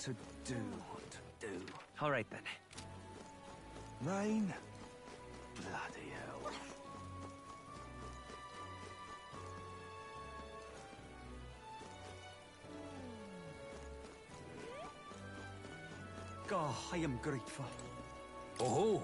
to do, what to do. All right, then. Rain? Bloody hell. Oh, I am grateful. Oh!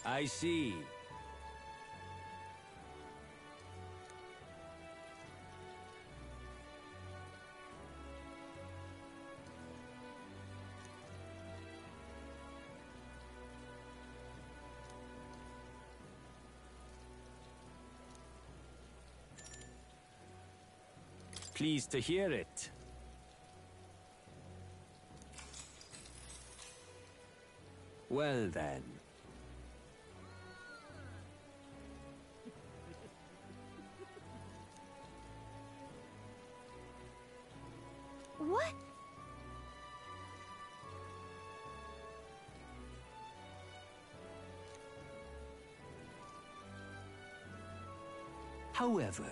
I see. Pleased to hear it. Well then. What? However...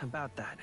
About that.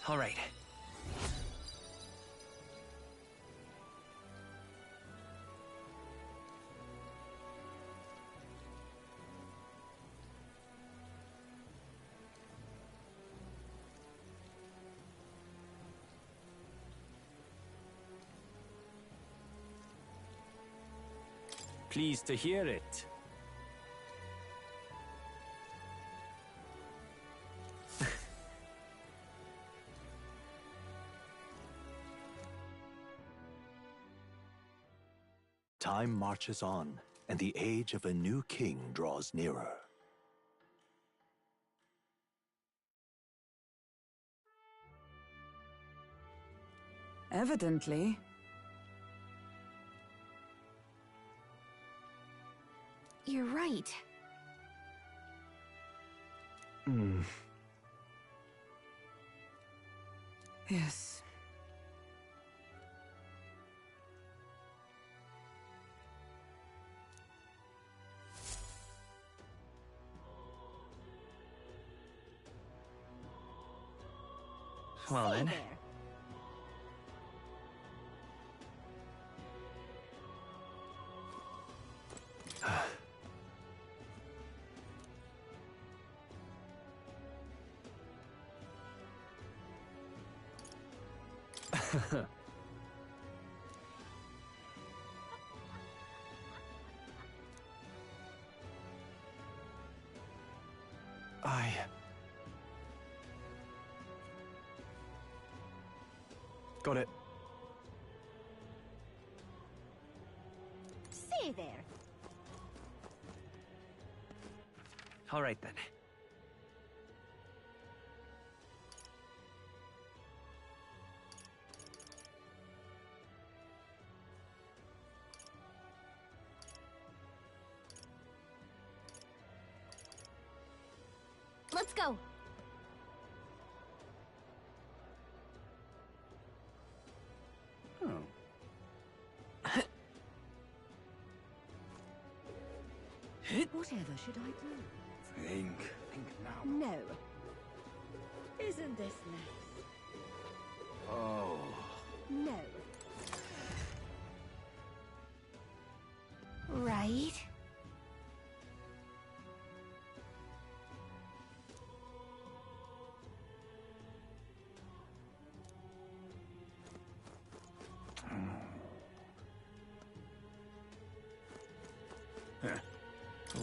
All right. Pleased to hear it. Time marches on, and the age of a new king draws nearer. Evidently. You're right. Yes. Well Hey then. there. Got it. Say there. All right then. Let's go. Whatever should I do? Think now. No. Isn't this nice? Oh. No. Right.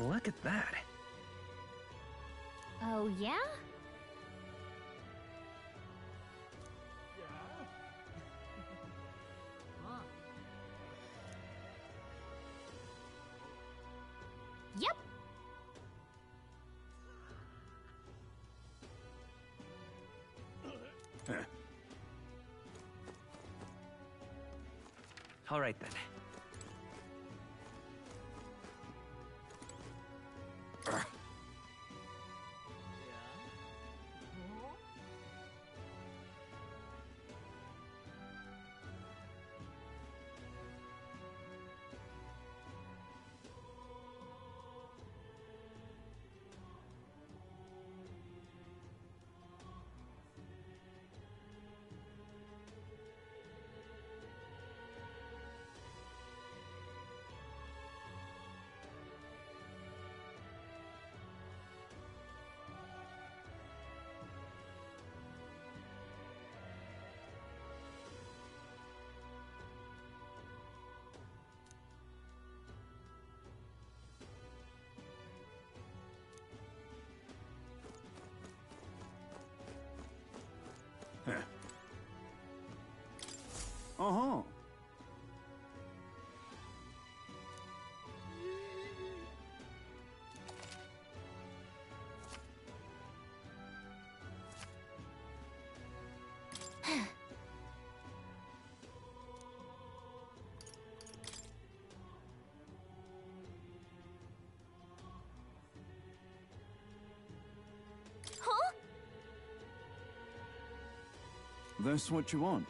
Look at that. Oh, yeah? Yep. All right then. Uh-huh. Huh? That's what you want.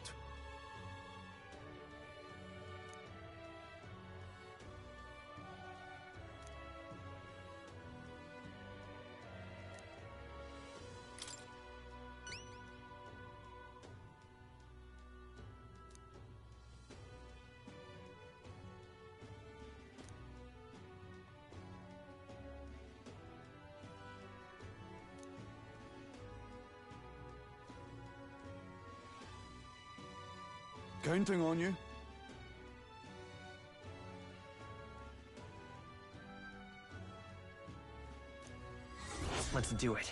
Counting on you. Let's do it.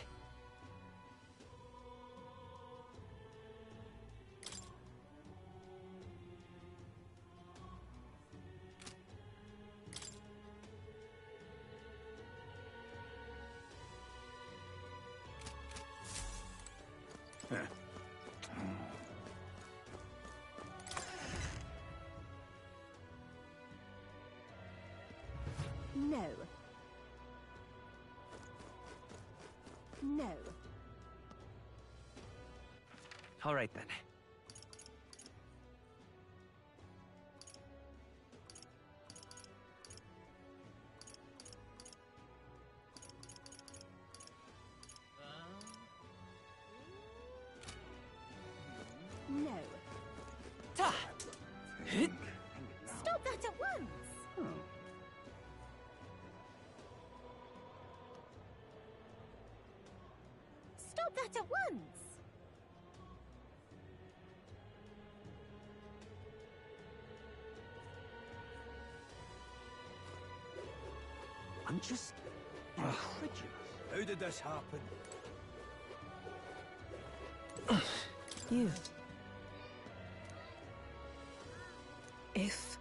No. No. All right then. No. Think. Stop that at once! Stop that at once! I'm just incredulous. How did this happen? You. If...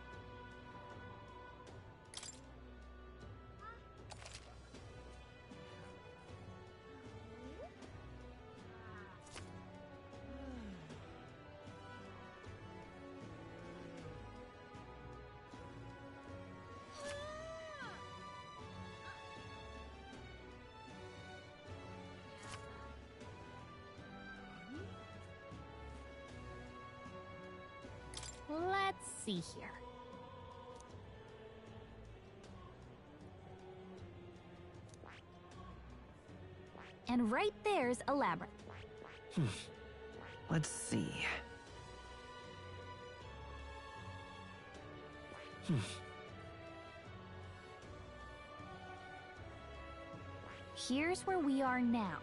Let's see here. And right there's a labyrinth. Let's see. Here's where we are now.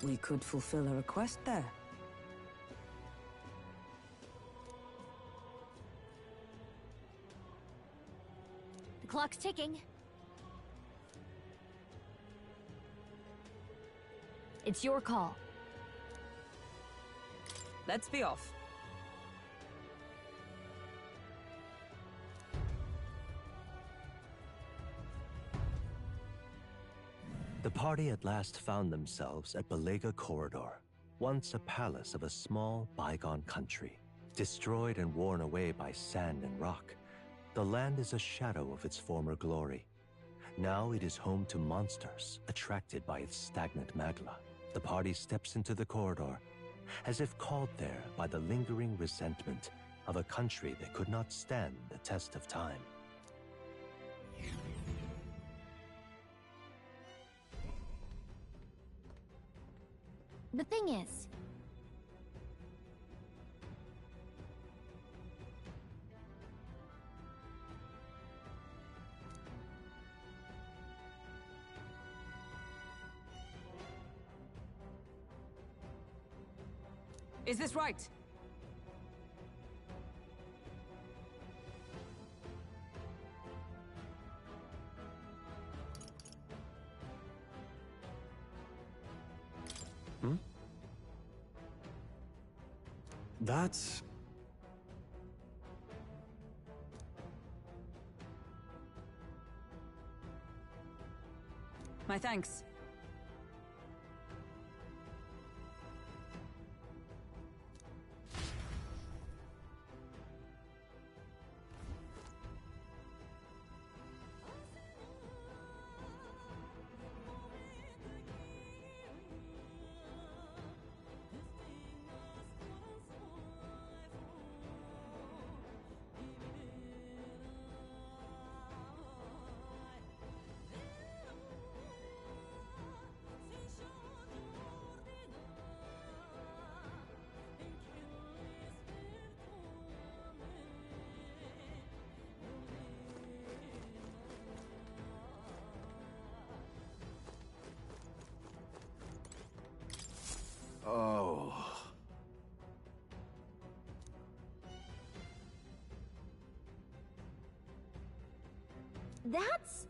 We could fulfill a request there. The clock's ticking. It's your call. Let's be off. The party at last found themselves at Belega Corridor, once a palace of a small, bygone country. Destroyed and worn away by sand and rock, the land is a shadow of its former glory. Now it is home to monsters attracted by its stagnant magma. The party steps into the corridor, as if called there by the lingering resentment of a country that could not stand the test of time. The thing is... Is this right? That's... My thanks. Oh... That's...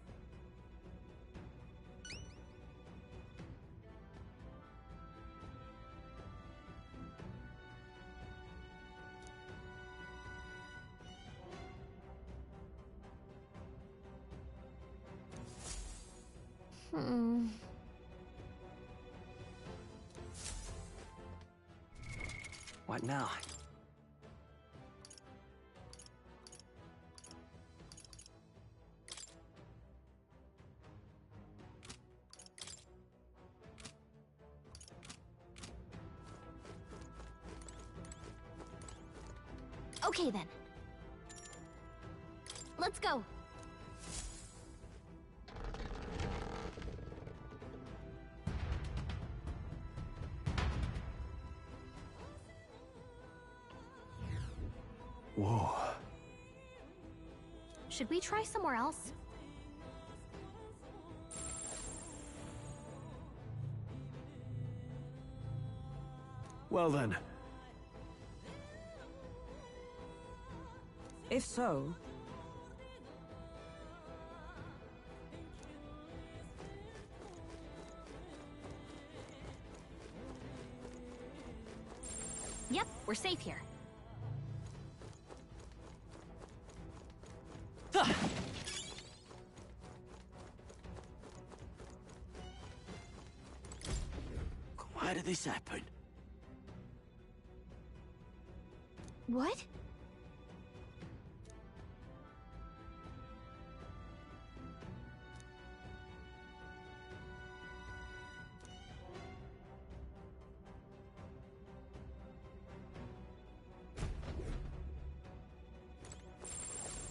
What now? Okay then. Let's go. Should we try somewhere else? Well then. If so, Yep, we're safe here. Why did this happen? What?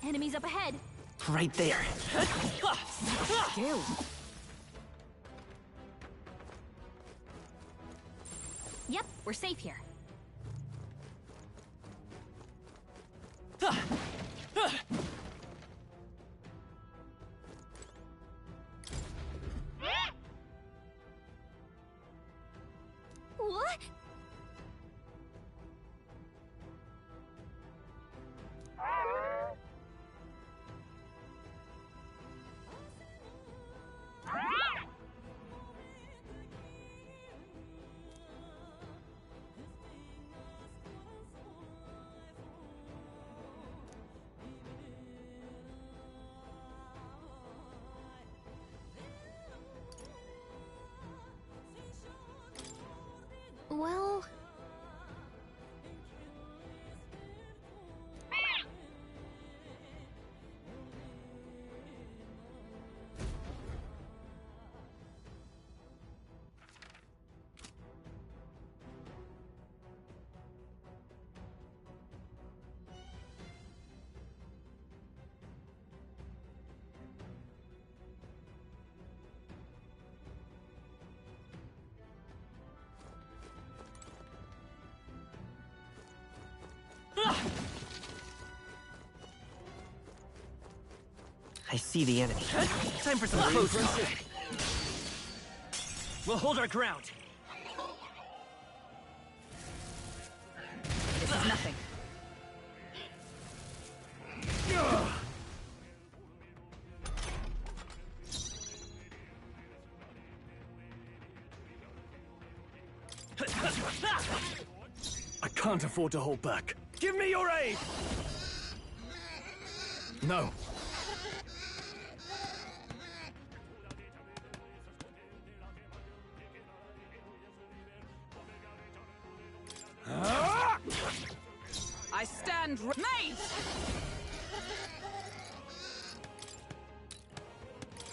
Enemies up ahead. Right there. skill. Yep, we're safe here. What? Well... I see the enemy. Time for some close combat. We'll hold our ground. This is nothing. I can't afford to hold back. Give me your aid! No. I stand made!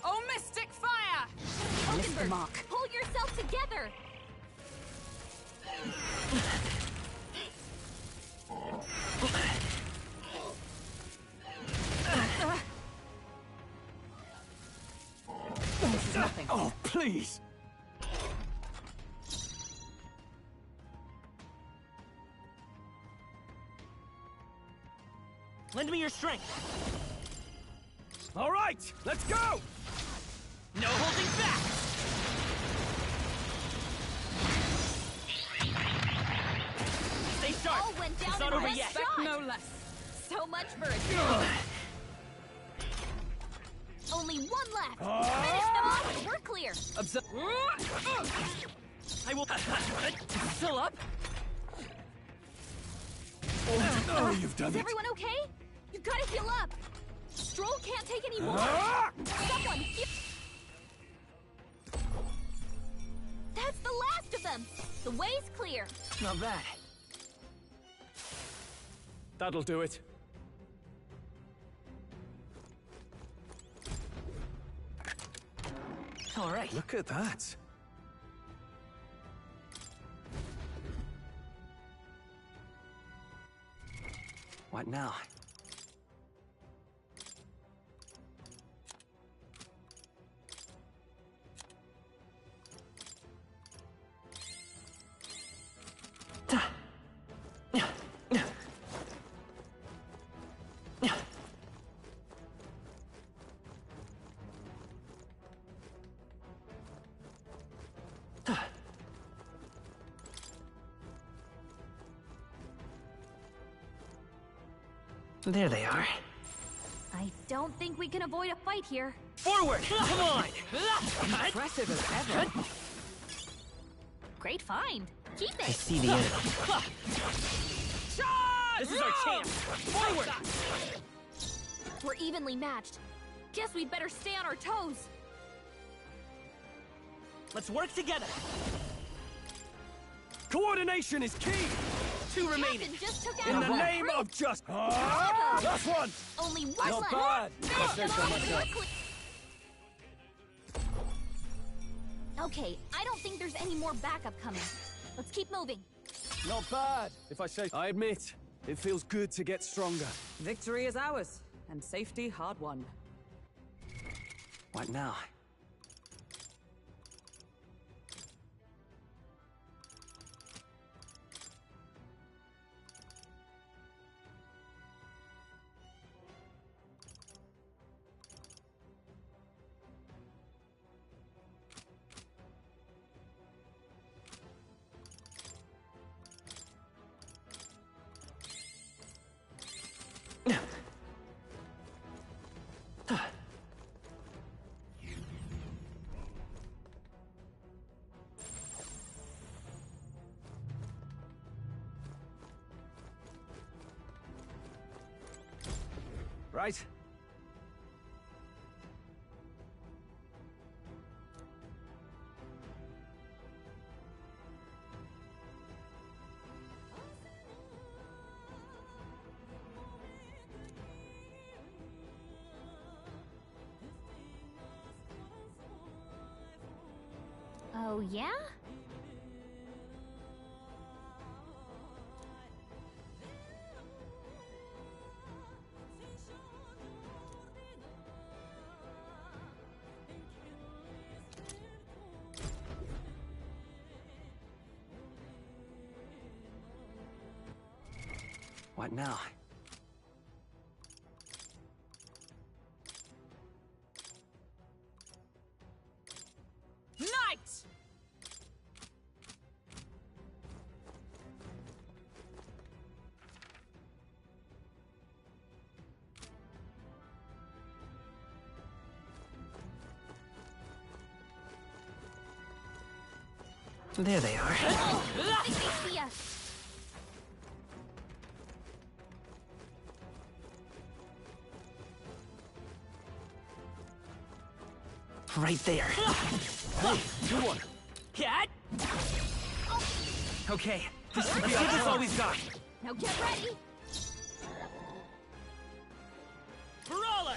Oh, mystic fire! Missed the mark. Pull yourself together! This is nothing. Oh, please! Lend me your strength. All right, let's go! No holding back. Stay sharp. All went down It's not in over one yet. shot. No less. So much for a Only one left. Finish them off and we're clear. Observe. I will. Still up? Oh, you've done Is it! everyone okay? You gotta heal up. Stroll can't take any more. Someone heal. That's the last of them. The way's clear. Not bad. That'll do it. All right. Look at that. What now? There they are. I don't think we can avoid a fight here. Forward! Come on! Impressive as ever. Great find. Keep I it. see the enemy. This is our chance! Forward! We're evenly matched. Guess we'd better stay on our toes. Let's work together! Coordination is key! Two remaining. Captain just took out In a the whole name group. of just... Last one! Only one Not left. bad. Finish I say them so off. myself. We're clear. Okay, I don't think there's any more backup coming. Let's keep moving. Not bad, if I say... I admit, it feels good to get stronger. Victory is ours, and safety hard won. What now? Right? Oh, yeah? What now? Knight! There they are. I think they see us. Right there. Good one. Cat! Okay, let's give this all we've got. Now get ready. Brawler!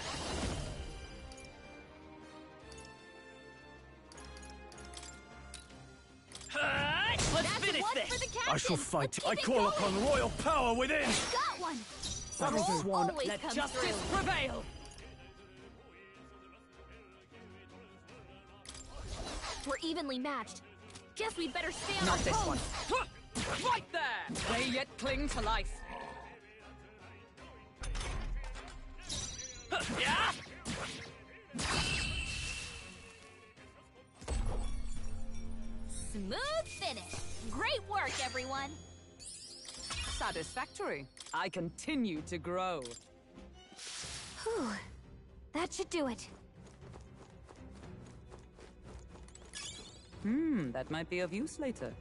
Let's That's finish one this! for the captain. I shall fight. Let's keep I it call going. upon royal power within! Got one. That'll do. Roll always Let comes justice through. prevail! We're evenly matched. Guess we'd better stay on Not our this toes. one. Huh! Right there! They yet cling to life. Yeah? Smooth finish. Great work, everyone. Satisfactory. I continue to grow. Whew. That should do it. That might be of use later.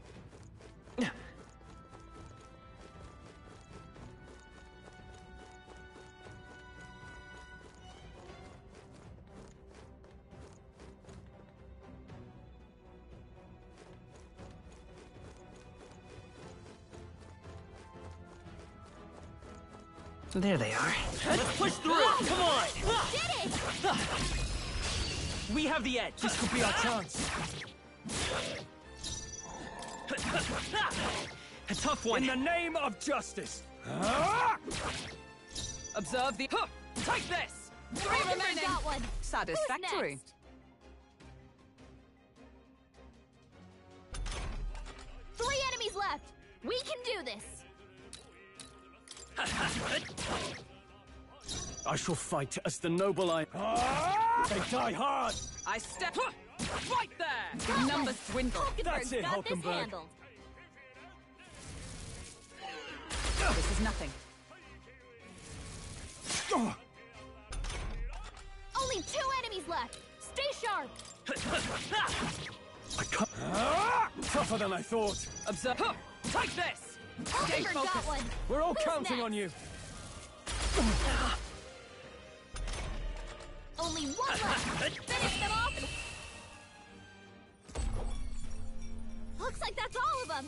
There they are. Let's push through! Come on! Did it! We have the edge. This could be our chance. A tough one. In the name of justice! Observe the... Huh! Take this! 3 Rosenberg remaining! got one. Satisfactory. Who's next? 3 enemies left. We can do this. I shall fight as the noble I... They die hard! I step... Huh! Right there! Got The numbers one. dwindle. That's it, Hulkenberg's got this Hulkenberg. handled. This is nothing. Only 2 enemies left. Stay sharp. I can't. Tougher than I thought. Observe. Take this! Stay Hulkenberg got focused. one. We're all Who's counting next? on you. Only 1 left. Finish them off. Looks like that's all of them.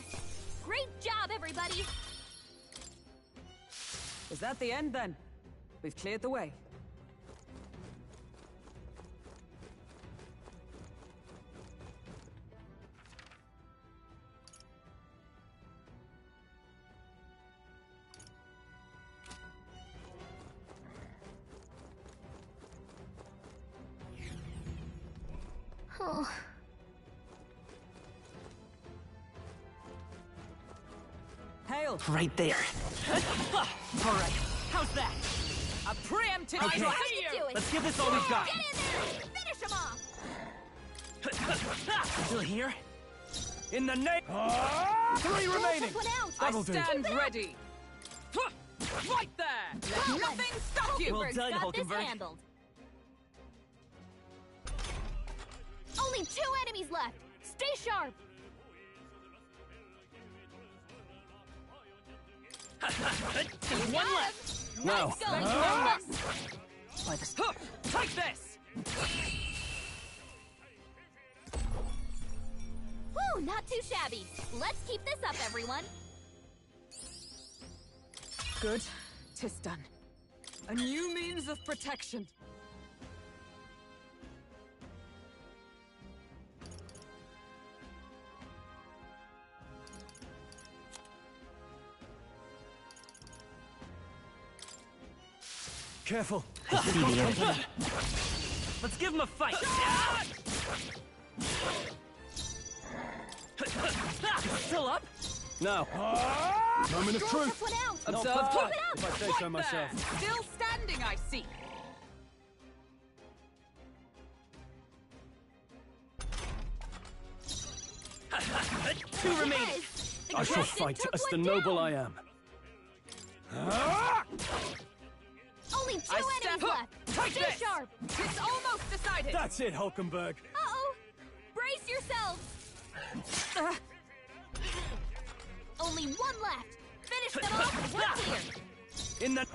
Great job, everybody. Is that the end then? We've cleared the way. Oh. Hail! Right there. All right. How's that? A preemptive Okay. strike. Ready to do it. Let's give this all we've got. Get in there. Finish them off. Still here? In the name. 3 remaining. Took one out. I That'll do. stand ready. Right there! Let Well nothing then. stop you! Well Hulkenberg's done, got this Hulkenberg. handled. Only 2 enemies left. Stay sharp. Just one left. Now. Nice going, Columbus. By the Take this! Whew, not too shabby. Let's keep this up, everyone. Good. 'Tis done. A new means of protection. Careful. I see the enemy. Let's give him a fight. Still up? Now. Moment of Stroll truth. took one out. Observe. bad, Keep it up. if I say so Right myself. there. Still standing, I see. Two remaining. Yes, the I shall captain fight took as the one noble down. I am. Only 2 I enemies stand left. Take Stay this! sharp. It's almost decided. That's it, Hulkenberg. Uh-oh. Brace yourselves. Only 1 left. Finish them off and we're clear. In the.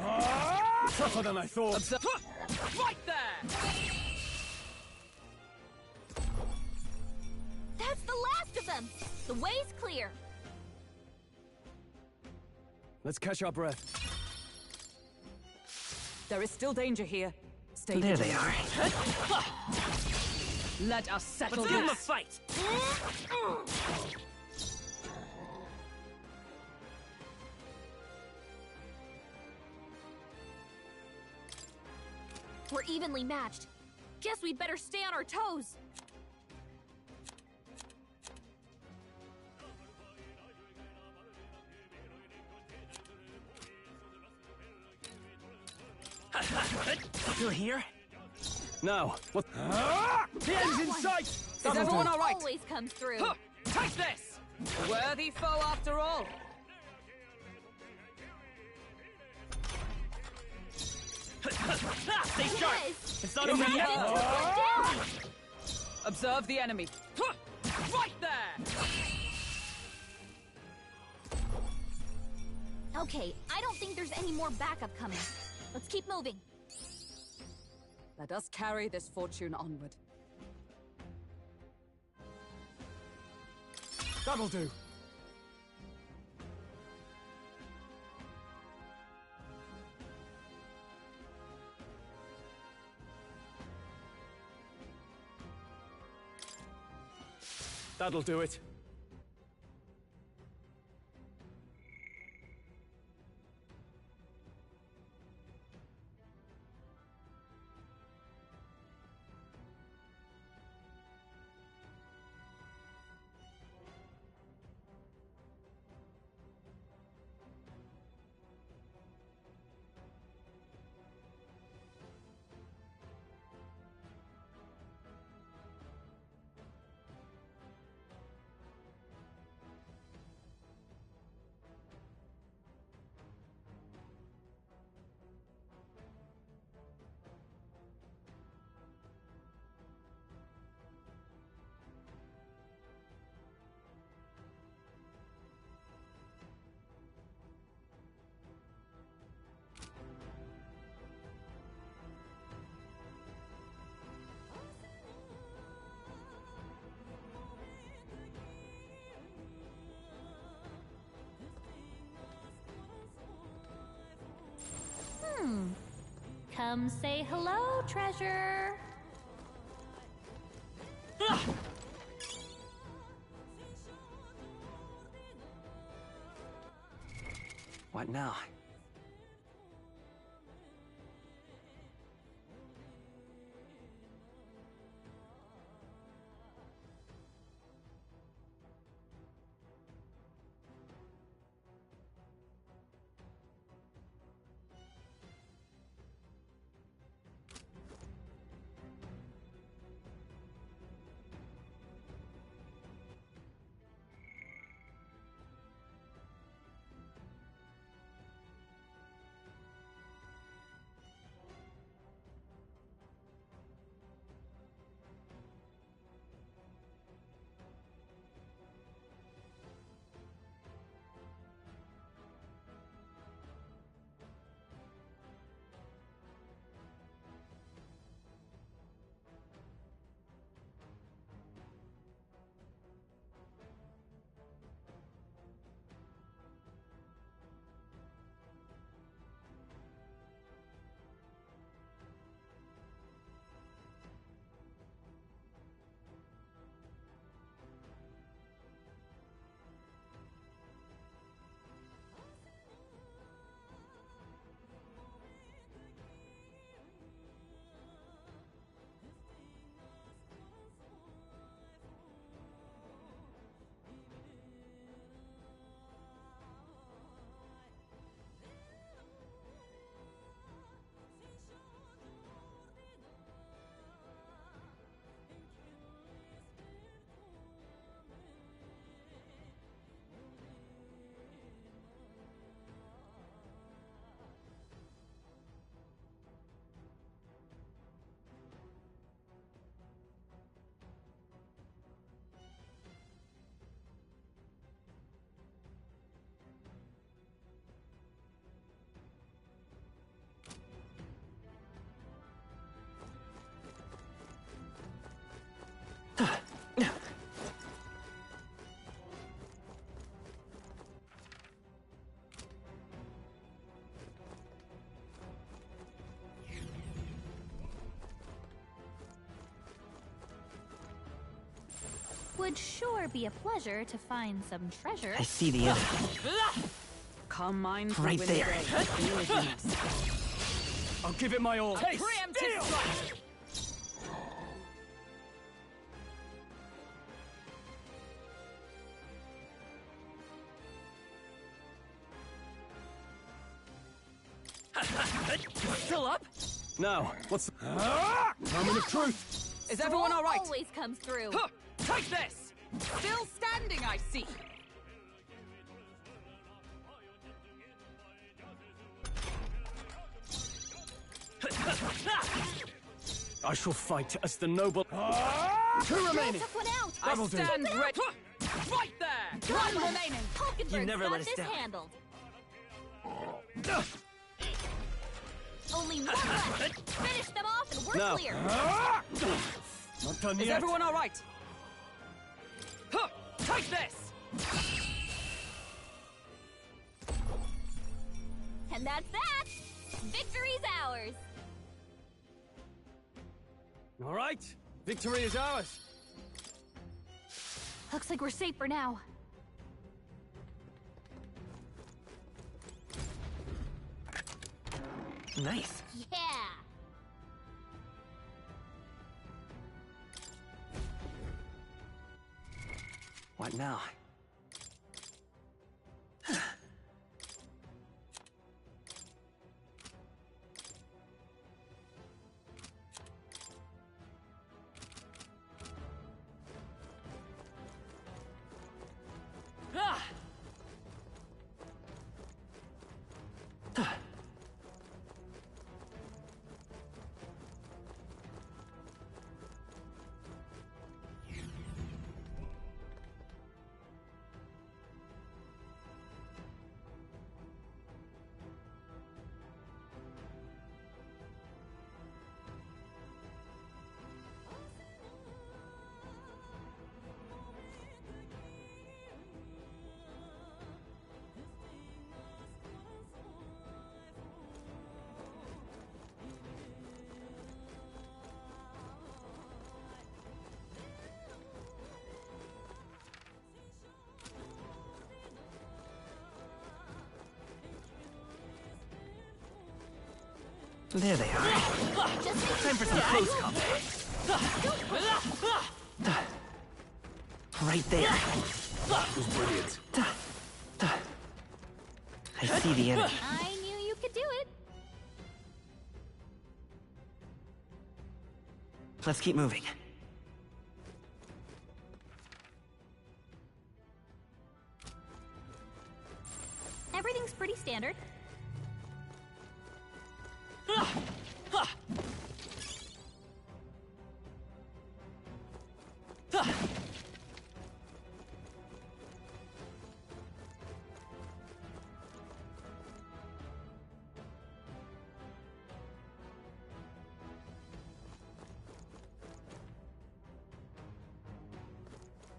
Tougher than I thought. Observe. Right there! That's the last of them. The way's clear. Let's catch our breath. There is still danger here. Stay There they vigilant. are. Let us settle Let's give him a this. fight. We're evenly matched. Guess we'd better stay on our toes. Still here? Now. What? The end's in one. sight. Is That'll everyone do. all right? Always comes through. Huh, take this! A worthy foe after all. Stay sharp. Yes. It's not The over captain yet. took one down. Observe the enemy. Huh, right there! Okay, I don't think there's any more backup coming. Let's keep moving. Let us carry this fortune onward. That'll do. That'll do it. Come say hello, treasure. What now? Would sure be a pleasure to find some treasure. I see the enemy. Come mine Right there. I'll give it my all. A preemptive strike! Still up? Now, what's the... Moment of truth! Is everyone all right? Always comes through. Huh, take this! Still standing, I see. I shall fight as the noble... Two Girl remaining! took one out. I That'll do. stand ready. Right there! One remaining. Hulkenberg's never got let us this down. handled. Only one left. Finish them off and we're Now. clear. Not done Is yet. everyone all right? Huh, take this! And that's that. Victory's ours. All right, victory is ours. Looks like we're safe for now. Nice. Yeah. What now? Ah! There they are. Time for some close combat. Right there. That was brilliant. I see the enemy. I knew you could do it. Let's keep moving. Everything's pretty standard.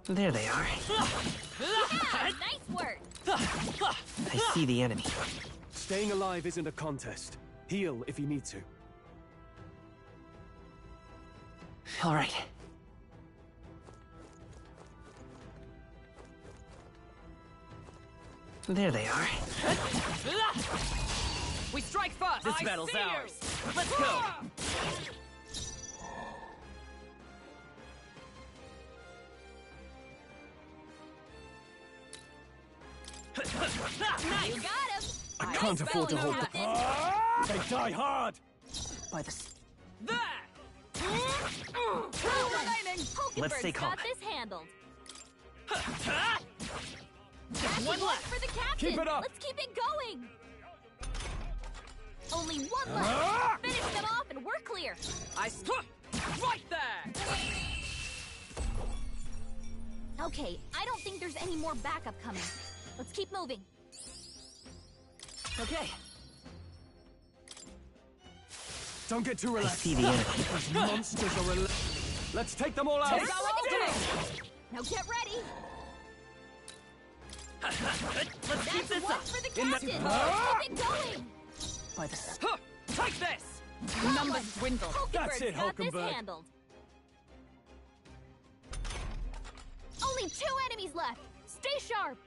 There they are. Yeah, nice work. I see the enemy. Staying alive isn't a contest. Heal if you need to. All right. There they are. We strike first! This battle's ours. Let's go. You got him. I can't afford to hold the... They die hard! By the... There! Two remaining! Let's stay Hulkenberg's calm. got this handled. Just one left. For the captain. Keep it up. Let's keep it going. Only one left. Finish them off and we're clear. Right there! Okay, I don't think there's any more backup coming. Let's keep moving. Okay. Don't get too I relaxed. see the enemy. These monsters are Let's take them all out! Take our ultimate! Now get ready. Let's keep That's this one up. for the In the- captain. Let's keep it going. By the... Take this! Numbers dwindle. That's it, Hulkenberg's got this Hulkenberg. handled. Only 2 enemies left. Stay sharp.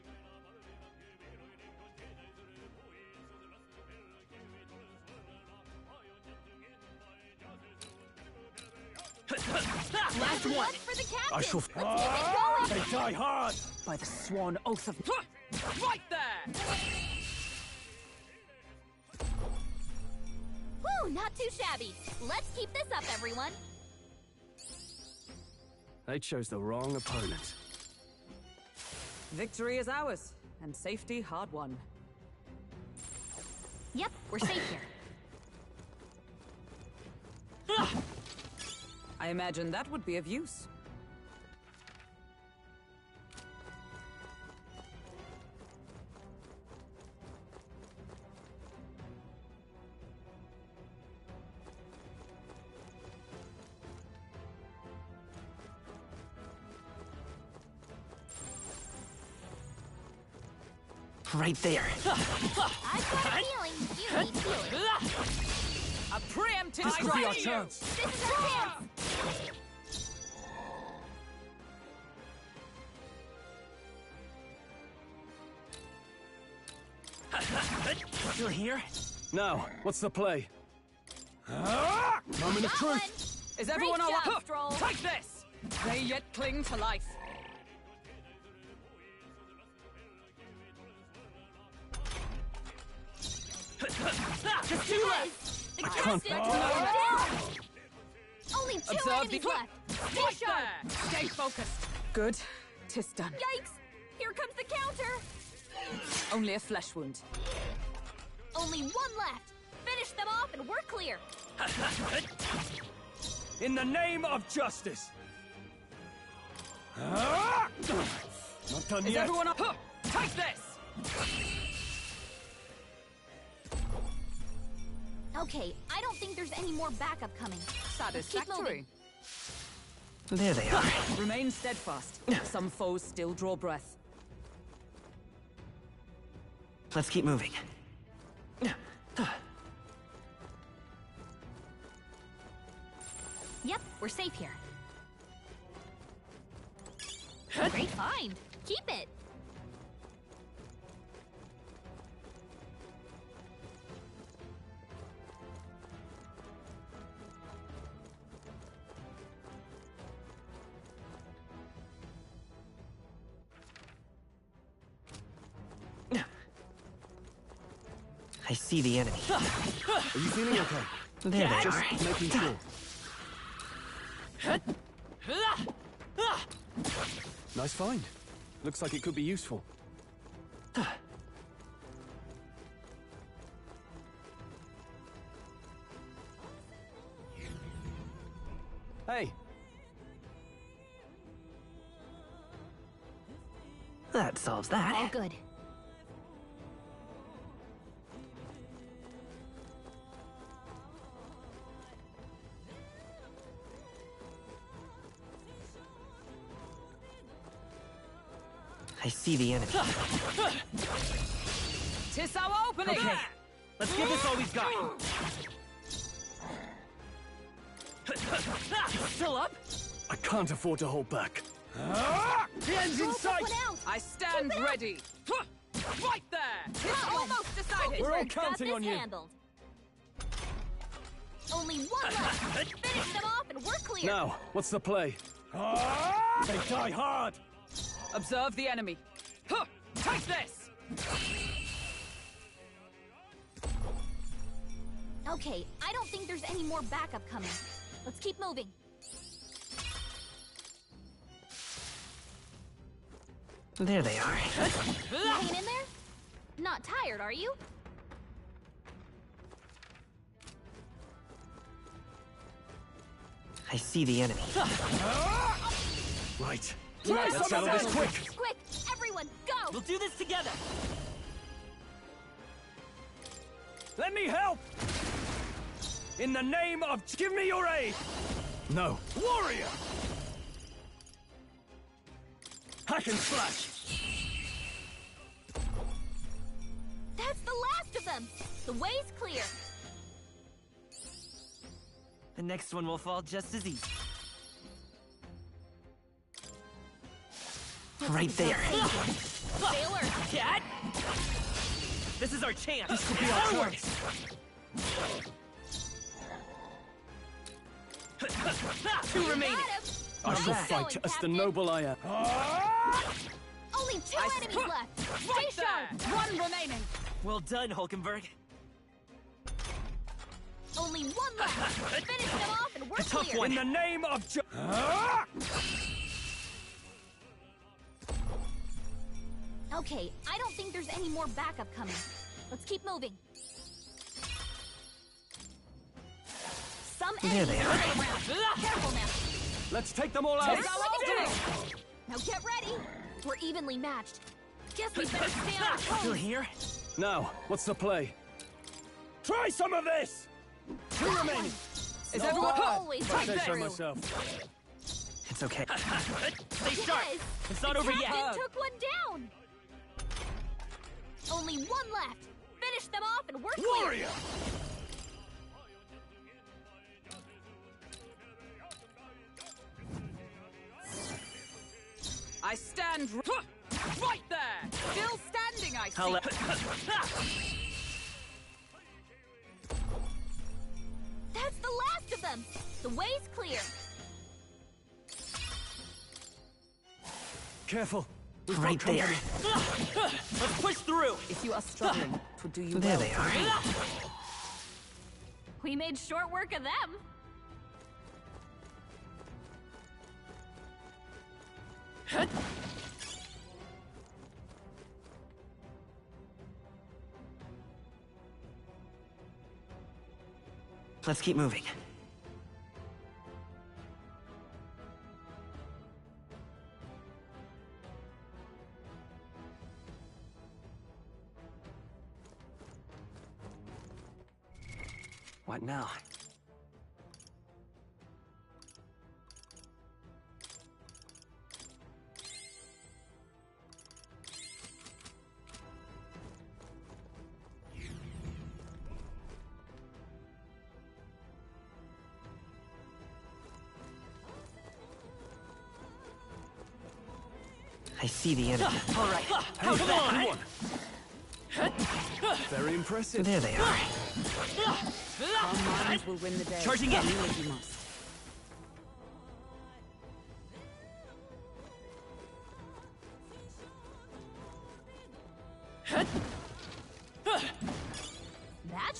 Last one. For the captain. I shall... Let's keep it going. They die hard! By the sworn oath of... Right there! Whew, not too shabby. Let's keep this up, everyone. They chose the wrong opponent. Victory is ours, and safety hard won. Yep, we're safe here. I imagine that would be of use. Right there. I've got a feeling you need healing. A preemptive This could be our strike! chance. This is our chance. Still here? Now, what's the play? Moment of Got truth! one. Is everyone Great all job, up? Stroll. Take this! They yet cling to life. Just 2 left. The can't- captain took him down. Only 2 Observe enemies the... left. Stay Right sharp. there! Stay focused. Good. 'Tis done. Yikes! Here comes the counter. Only a flesh wound. Only 1 left. Finish them off and we're clear. In the name of justice! Not done Is yet! everyone up? Take this! Okay, I don't think there's any more backup coming. Satisfactory. There they are. Remain steadfast. Some foes still draw breath. Let's keep moving. Yep, we're safe here. Great find. Keep it. I see the enemy. Are you feeling okay? There they Just are. making sure. Nice find. Looks like it could be useful. Hey, That solves that. All good. I see the enemy. Tis our opening! Okay, let's give this all we've got. Still up? I can't afford to hold back. The end's in Roll sight! one out. I stand Keep it up. ready! Right there! It's almost decided! We're all Pittsburgh's got counting this on you. handled. Only one left. Finish them off and we're clear. Now, what's the play? They die hard! Observe the enemy. Huh! Take this! Okay, I don't think there's any more backup coming. Let's keep moving. There they are. You hanging in there? Not tired, are you? I see the enemy. Right. Try Let's some settle of this this. quick! Quick, everyone, go! We'll do this together. Let me help! In the name of... Give me your aid! No. Warrior! Hack and slash! That's the last of them! The way's clear. The next one will fall just as easy. Right there. Sailor! Cat! This is our chance. This could be our chance. Two remaining. Got him. I shall Nice fight going, as the Captain. noble I am. Only two enemies left. Stay Right sharp. there! One remaining! Well done, Hulkenberg. Only one left. Finish them off and we're A tough clear. one. In the name of... Okay, I don't think there's any more backup coming. Let's keep moving. Some There enemies they are are. around. Careful now. Let's take them all out! Tis our opening! Now get ready. We're evenly matched. Guess we better stay on our Still toes. here? Now, what's the play? Try some of this! Two Got remaining! Is one. everyone Always If I right say so through. myself. It's okay. Stay Yes. sharp. It's not over yet. Captain took one down. Only one left. Finish them off and we're clear. Warrior! I stand right there! Still standing, I see! I'll That's the last of them. The way's clear. Careful. We've Right got company. there. Let's push through. If you are struggling, to do you There well. they are. We made short work of them. Let's keep moving. What now? I see the enemy. All right. Hey, Come on. good one. Very impressive. There they are. Our minds will win the day. Charging in. Do what you must.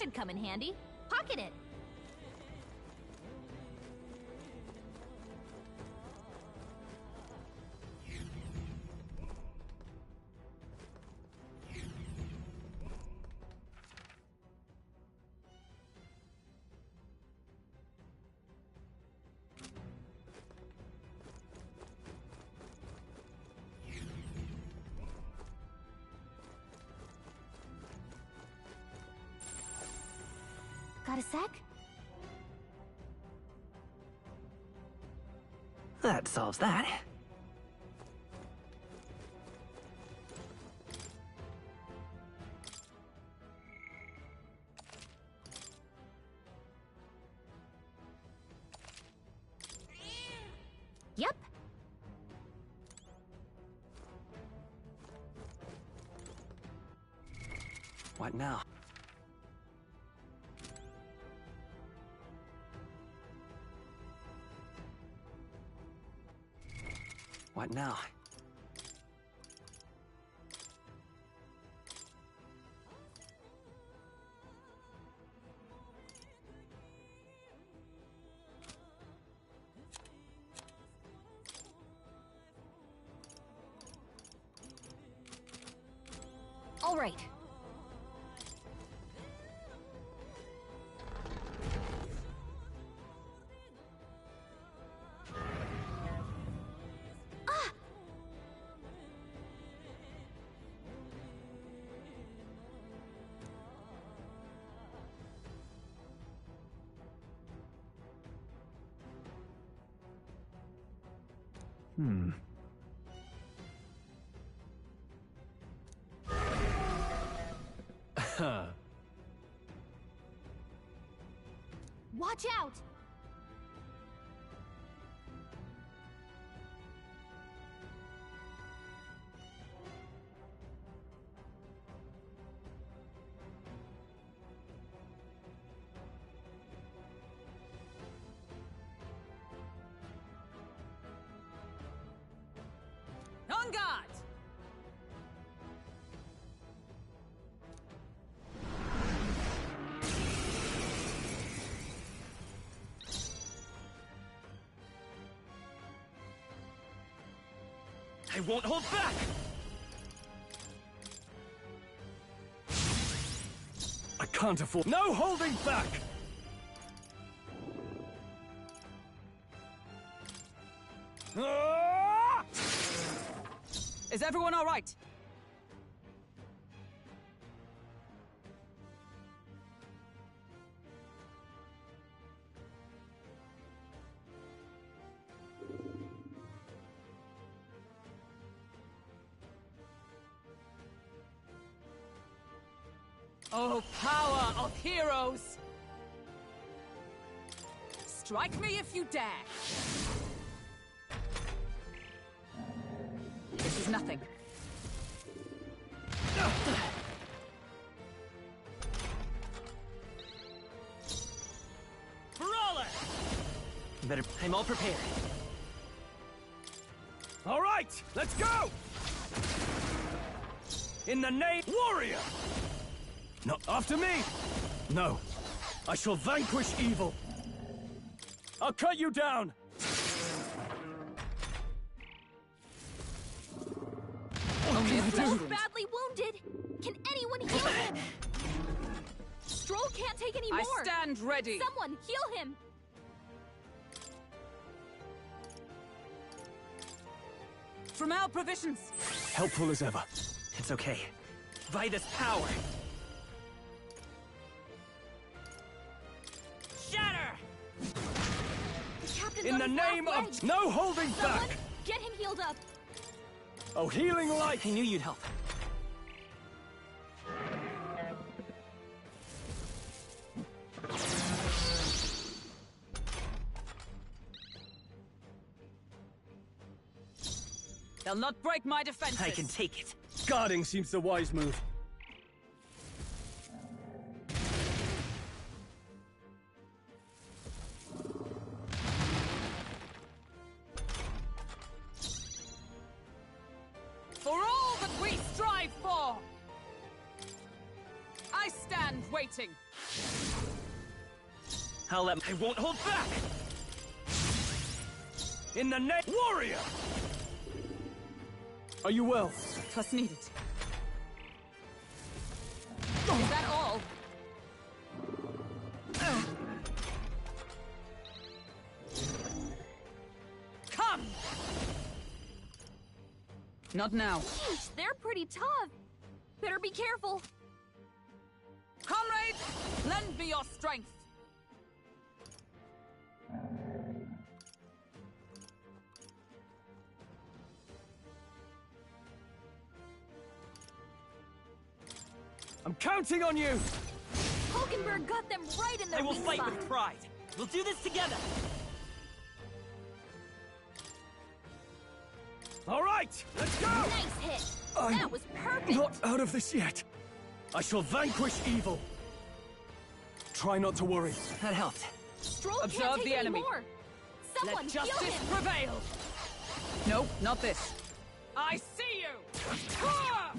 should come in handy. Pocket it. Got a sec? That solves that. Yep. What now? What now? All right. Watch out! On guard! I won't hold back! I can't afford— No holding back! Ah! Is everyone all right? Oh, power of heroes! Strike me if you dare! This is nothing. Brawler! Better. I'm all prepared. All right, let's go! In the name— Warrior! Not after me! No, I shall vanquish evil. I'll cut you down! Only a He's flesh wound. badly wounded. Can anyone heal him? Stroll can't take any more. I stand ready. Someone heal him. From our provisions. Helpful as ever. It's okay. By this power. Shatter! The captain's In on the his name last of— legs. No holding Someone back! get him healed up. Oh, healing light! I knew you'd help. They'll not break my defenses. I can take it. Guarding seems the wise move. For all that we strive for, I stand waiting. I won't hold back! In the name, warrior! Are you well? Twas needed. Is that all? Come! Not now. Yeesh, they're pretty tough. Better be careful. Comrades, lend me your strength. I'm counting on you! Hulkenberg got them right in their I will weak fight spot. with pride. We'll do this together. All right, let's go! Nice hit. I'm That was perfect. Not out of this yet. I shall vanquish evil. Try not to worry. That helped. Stroll Observe can't take the any enemy. more. Someone Let heal justice him. prevail. No, not this. I see you! Ah!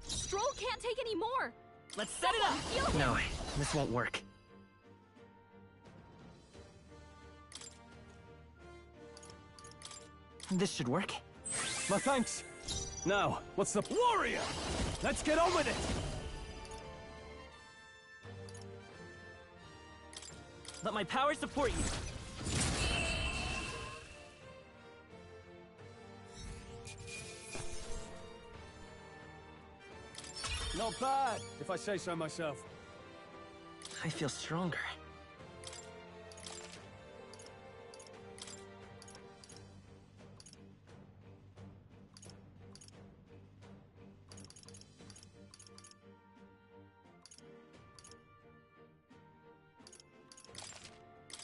Stroll can't take any more. Let's set it up! Heal him. No, this won't work. This should work. My thanks. Now, what's the warrior? Let's get on with it. Let my power support you. Not bad, if I say so myself. I feel stronger.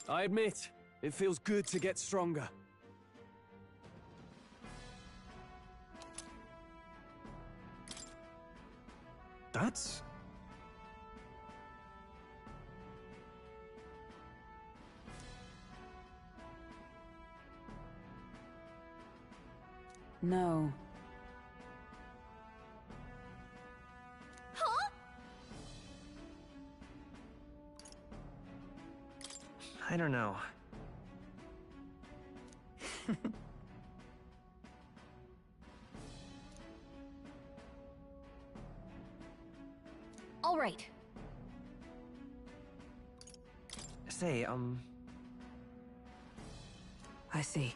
I admit, it feels good to get stronger. That's... No. Huh? I don't know. All right. Say, I see.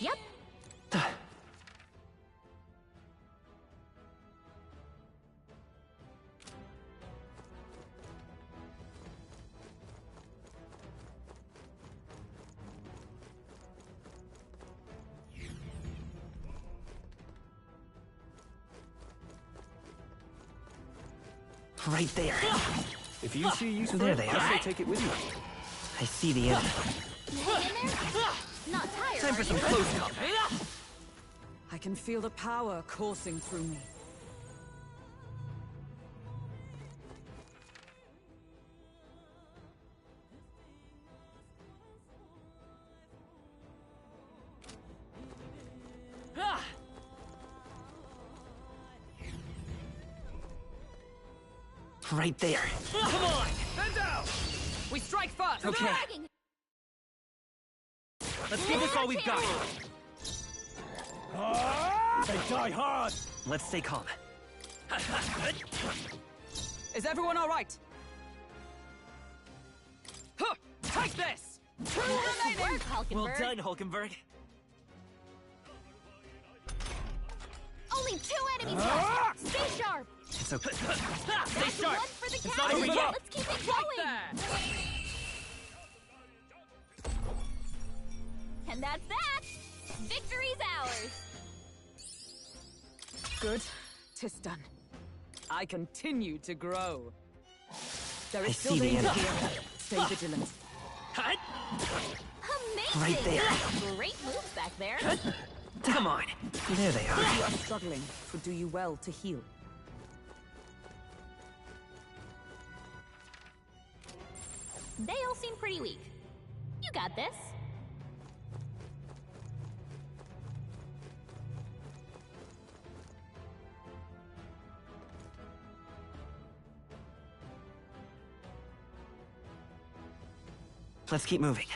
Yep. right there. If you see use So for there it, they I are. say take it with you. I see the enemy. Hang in there. Not tired. Time for are some you? close combat. I can feel the power coursing through me. Right there. Come on! Stand down! We strike first! Okay. Dragging. Let's give this all we've got. They die hard! Let's stay calm. Is everyone all right? Huh! Take this! Two Nice remaining! work, Hulkenberg. Well done, Hulkenberg. Only 2 enemies left. Stay sharp. It's okay. That's Stay sharp. one for the It's not captain. over yet. Let's keep it Right going. there! And that's that! Victory's ours! Good. 'Tis done. I continue to grow. There I is still see the danger enemy. here. Stay vigilant. Amazing! Right there. Great moves back there. Come on. There they are. You are struggling. It would do you well to heal. They all seem pretty weak. You got this. Let's keep moving.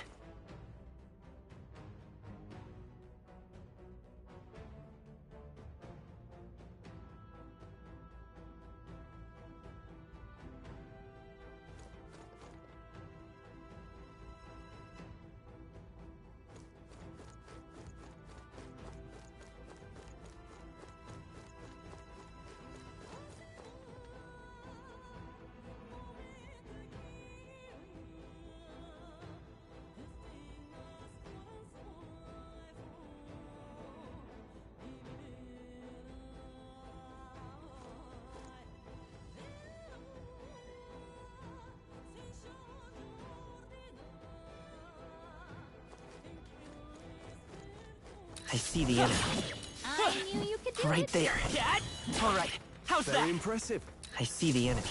I see the enemy. I knew you could do Right it. there. All right. How's Very that? impressive. I see the enemy.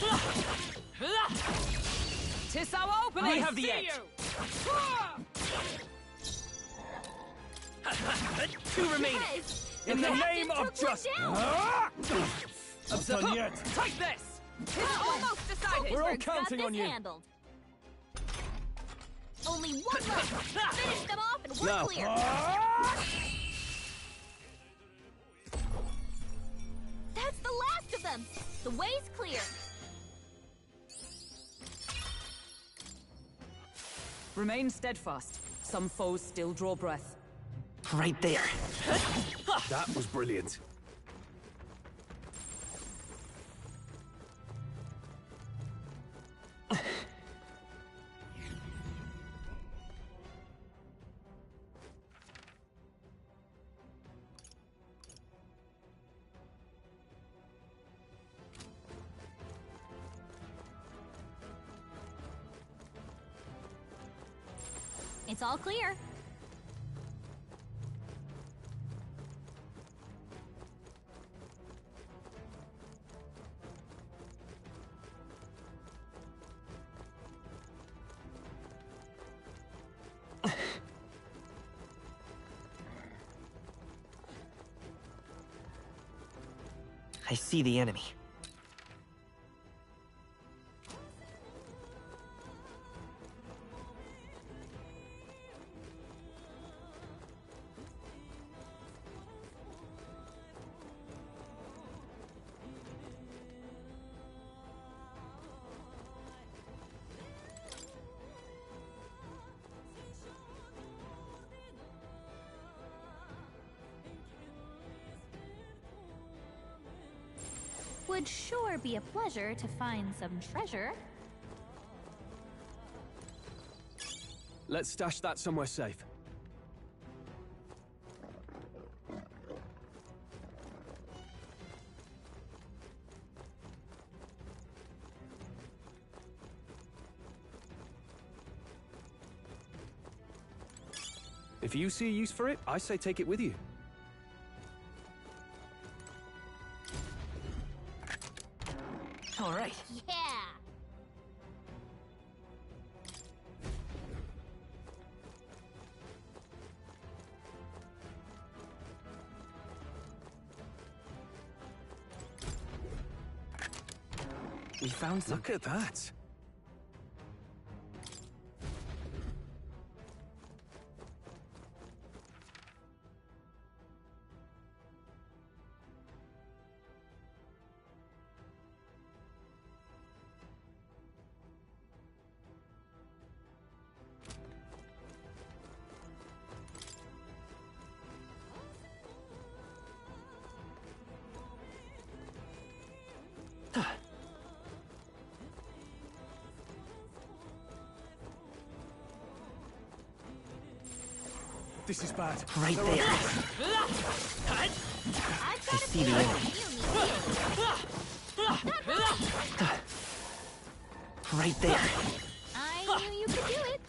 'Tis our opening! We have the edge. Two remaining. Yes. In the Captain name of took one justice. down. Not done yet. Take this! 'Tis almost decided! We're all Pittsburgh's got counting on this you. handled. Only one left. Finish them off and we're Now. clear. That's the last of them. The way's clear. Remain steadfast. Some foes still draw breath. Right there. That was brilliant. It's all clear. I see the enemy. Would sure be a pleasure to find some treasure. Let's stash that somewhere safe. If you see a use for it, I say take it with you. All right. Yeah. We found some. Look at that. This is bad. Right there. I see the enemy. Right there. I knew you could do it.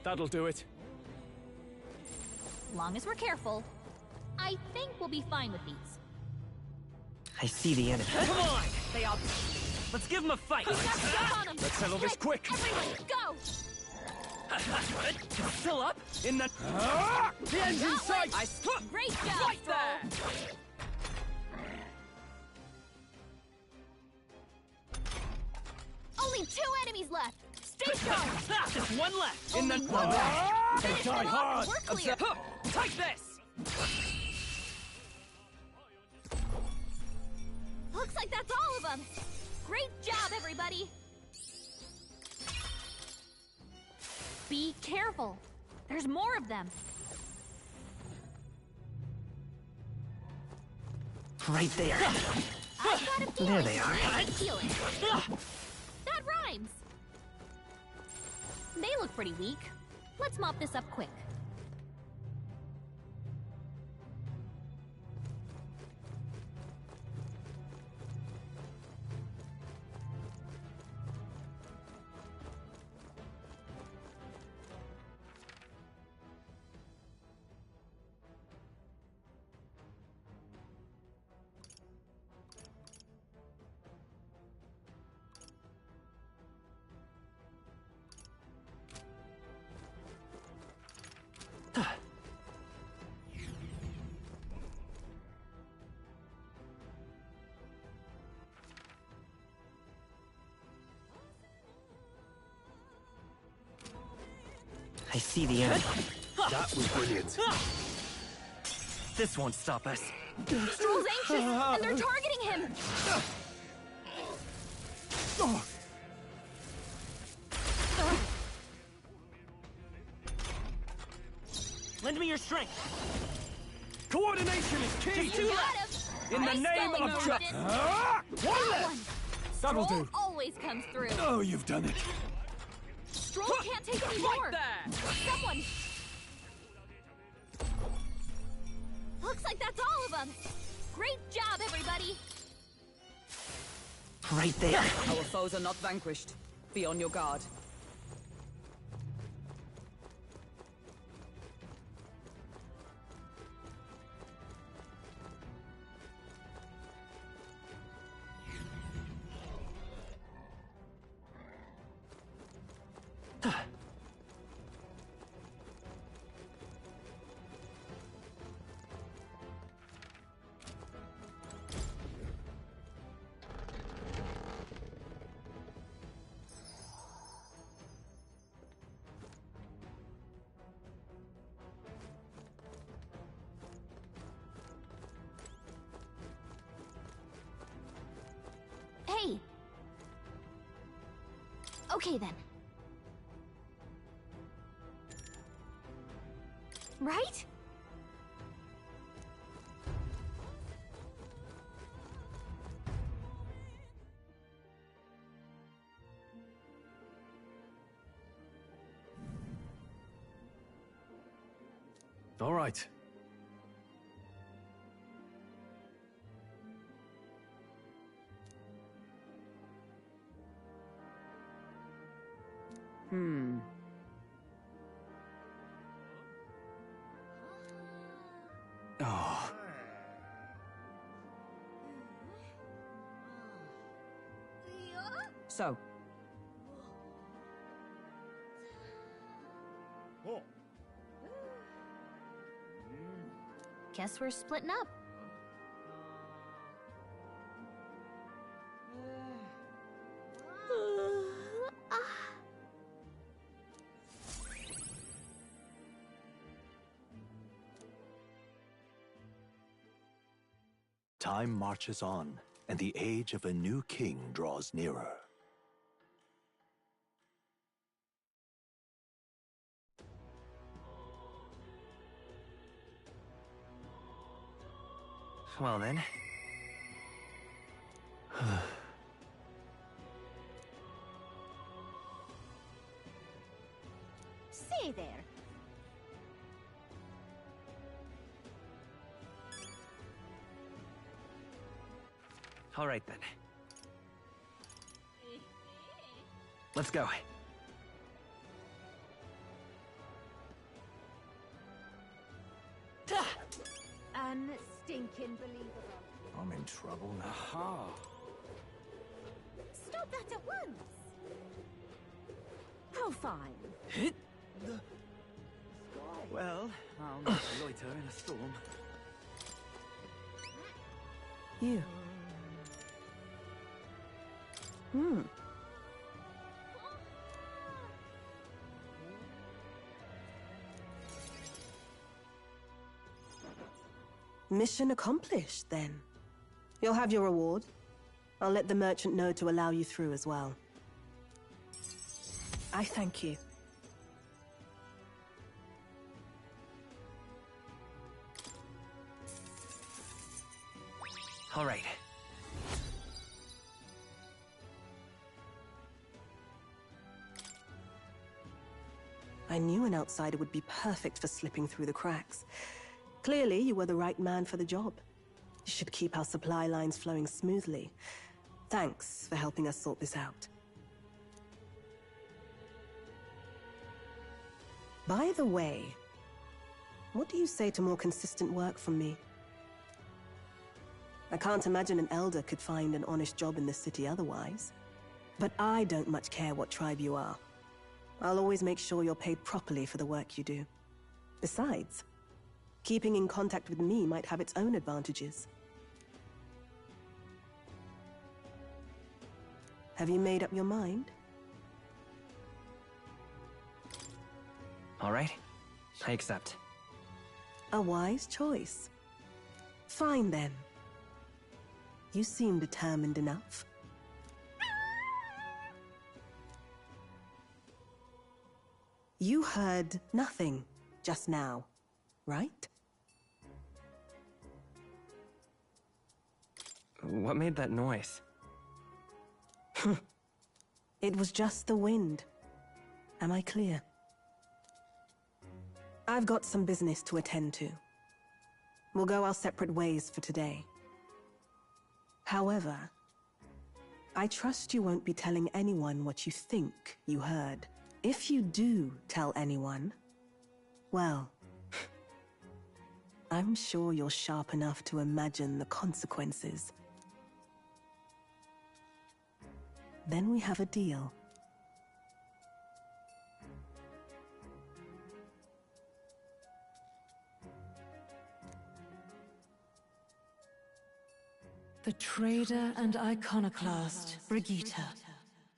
That'll do it. Long as we're careful, I think we'll be fine with these. I see the enemy. Come on! They are... Let's give him a fight. Step on 'em. Let's settle this quick. Everyone, go! Still up? In the... The end's in sight! Great job, Right Stroll. there! Only 2 enemies left. Stay sharp. Just one left. In the... Only They one left. Finish die them off hard! and we're clear. Take this! Looks like that's all of them. Great job, everybody. Be careful. There's more of them. Right there. I've got a feeling. There they are. I can feel it. That rhymes. They look pretty weak. Let's mop this up quick. I see the enemy. That was brilliant. This won't stop us. Stroll's anxious, and they're targeting him. Lend me your strength. Coordination is key! You got him. In the Nice name going, of... Captain. One That left! one. That'll Stroll do. always comes through. Oh, you've done it. Stroll can't take any Right more. there! Someone. Looks like that's all of them. Great job, everybody. Right there. Our foes are not vanquished. Be on your guard. Hey. Okay then. Right? All right. Oh. So, Guess we're splitting up. Time marches on, and the age of a new king draws nearer. Well then. Say there. All right then. Let's go. Unstinking believable. I'm in trouble now. Aha! Stop that at once! How fine. Well, I'll not loiter in a storm. You. Mission accomplished, then. You'll have your reward. I'll let the merchant know to allow you through as well. I thank you. All right. I knew an outsider would be perfect for slipping through the cracks. Clearly, you were the right man for the job. You should keep our supply lines flowing smoothly. Thanks for helping us sort this out. By the way, what do you say to more consistent work from me? I can't imagine an elder could find an honest job in this city otherwise. But I don't much care what tribe you are. I'll always make sure you're paid properly for the work you do. Besides, keeping in contact with me might have its own advantages. Have you made up your mind? All right. I accept. A wise choice. Fine then. You seem determined enough. You heard nothing just now, right? What made that noise? It was just the wind. Am I clear? I've got some business to attend to. We'll go our separate ways for today. However, I trust you won't be telling anyone what you think you heard. If you do tell anyone, well, I'm sure you're sharp enough to imagine the consequences. Then we have a deal. The trader and iconoclast, Brigitte.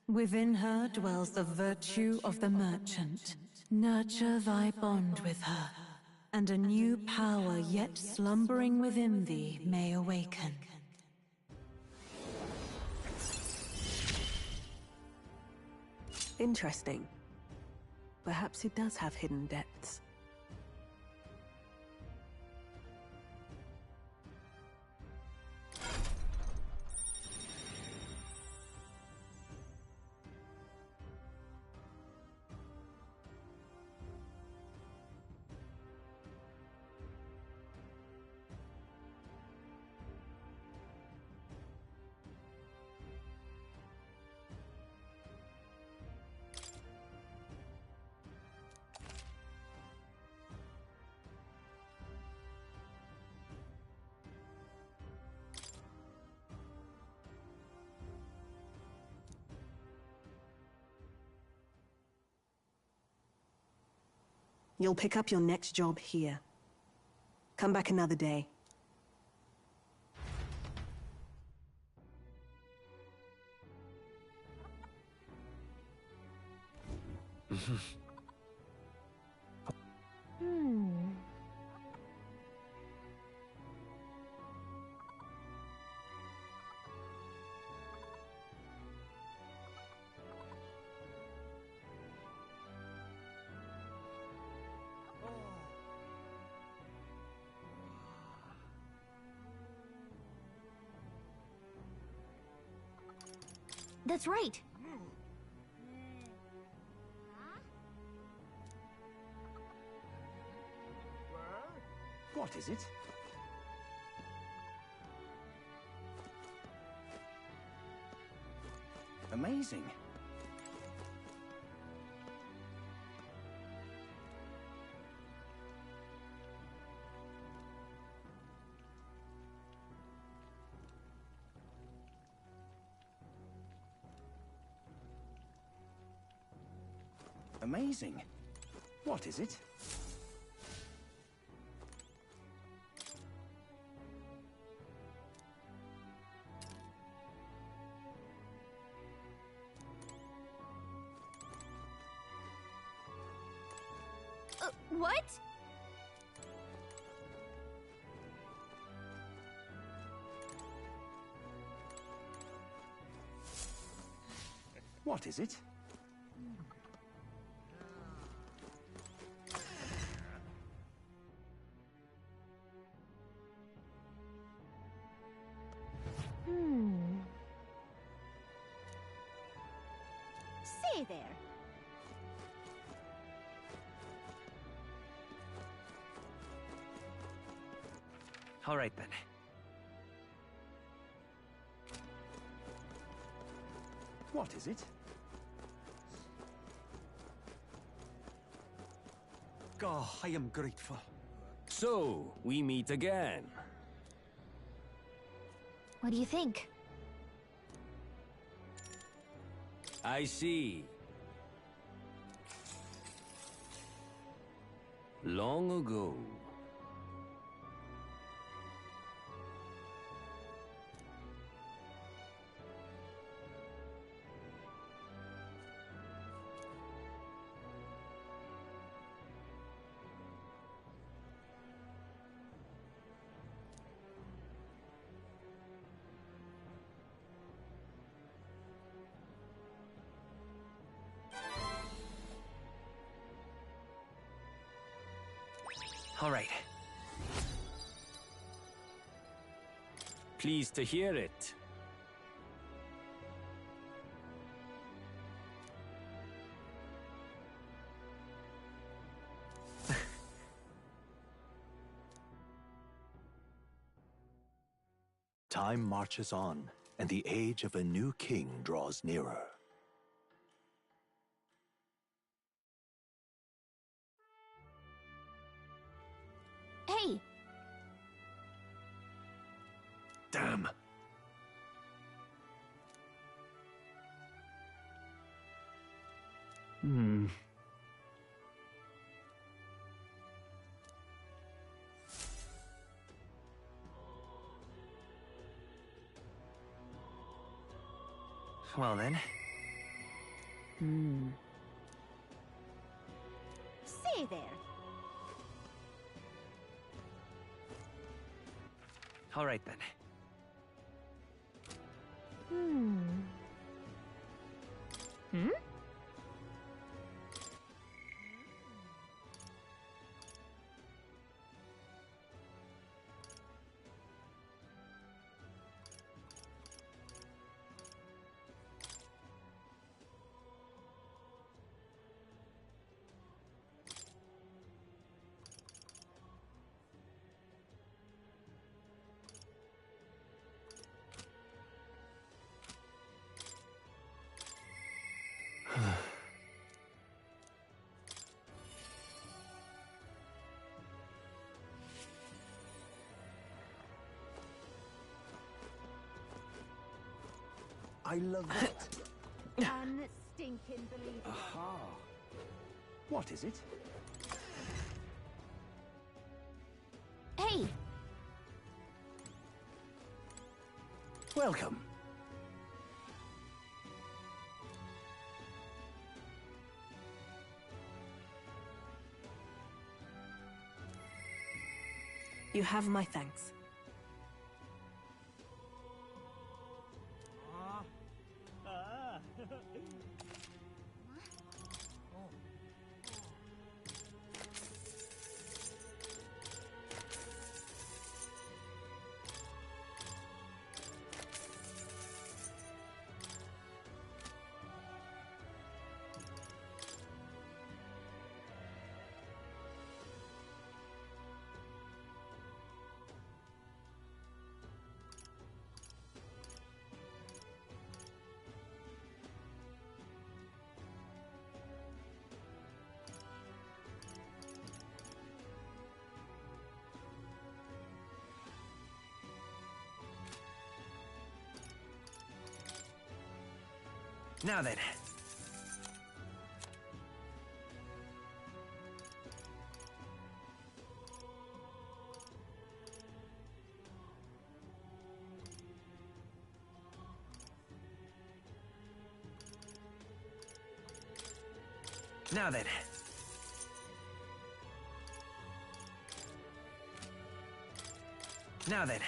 Within her dwells the virtue of the merchant. Nurture thy bond with her, and a new power yet slumbering within thee may awaken. Interesting. Perhaps he does have hidden depths. You'll pick up your next job here. Come back another day. That's right. What is it? Amazing. Amazing. What is it? What? What is it? Say there. All right, then. What is it? Oh, I am grateful. So, we meet again. What do you think? I see. Long ago. All right. Pleased to hear it. Time marches on, and the age of a new king draws nearer. Hey! Damn! Well, then. Say there. All right, then. I love it. Unstinking believable. Aha. What is it? Hey! Welcome. You have my thanks. Now then. Now then. Now then.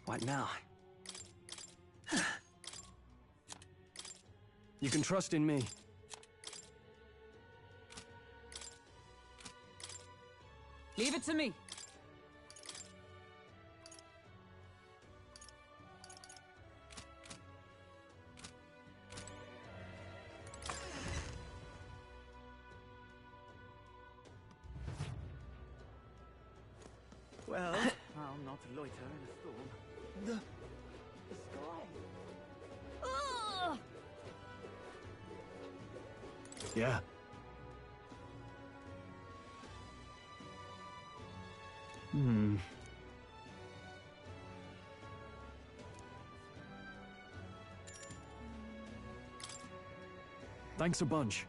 What now? You can trust in me. Leave it to me. Well, I'll not loiter in a storm. The sky. Ugh! Yeah. Thanks a bunch.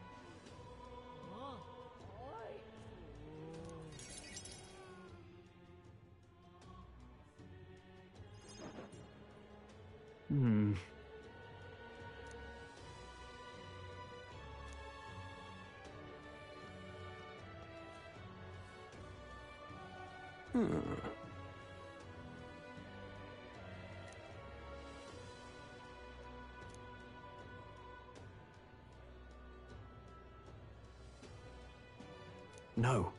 No.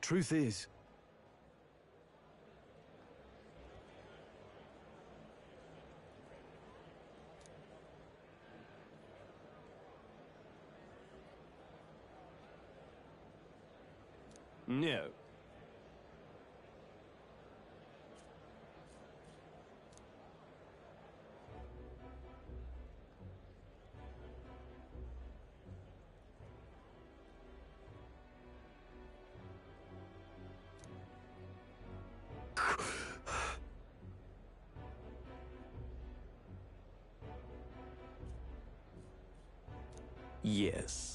Truth is, No. Yes.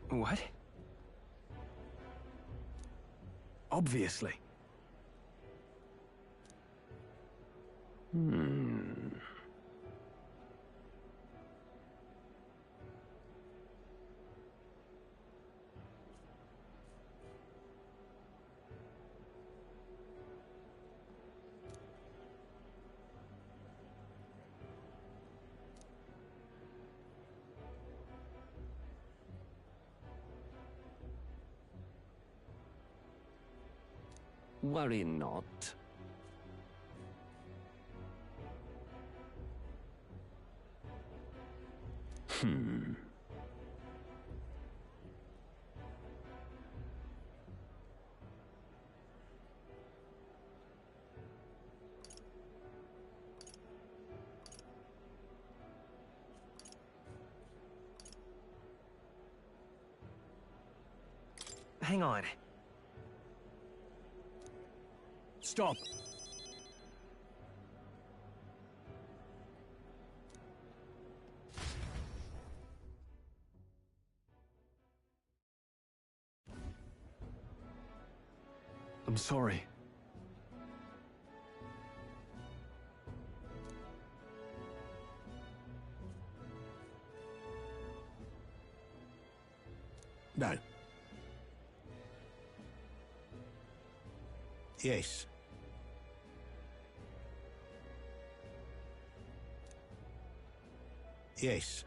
what? Obviously. Worry not. Hang on. Stop! I'm sorry. No. Yes. Yes.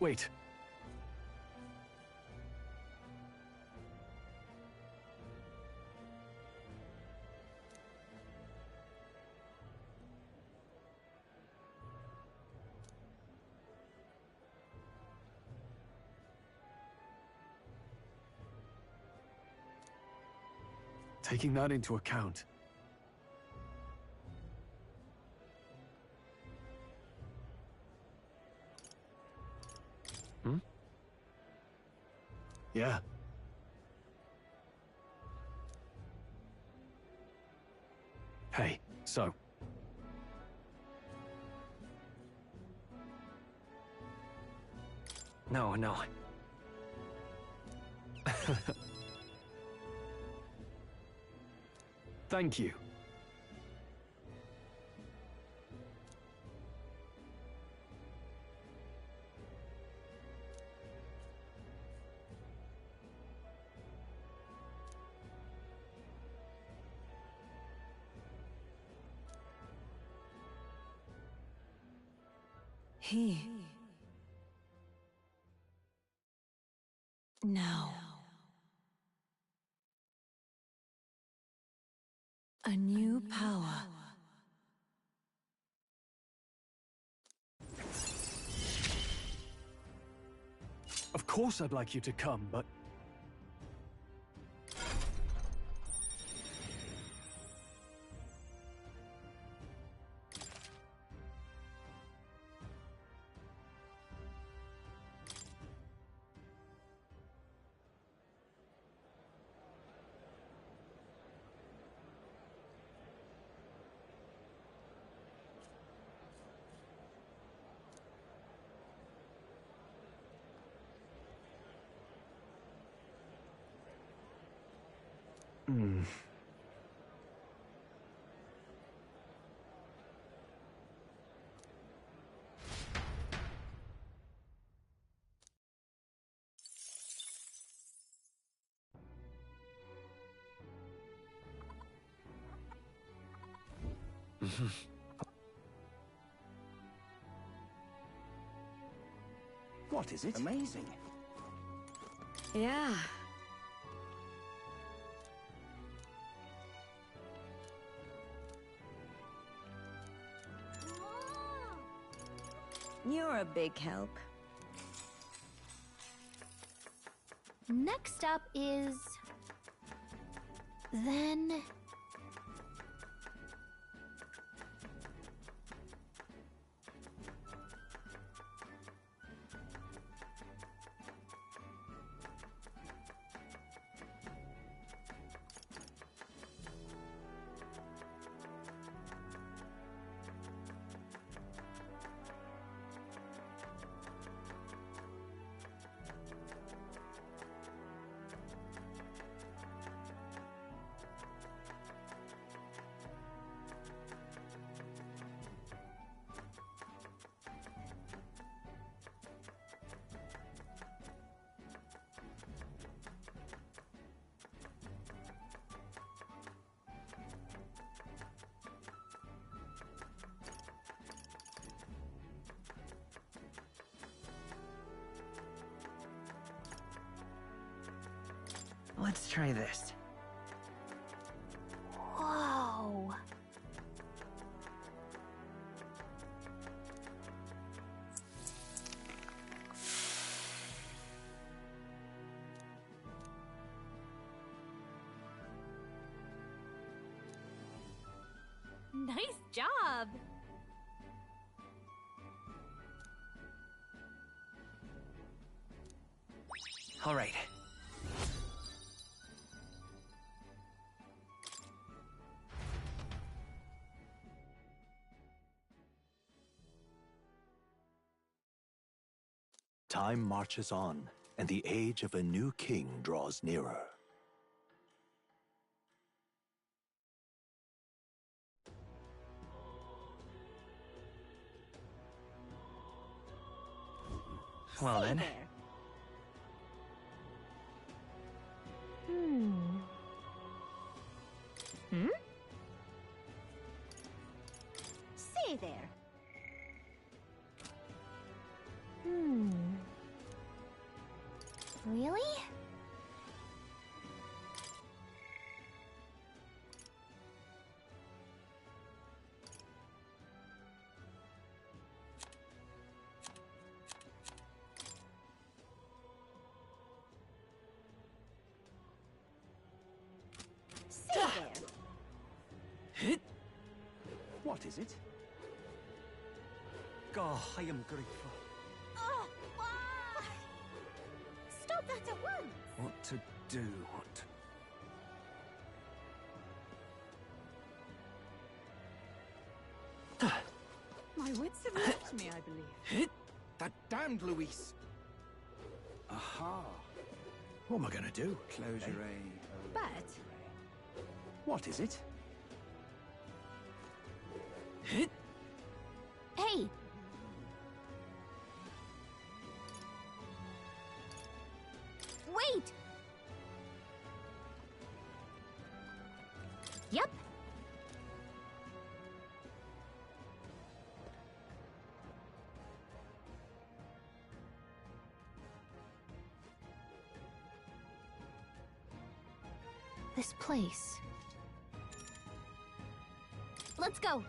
Wait. Taking that into account. Hmm? Yeah. Hey, so. No, no. Thank you. He. Now. A new power. Of course I'd like you to come, but... Hmm. What is it? Amazing. Yeah. You're a big help. Next up is... then... Let's try this. Whoa. Nice job! All right. Time marches on, and the age of a new king draws nearer. Well then. Say there. Really? Say there. What is it? Oh, I am grateful. Oh, why? Stop that at once. What to do? What? My wits have left me, I believe. That damned Luis! Aha! What am I gonna do? Close your eye. But What is it? Hey! Wait! Yep. This place. Let's go.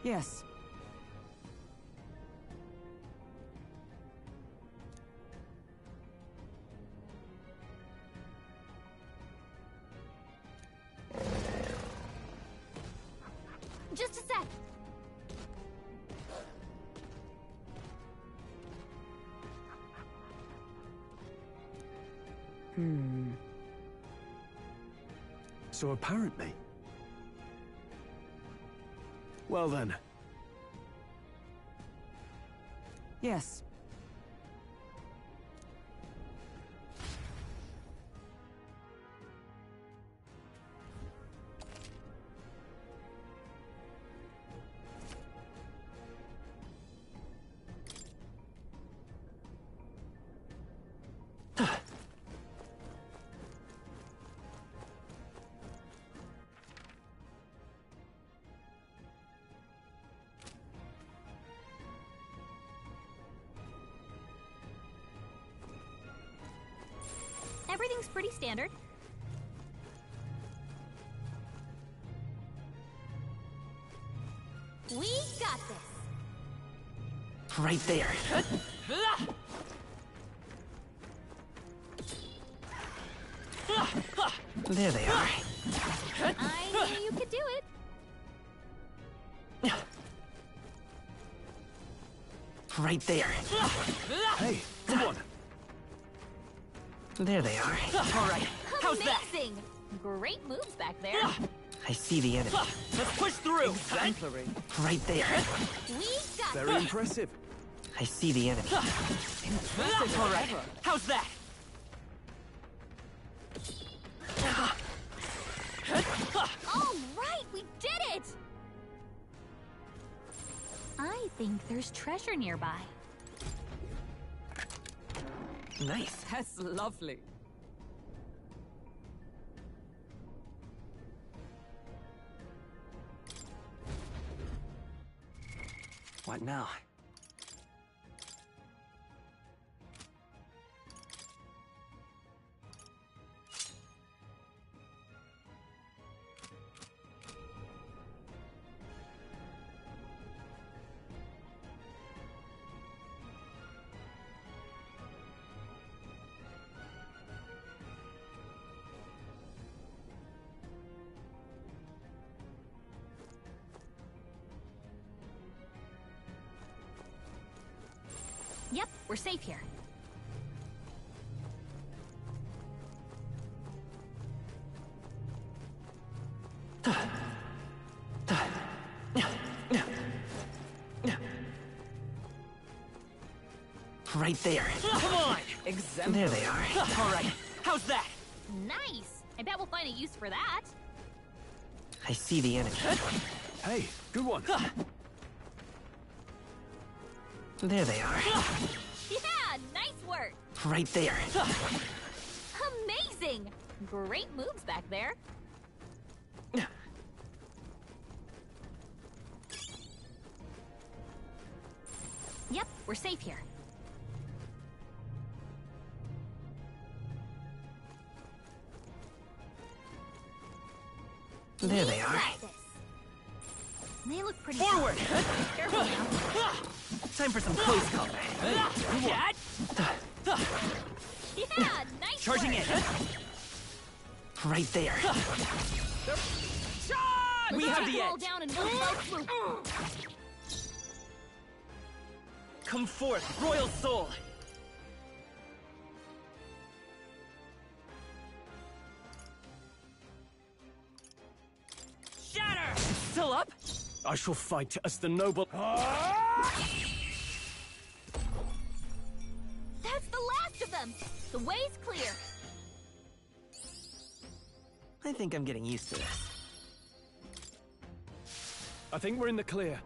yes. Just a sec. So apparently... Well then. Yes. Everything's pretty standard. We got this. Right there. There they are. I knew you could do it. Right there. Hey, come on. There they are. All right. How's that? Amazing! Great moves back there. I see the enemy. Let's push through. Exemplary. Right there. We got Very this. impressive. I see the enemy. Impressive All right. forever. How's that? All right, we did it! I think there's treasure nearby. Nice. That's lovely. What now? Yep, we're safe here. Right there. Come on! Exemplary. There they are. All right, how's that? Nice! I bet we'll find a use for that. I see the enemy. Hey, good one. There they are. Yeah, nice work! Right there. Amazing! Great moves back there. Yep, we're safe here. There they are. Got this. They look pretty Forward! tough. Careful now. Time for some close combat. Yeah, nice Charging work. in. Right there. We have the Roll edge. down and one fell swoop. Come forth, royal soul. Shatter! Still up? I shall fight as the noble. That's the last of them. The way's clear. I think I'm getting used to this. I think we're in the clear.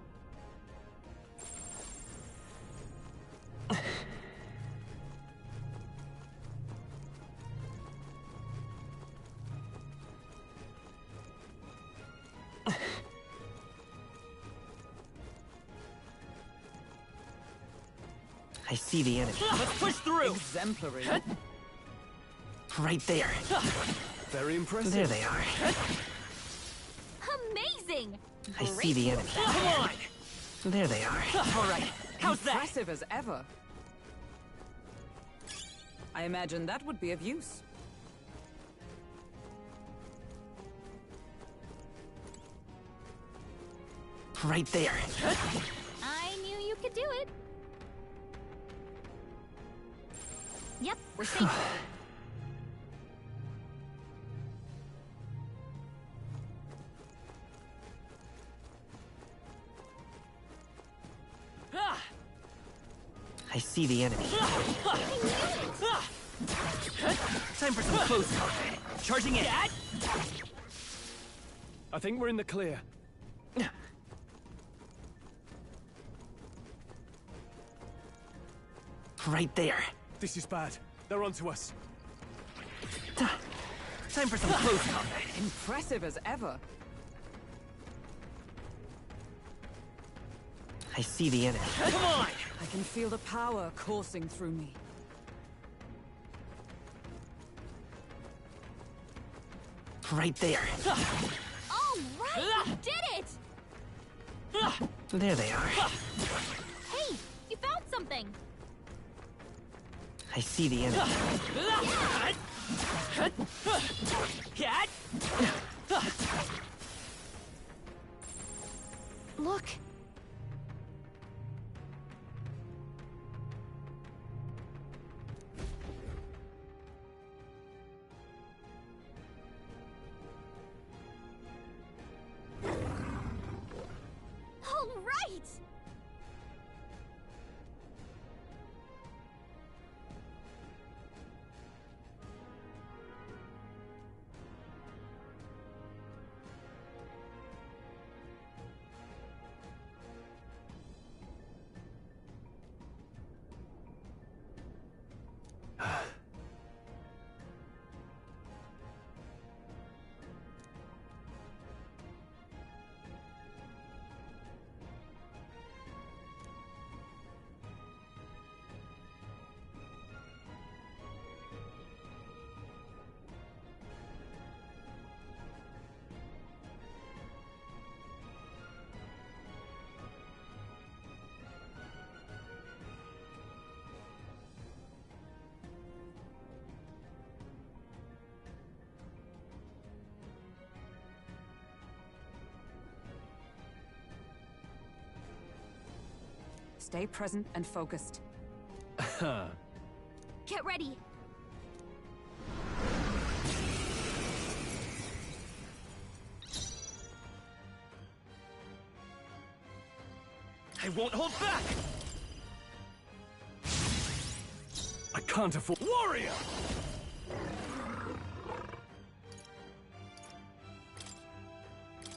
I see the enemy. Let's push through. Exemplary. Right there. Very impressive. There they are. Amazing. I see the enemy. Come on! There they are. All right, how's that? Impressive as ever. I imagine that would be of use. Right there. I knew you could do it. Yep, we're safe. I see the enemy. Time for some close combat. Charging in. I think we're in the clear. Right there. This is bad. They're onto us. Time for some close combat. Impressive as ever. I see the enemy. Come on! I can feel the power coursing through me. Right there. All right, you did it. There they are. Hey, you found something. I see the enemy. Look. All right. Stay present and focused. Huh. Get ready. I won't hold back! I can't afford— Warrior!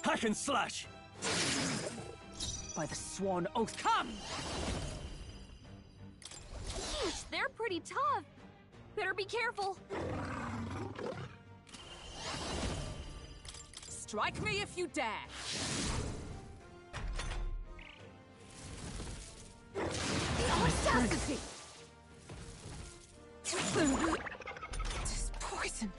Hack and slash! By the sworn oath, come! Yeesh, they're pretty tough. Better be careful. Strike me if you dare! The audacity! This poison.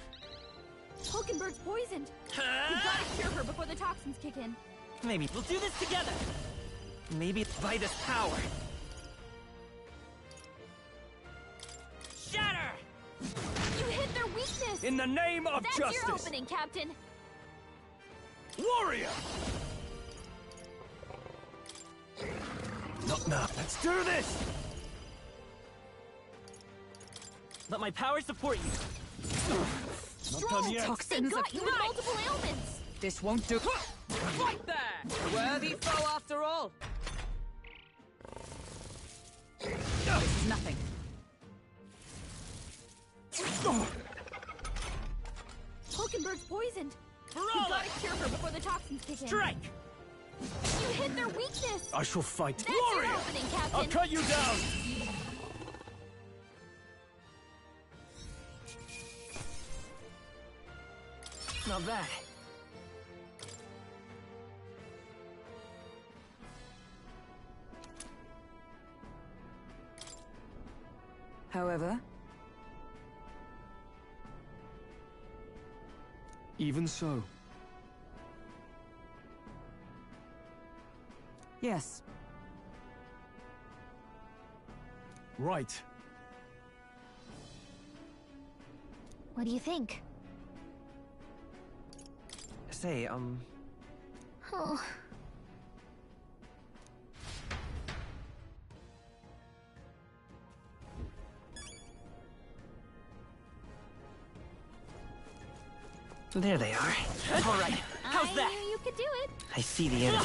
Hulkenberg's poisoned. We gotta cure her before the toxins kick in. Maybe we'll do this together. Maybe by this power. Shatter! You hit their weakness. In the name of That's justice! your opening, Captain. Warrior! Not now. Let's do this! Let my power support you. Not Strong done yet. They Toxins got you with ignite! multiple ailments. This won't do. Right there! Worthy foe after all. This is nothing. Hulkenberg's poisoned. We Roll gotta it! cure her before the toxins kick in. Strike! You hit their weakness. I shall fight. That's Warrior! your opening, Captain. I'll cut you down! Not bad. However, Even so. yes. Right. What do you think? Say, Oh. there they are. All right, how's I that? knew you could do it. I see the enemy.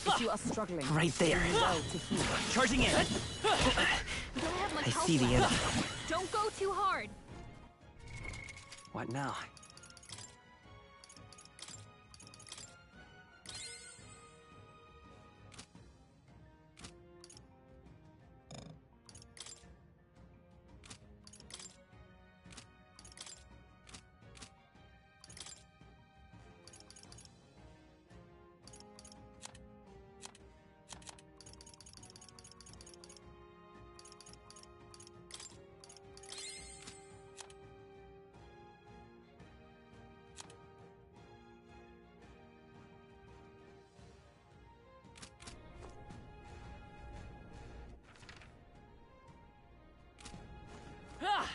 If you are struggling, Right there. well to heal. Charging in. You don't have much I health see the left. enemy. Don't go too hard. What now? Ah!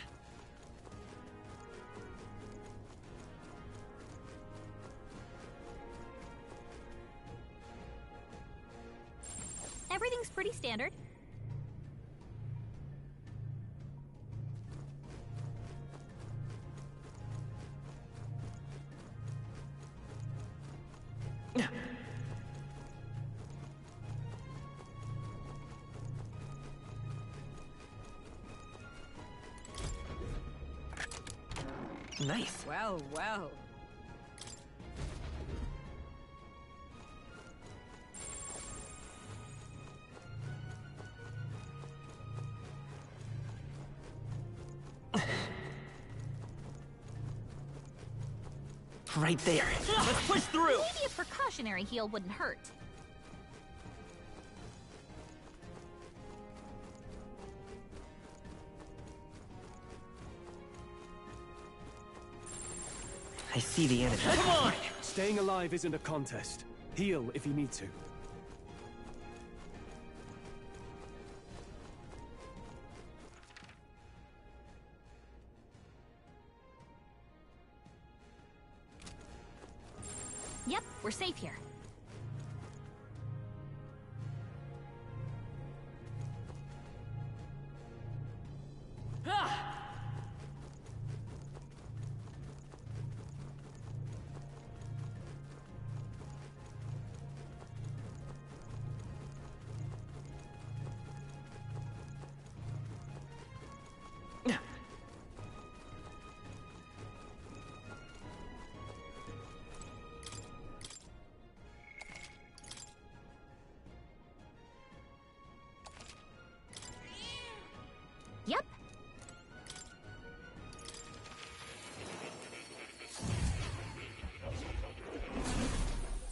Everything's pretty standard. Nice. Well, well. Right there. Let's push through. Maybe a precautionary heal wouldn't hurt. I see the enemy. Come on! Staying alive isn't a contest. Heal if you need to. Yep, we're safe here.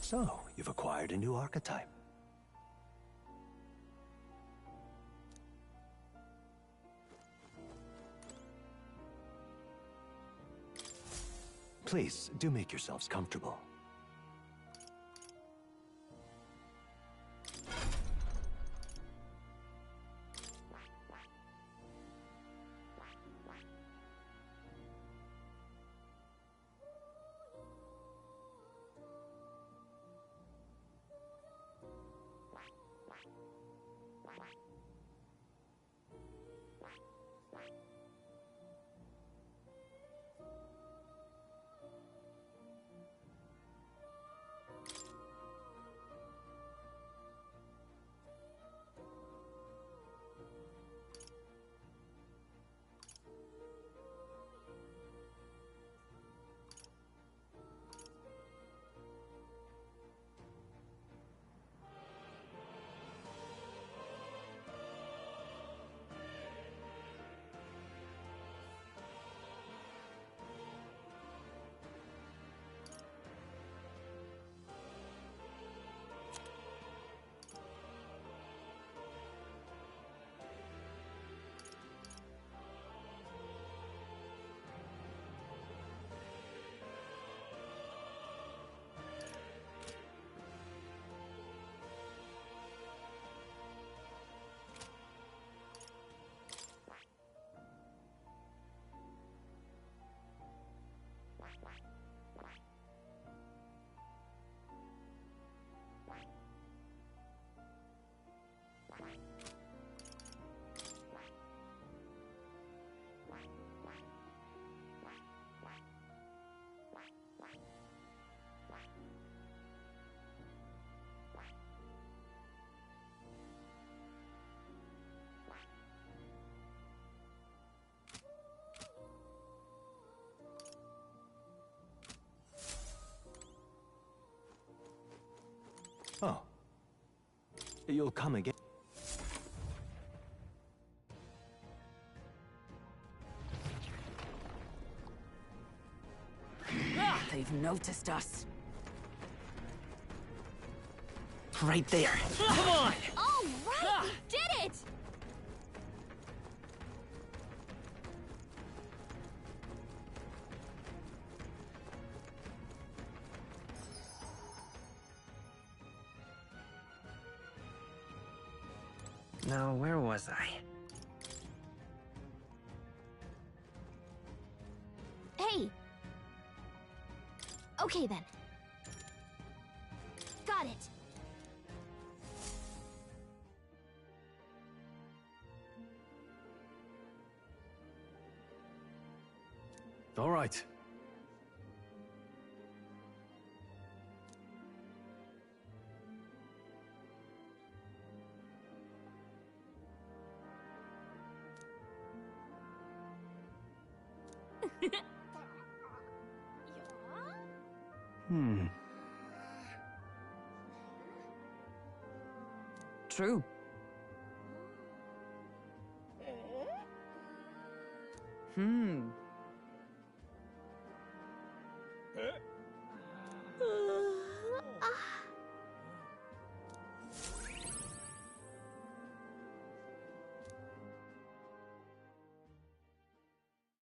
So, you've acquired a new archetype. Please, do make yourselves comfortable. Oh. You'll come again. They've noticed us. Right there. Come on! All right, we did it! Now, where was I? Hey! Okay then. Got it. All right. True.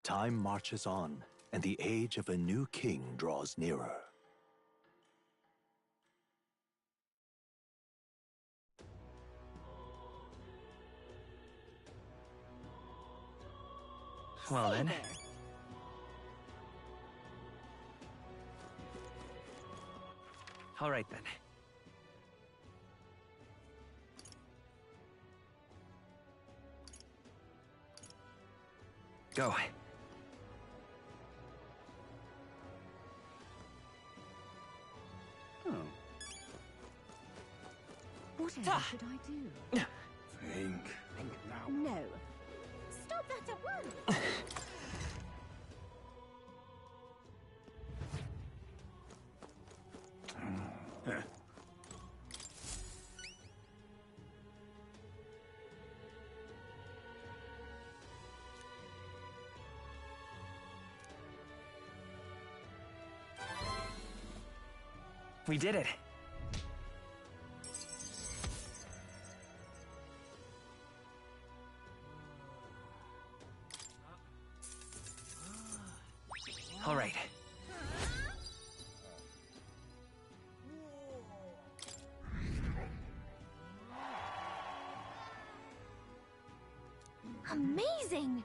Time marches on, and the age of a new king draws nearer. Well then. All right then. Go. Whatever should I do? Think. No. Stop that at once! We did it. Amazing!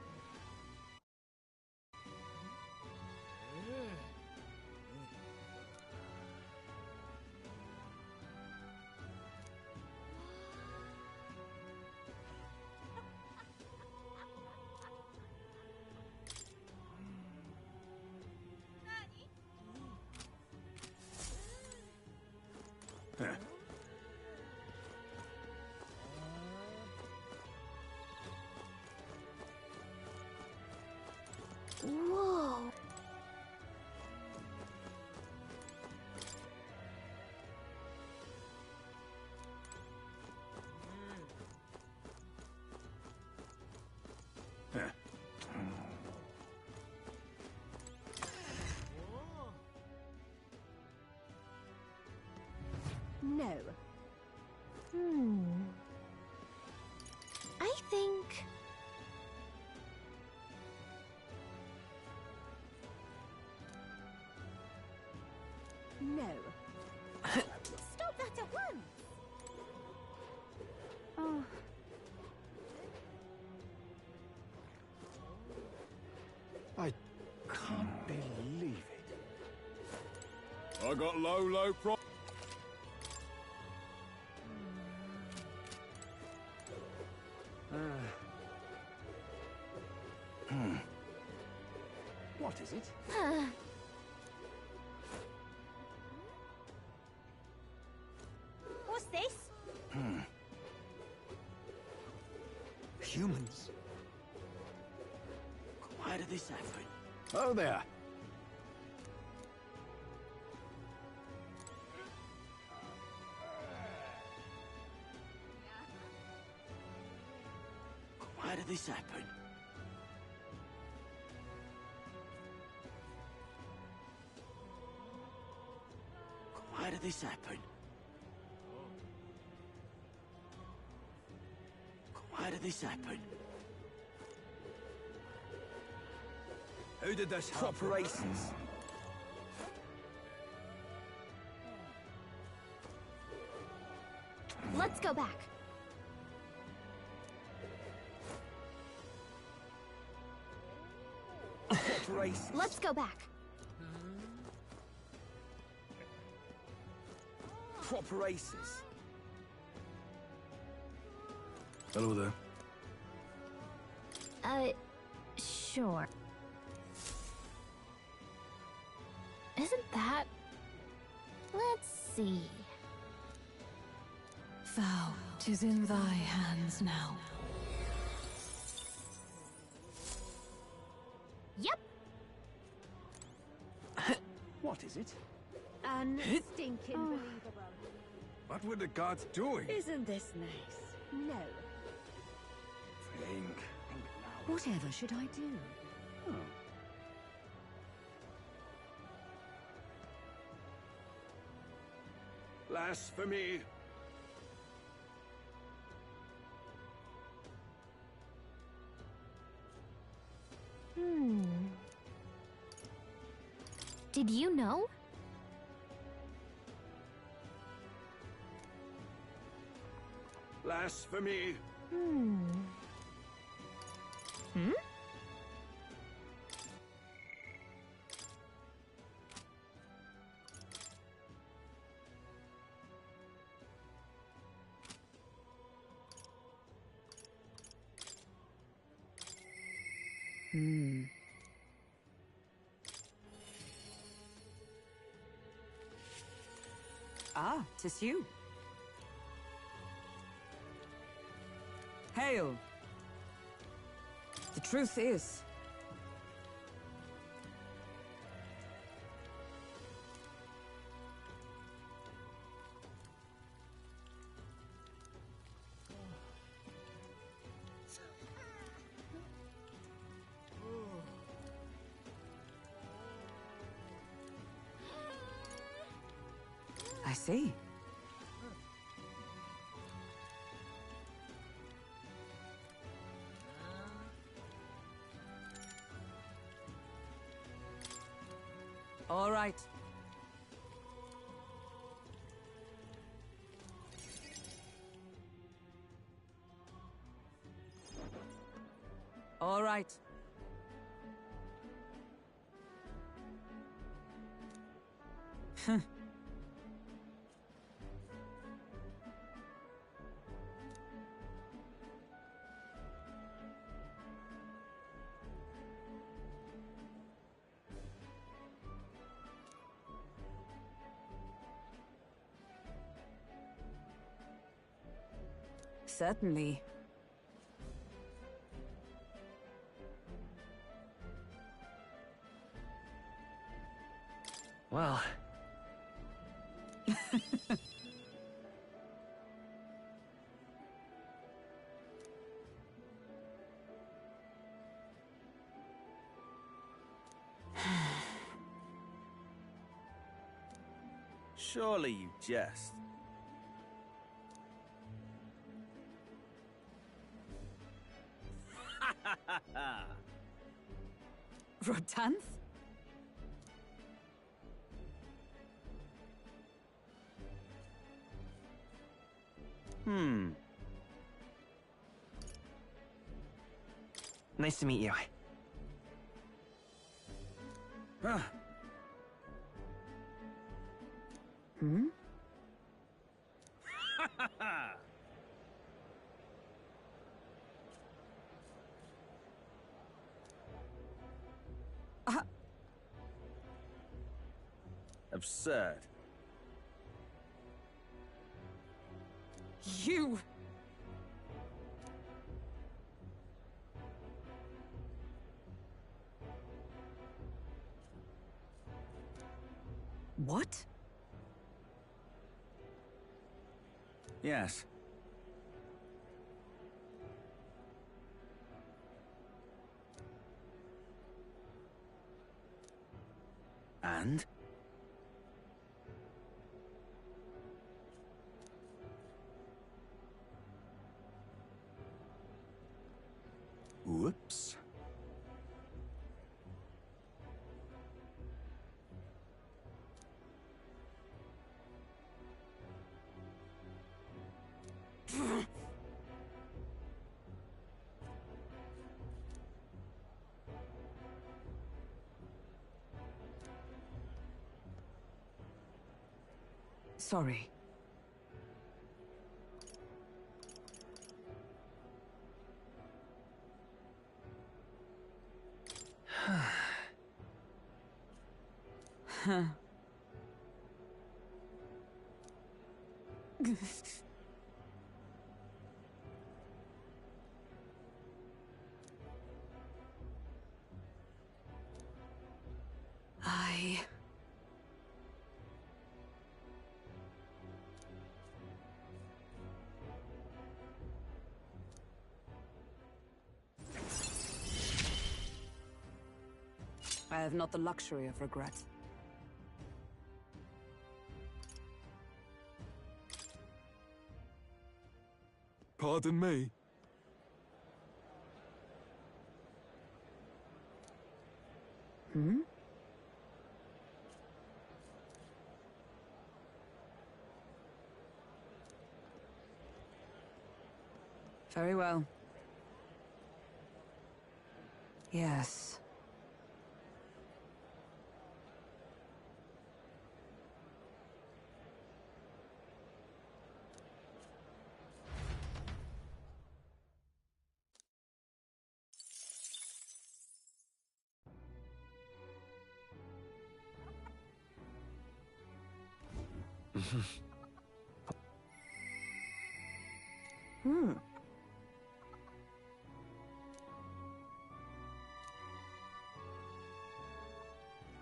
Whoa! No. I think... No. Stop that at once! Oh. I can't believe it. I got low pro... What is it? What's this? Humans? Why did this happen? Oh, there. Why did this happen? Why did this happen? Why did this happen? Who did this Proper races. Let's go back. Proper races. Let's go back. Proper races. Hello there. Sure. Isn't that... Let's see... Thou, 'tis in thy hands now. Yep. What is it? Unstinking believable. What were the gods doing? Isn't this nice? No. Think now. Whatever should I do? Blasphemy. Did you know? Blasphemy. Hmm? Ah, 'tis you. Hail. The truth is... I see. All right. All right. Certainly. Well... Surely you jest. Rotanth? Nice to meet you. Hmm? Absurd. You! What? Yes. And? Whoops. Sorry. Huh. I have not the luxury of regret. Pardon me. Hmm? Very well. Yes. Hmm.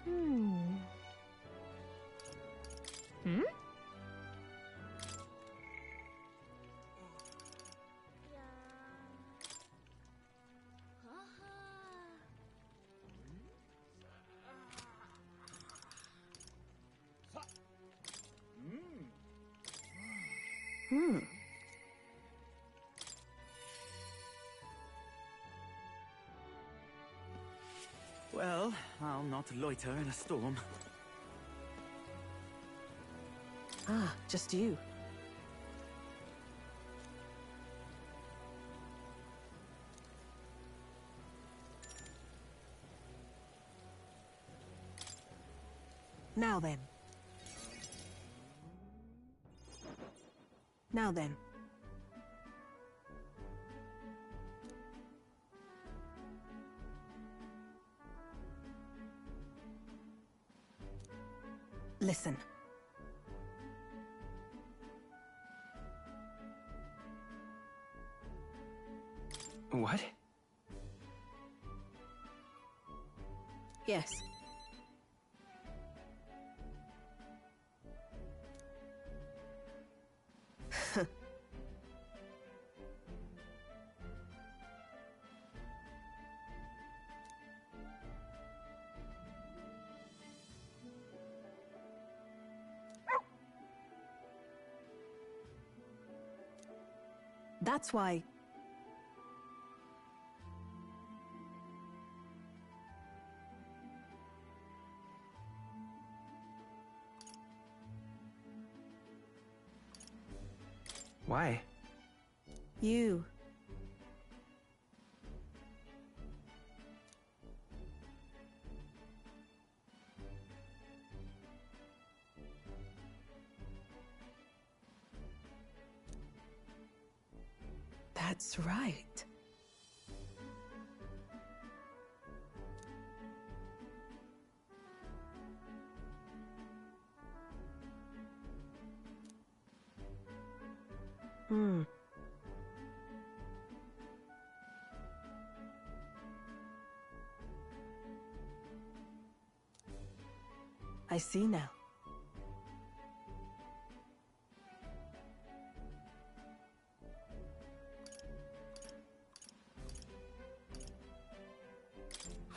Hmm? Hmm. Well, I'll not loiter in a storm. Ah, just you. Now then. Now then. Listen. What? Yes. That's why... Why? You. That's right. I see now.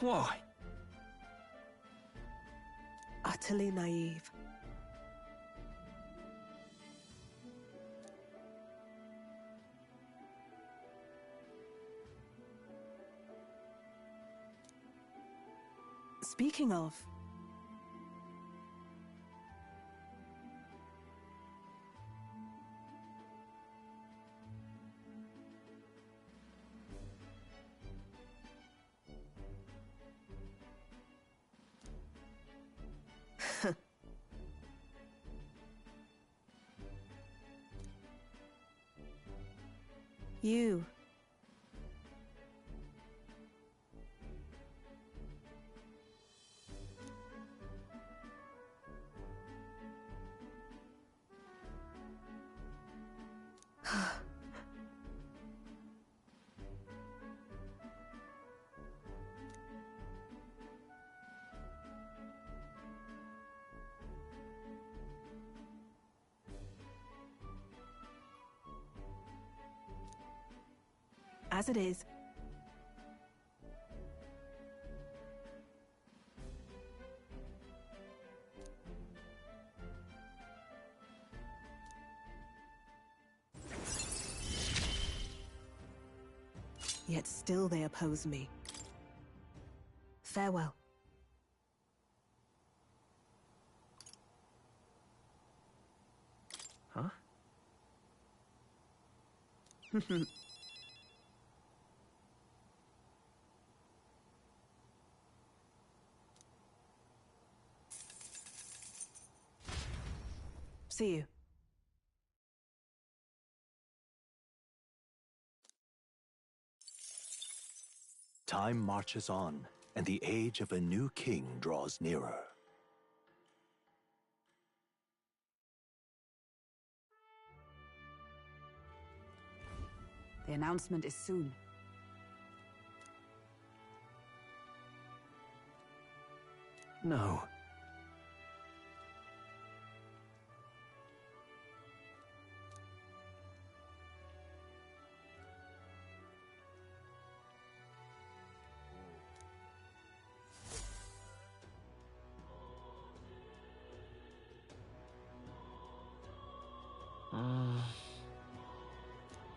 Why? Utterly naive. Speaking of... You. As it is. Yet still they oppose me. Farewell. Huh? See you. Time marches on, and the age of a new king draws nearer. The announcement is soon. No.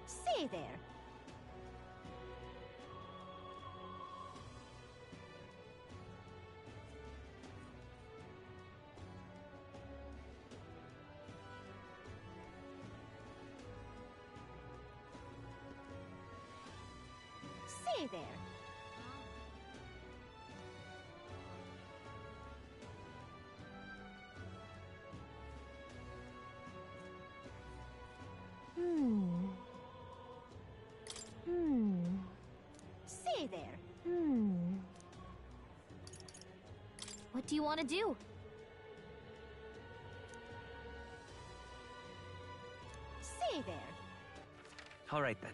Stay there. Stay there. do you want to do? Say there. All right then.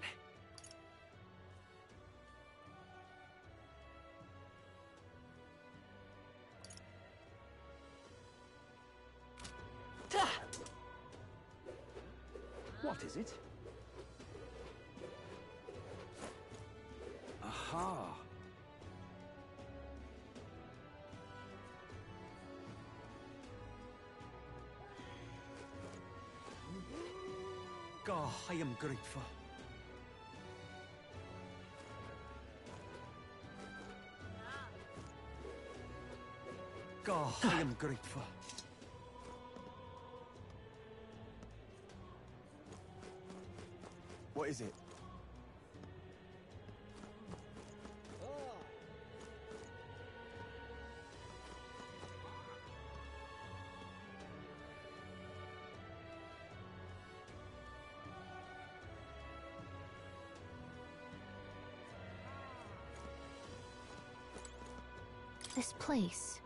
What is it? Aha! God, I am grateful. God, I am grateful. What is it? This place.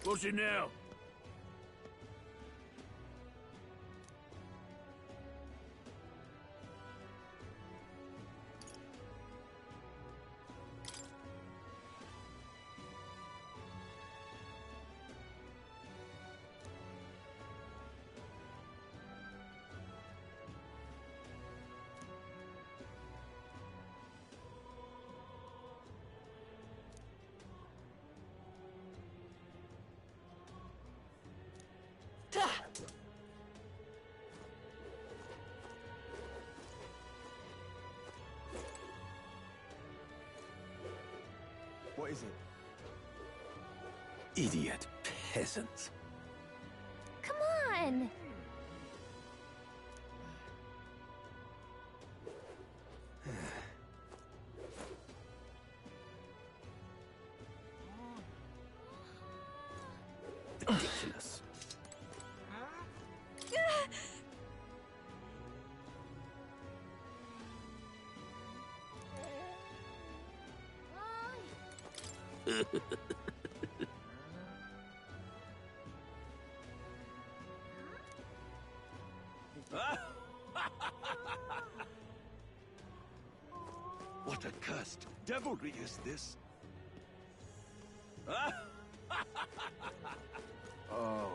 What's it now? What is it? Idiot peasants. Come on! Ridiculous. What accursed devilry is this? Oh.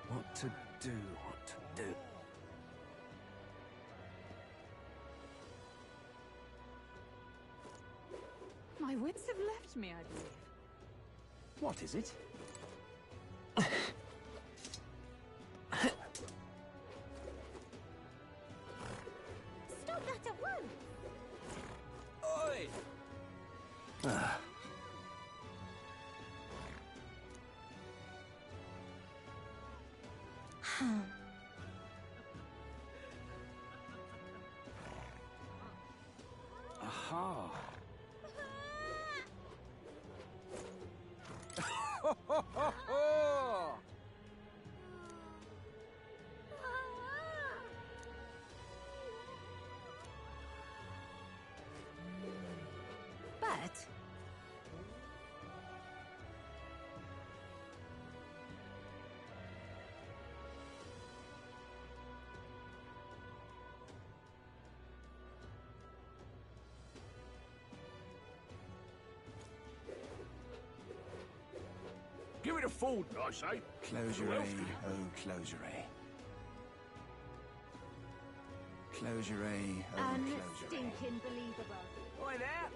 What to do, what to do. My wits have left me, I believe. What is it? Stop that at once! Oi! Aha! But Give it a fold, I say. Close your A, oh, close your A. Close your A, oh, close your A. Unstinking believable. Oi there!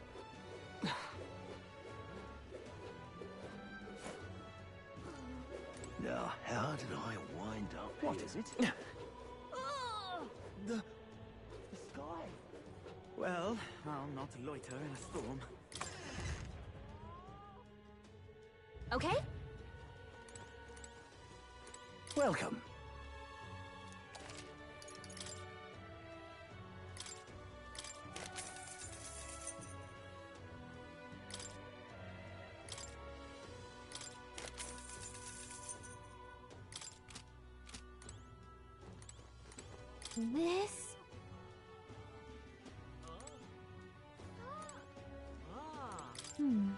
Now, how did I wind up What here? is it? The sky. Well, I'll not loiter in a storm. Okay? Welcome. This? Hmm.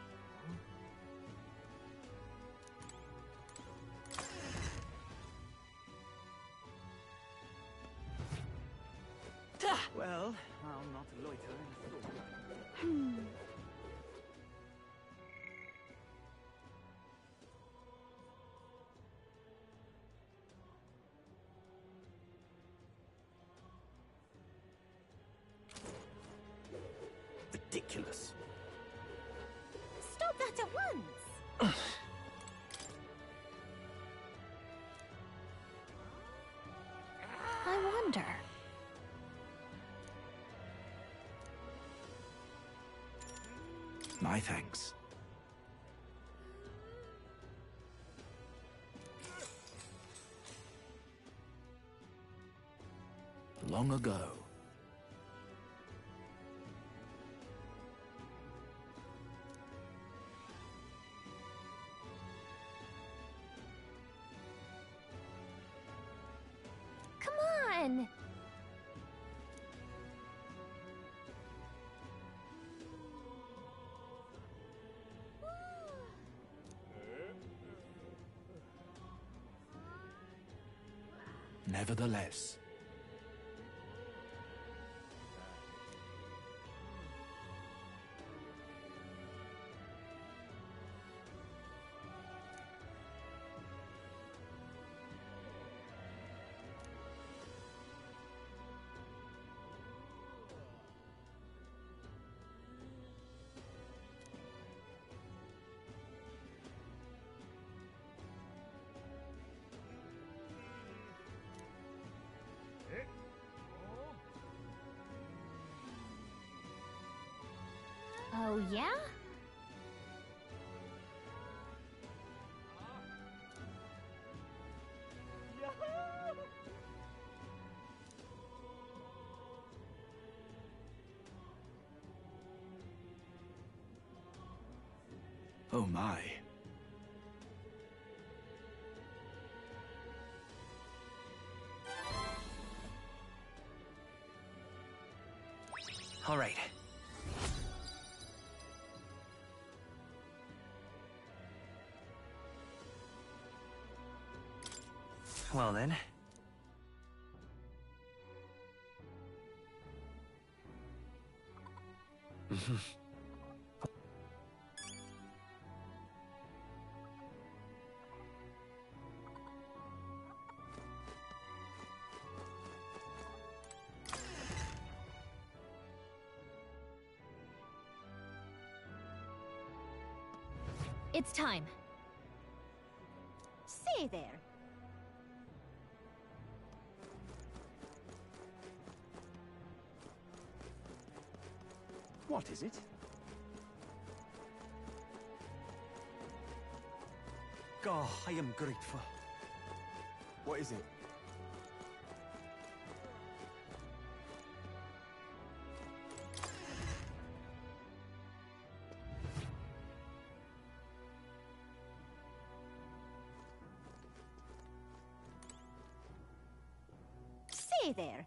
Well, I'll not loiter in a storm. Ridiculous. Stop that at once! I wonder. My thanks. Long ago. Come on! Nevertheless. Oh, yeah? Oh my. All right. Well then. It's time. Say there. What is it? God, I am grateful. What is it? Say there.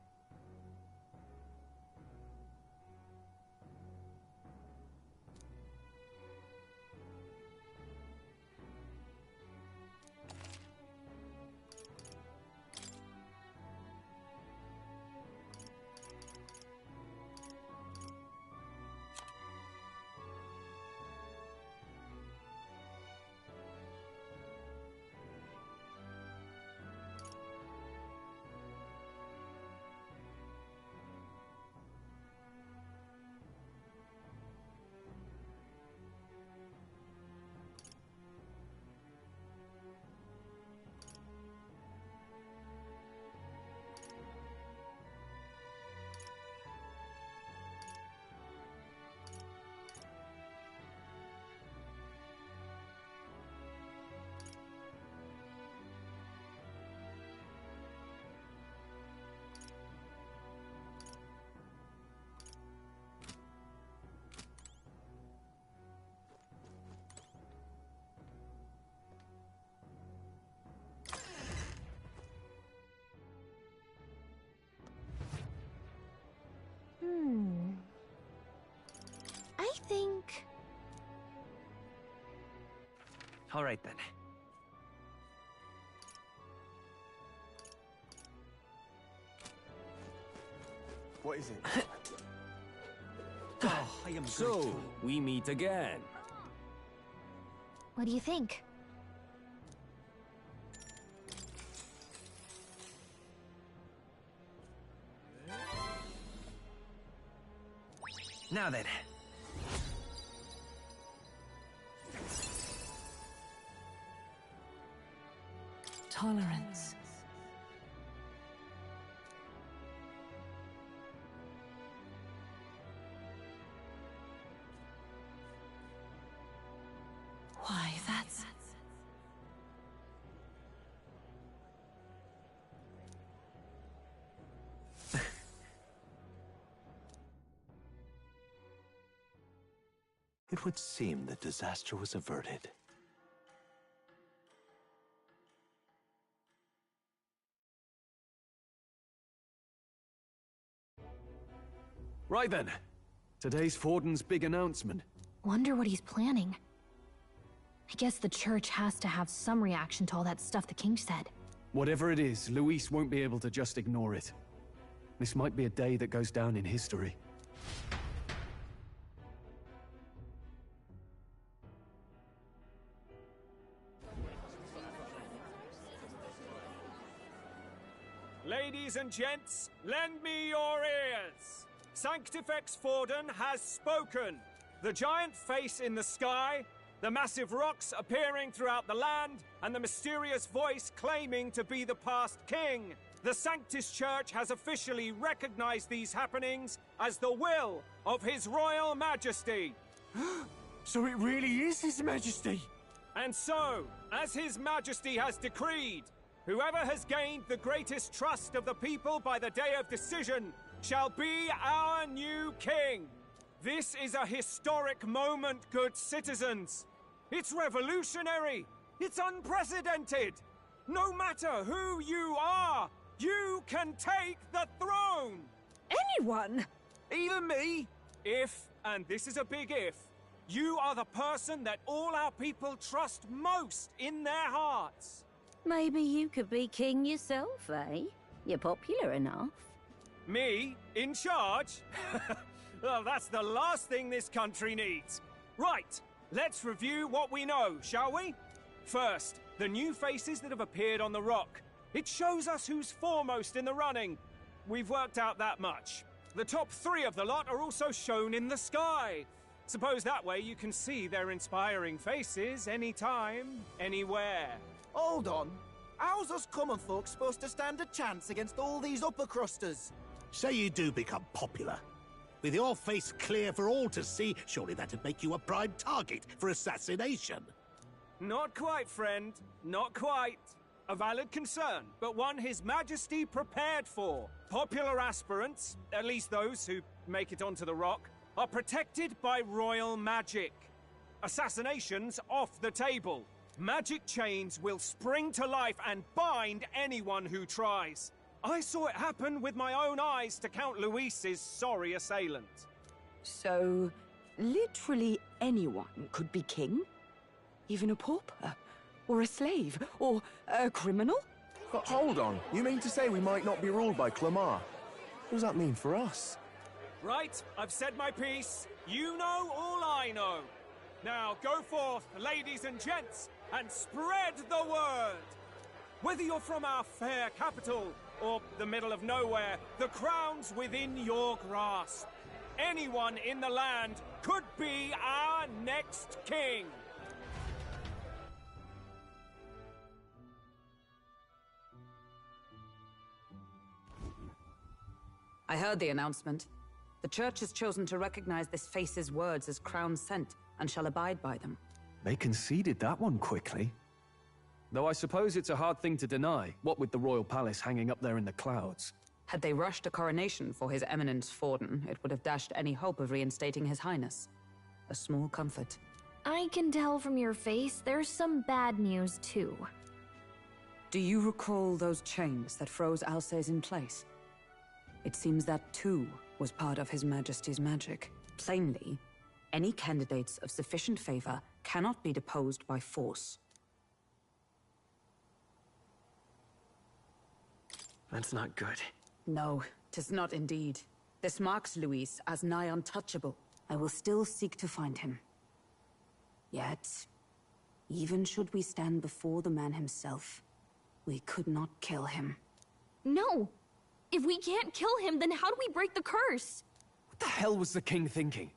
All right then. What is it? Oh, I am So, grateful. we meet again. What do you think? Now then. Tolerance. Why, that's... It would seem that disaster was averted. Right then. Today's Forden's big announcement. Wonder what he's planning. I guess the church has to have some reaction to all that stuff the king said. Whatever it is, Luis won't be able to just ignore it. This might be a day that goes down in history. Ladies and gents, lend me your ears. Sanctifex Forden has spoken. The giant face in the sky, the massive rocks appearing throughout the land, and the mysterious voice claiming to be the past king. The Sanctus Church has officially recognized these happenings as the will of His Royal Majesty. So it really is His Majesty! And so, as His Majesty has decreed, whoever has gained the greatest trust of the people by the day of decision shall be our new king. This is a historic moment, good citizens. It's revolutionary. It's unprecedented. No matter who you are, you can take the throne. Anyone? Even me. If, and this is a big if, you are the person that all our people trust most in their hearts. Maybe you could be king yourself, eh? You're popular enough. Me? In charge? Well, that's the last thing this country needs. Right, let's review what we know, shall we? First, the new faces that have appeared on the rock. It shows us who's foremost in the running. We've worked out that much. The top 3 of the lot are also shown in the sky. Suppose that way you can see their inspiring faces anytime, anywhere. Hold on. How's us common folk supposed to stand a chance against all these upper crusters? Say you do become popular. With your face clear for all to see, surely that'd make you a prime target for assassination. Not quite, friend. Not quite. A valid concern, but one His Majesty prepared for. Popular aspirants, at least those who make it onto the rock, are protected by royal magic. Assassinations off the table. Magic chains will spring to life and bind anyone who tries. I saw it happen with my own eyes to Count Luis's sorry assailant. So, literally anyone could be king? Even a pauper? Or a slave? Or a criminal? But hold on, you mean to say we might not be ruled by Clamar? What does that mean for us? Right, I've said my piece. You know all I know. Now go forth, ladies and gents, and spread the word. Whether you're from our fair capital or the middle of nowhere, the crown's within your grasp. Anyone in the land could be our next king. I heard the announcement. The church has chosen to recognize this face's words as crown sent and shall abide by them. They conceded that one quickly. Though I suppose it's a hard thing to deny, what with the royal palace hanging up there in the clouds. Had they rushed a coronation for His Eminence Forden, it would have dashed any hope of reinstating His Highness. A small comfort. I can tell from your face there's some bad news, too. Do you recall those chains that froze Alsace in place? It seems that, too, was part of His Majesty's magic. Plainly, any candidates of sufficient favor cannot be deposed by force. That's not good. No, 'tis not indeed. This marks Luis as nigh untouchable. I will still seek to find him. Yet, even should we stand before the man himself, we could not kill him. No! If we can't kill him, then how do we break the curse? What the hell was the king thinking?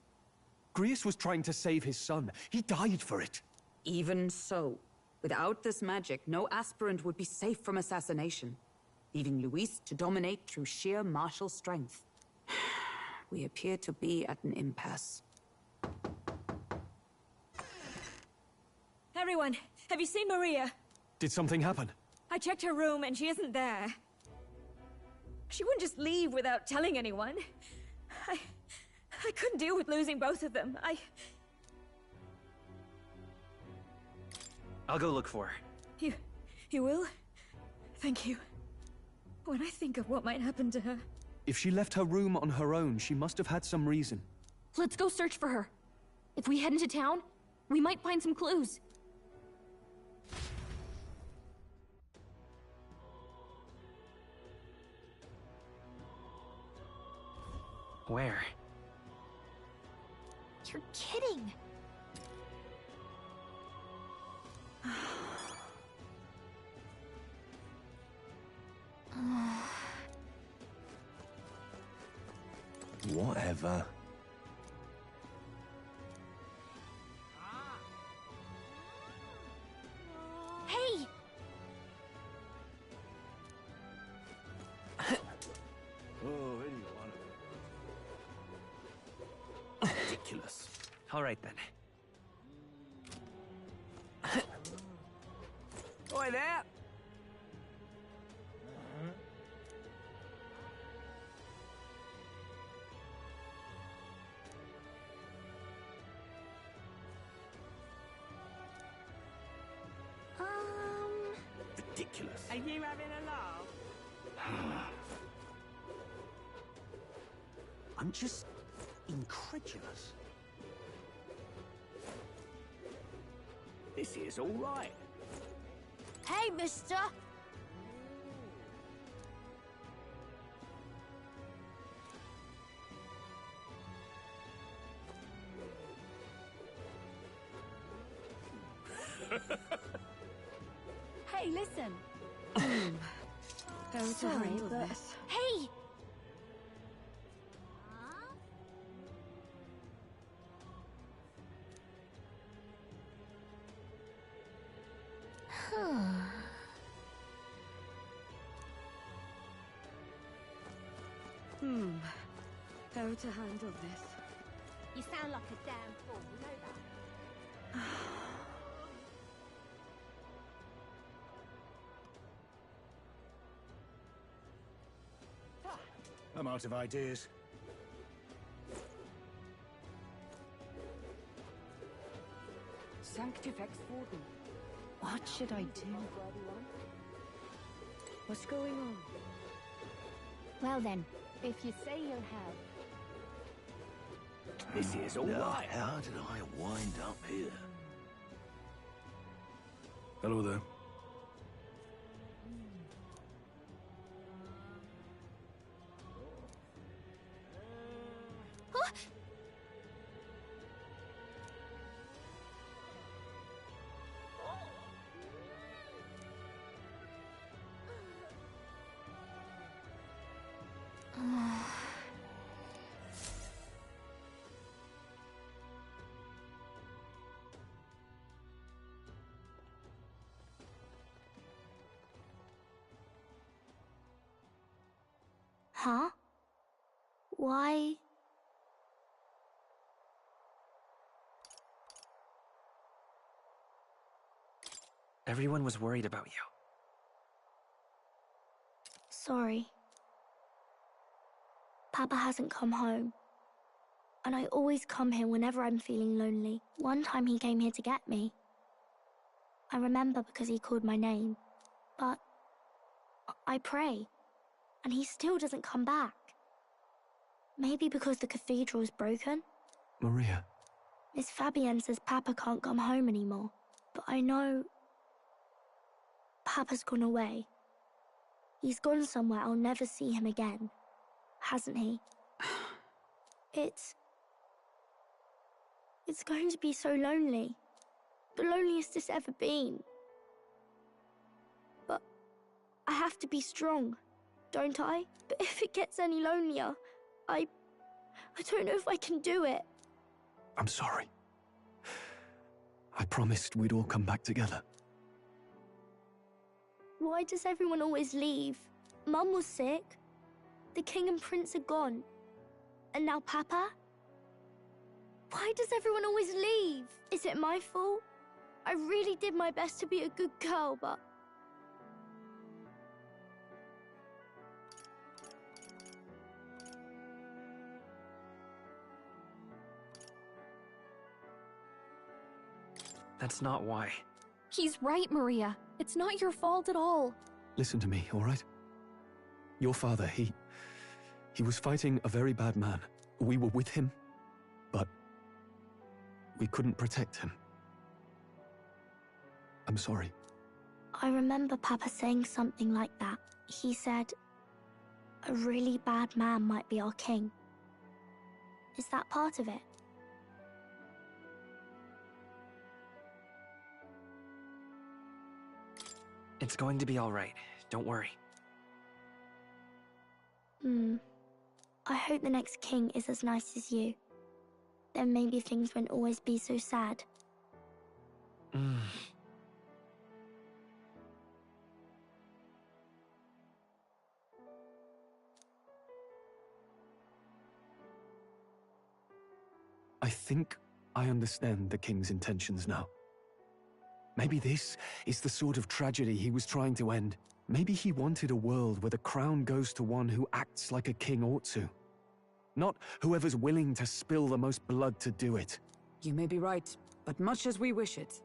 Grius was trying to save his son. He died for it. Even so, without this magic, no aspirant would be safe from assassination, leaving Luis to dominate through sheer martial strength. We appear to be at an impasse. Everyone, have you seen Maria? Did something happen? I checked her room and she isn't there. She wouldn't just leave without telling anyone. I couldn't deal with losing both of them. I'll go look for her. You will? Thank you. When I think of what might happen to her... If she left her room on her own, she must have had some reason. Let's go search for her. If we head into town, we might find some clues. Where? You're kidding! Whatever. Hey! Ridiculous. All right then. Oi there! Ridiculous. Are you having a laugh? I'm just incredulous. This is all right. Hey, mister! Hey, listen! Go to handle this. Hey! Go to handle this. You sound like a damn fool, you know that? I'm out of ideas. Sanctifex Warden. What should I do? What's going on? Well then, if you say you'll help. This is all Now, right. how did I wind up here? Hello there. Huh? Why? Everyone was worried about you. Sorry. Papa hasn't come home. And I always come here whenever I'm feeling lonely. One time he came here to get me. I remember because he called my name. But I pray, and he still doesn't come back. Maybe because the cathedral's broken? Maria, Miss Fabienne says Papa can't come home anymore, but I know Papa's gone away. He's gone somewhere I'll never see him again, hasn't he? It's going to be so lonely. The loneliest it's ever been. But I have to be strong, don't I? But if it gets any lonelier, I don't know if I can do it. I'm sorry. I promised we'd all come back together. Why does everyone always leave? Mum was sick. The king and prince are gone. And now Papa? Why does everyone always leave? Is it my fault? I really did my best to be a good girl, but... That's not why. He's right, Maria. It's not your fault at all. Listen to me, all right? Your father, he was fighting a very bad man. We were with him, but we couldn't protect him. I'm sorry. I remember Papa saying something like that. He said, a really bad man might be our king. Is that part of it? It's going to be all right. Don't worry. I hope the next king is as nice as you. Then maybe things won't always be so sad. I think I understand the king's intentions now. Maybe this is the sort of tragedy he was trying to end. Maybe he wanted a world where the crown goes to one who acts like a king ought to. Not whoever's willing to spill the most blood to do it. You may be right, but much as we wish it,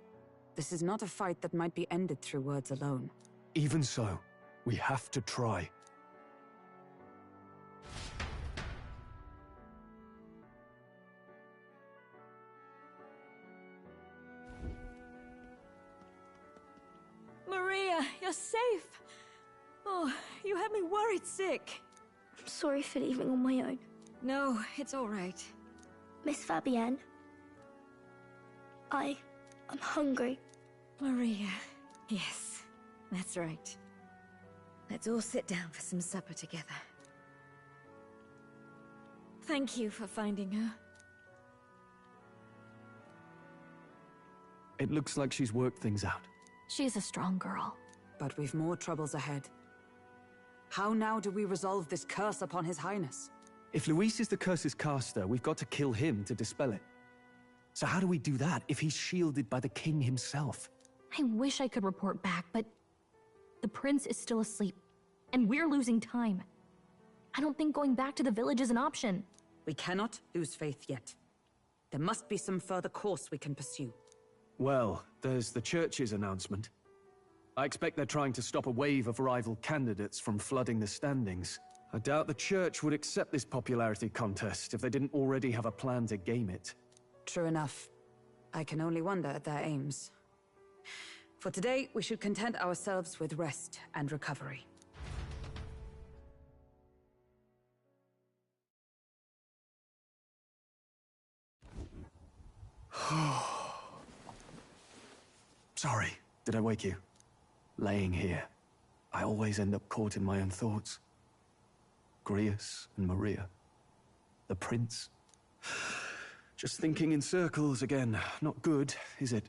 this is not a fight that might be ended through words alone. Even so, we have to try. Maria, you're safe. Oh, you had me worried sick. I'm sorry for leaving on my own. No, it's all right. Miss Fabienne, I'm hungry. Maria, yes, that's right. Let's all sit down for some supper together. Thank you for finding her. It looks like she's worked things out. She's a strong girl. But we've more troubles ahead. How now do we resolve this curse upon His Highness? If Luis is the curse's caster, we've got to kill him to dispel it. So how do we do that if he's shielded by the king himself? I wish I could report back, but the prince is still asleep, and we're losing time. I don't think going back to the village is an option. We cannot lose faith yet. There must be some further course we can pursue. Well, there's the church's announcement. I expect they're trying to stop a wave of rival candidates from flooding the standings. I doubt the church would accept this popularity contest if they didn't already have a plan to game it. True enough. I can only wonder at their aims. For today, we should content ourselves with rest and recovery. Sorry, did I wake you? Laying here, I always end up caught in my own thoughts. Grius and Maria. The prince. Just thinking in circles again. Not good, is it?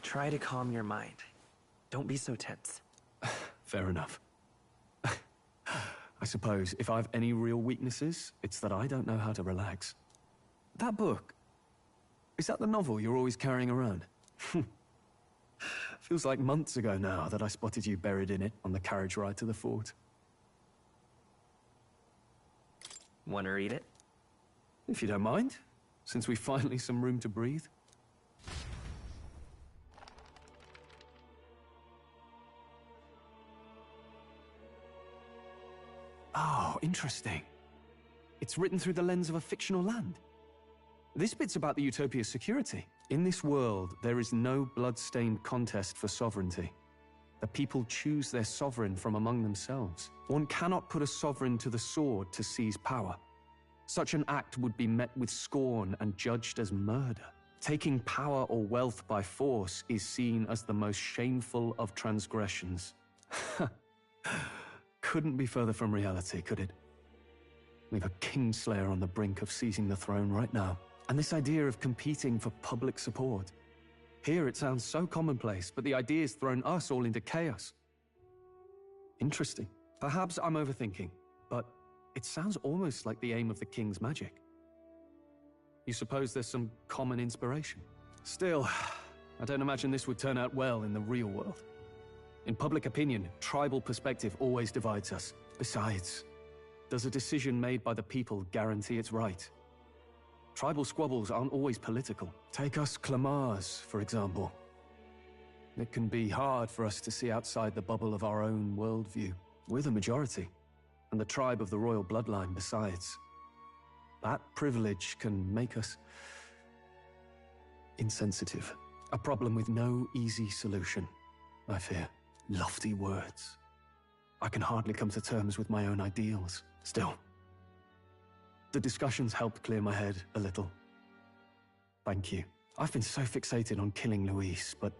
Try to calm your mind. Don't be so tense. Fair enough. I suppose if I have any real weaknesses, it's that I don't know how to relax. That book, is that the novel you're always carrying around? Feels like months ago now that I spotted you buried in it on the carriage ride to the fort. Want to read it? If you don't mind, since we've finally some room to breathe. Interesting. It's written through the lens of a fictional land. This bit's about the Utopia's security. In this world, there is no blood-stained contest for sovereignty. The people choose their sovereign from among themselves. One cannot put a sovereign to the sword to seize power. Such an act would be met with scorn and judged as murder. Taking power or wealth by force is seen as the most shameful of transgressions. Couldn't be further from reality, could it? We've a Kingslayer on the brink of seizing the throne right now. And this idea of competing for public support. Here it sounds so commonplace, but the idea's thrown us all into chaos. Interesting. Perhaps I'm overthinking, but it sounds almost like the aim of the king's magic. You suppose there's some common inspiration? Still, I don't imagine this would turn out well in the real world. In public opinion, tribal perspective always divides us. Besides, does a decision made by the people guarantee it's right? Tribal squabbles aren't always political. Take us Clamars, for example. It can be hard for us to see outside the bubble of our own worldview. We're the majority, and the tribe of the royal bloodline besides. That privilege can make us insensitive. A problem with no easy solution, I fear. Lofty words. I can hardly come to terms with my own ideals. Still, the discussions helped clear my head a little. Thank you. I've been so fixated on killing Luis, but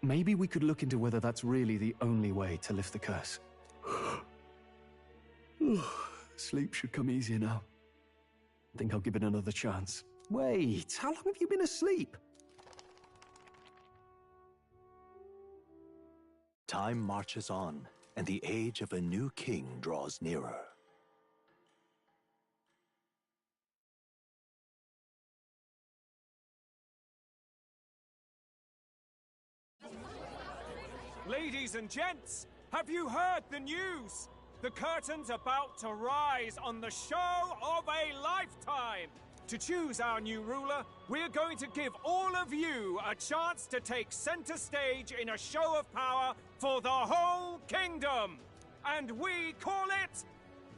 maybe we could look into whether that's really the only way to lift the curse. Sleep should come easier now. I think I'll give it another chance. Wait, how long have you been asleep? Time marches on, and the age of a new king draws nearer. Ladies and gents, have you heard the news? The curtain's about to rise on the show of a lifetime. To choose our new ruler, we're going to give all of you a chance to take center stage in a show of power for the whole kingdom. And we call it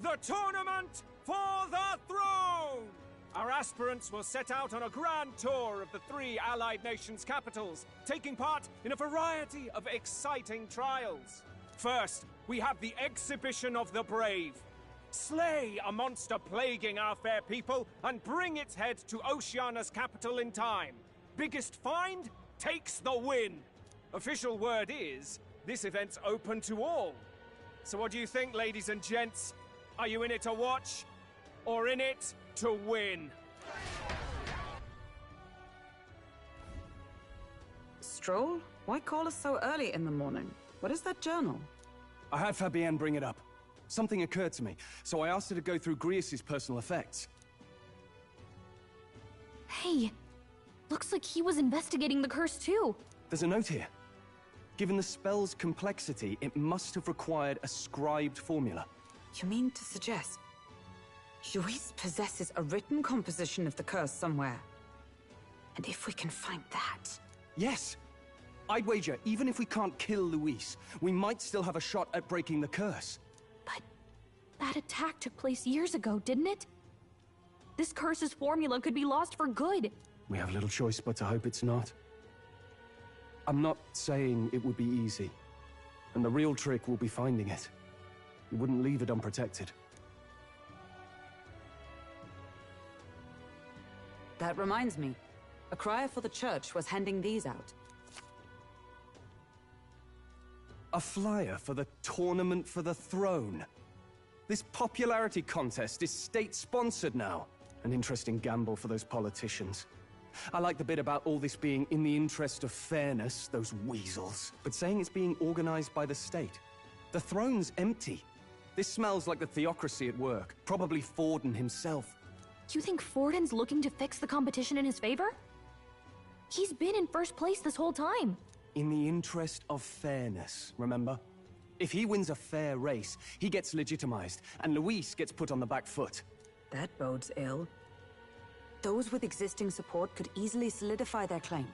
the Tournament for the Throne. Our aspirants will set out on a grand tour of the 3 allied nations' capitals, taking part in a variety of exciting trials. First, we have the Exhibition of the Brave. Slay a monster plaguing our fair people and bring its head to Oceania's capital in time. Biggest find takes the win. Official word is, this event's open to all. So what do you think, ladies and gents? Are you in it to watch, or in it to win? Stroll? Why call us so early in the morning? What is that journal? I had Fabienne bring it up. Something occurred to me, so I asked her to go through Grius' personal effects. Hey, looks like he was investigating the curse too. There's a note here. Given the spell's complexity, it must have required a scribed formula. You mean to suggest Luis possesses a written composition of the curse somewhere? And if we can find that... Yes! I'd wager, even if we can't kill Luis, we might still have a shot at breaking the curse. But that attack took place years ago, didn't it? This curse's formula could be lost for good. We have little choice but to hope it's not. I'm not saying it would be easy. And the real trick will be finding it. You wouldn't leave it unprotected. That reminds me. A crier for the church was handing these out. A flyer for the Tournament for the Throne. This popularity contest is state-sponsored now. An interesting gamble for those politicians. I like the bit about all this being in the interest of fairness, those weasels. But saying it's being organized by the state. The throne's empty. This smells like the theocracy at work. Probably Forden himself. You think Forden's looking to fix the competition in his favor? He's been in first place this whole time. In the interest of fairness, remember? If he wins a fair race, he gets legitimized, and Luis gets put on the back foot. That bodes ill. Those with existing support could easily solidify their claim.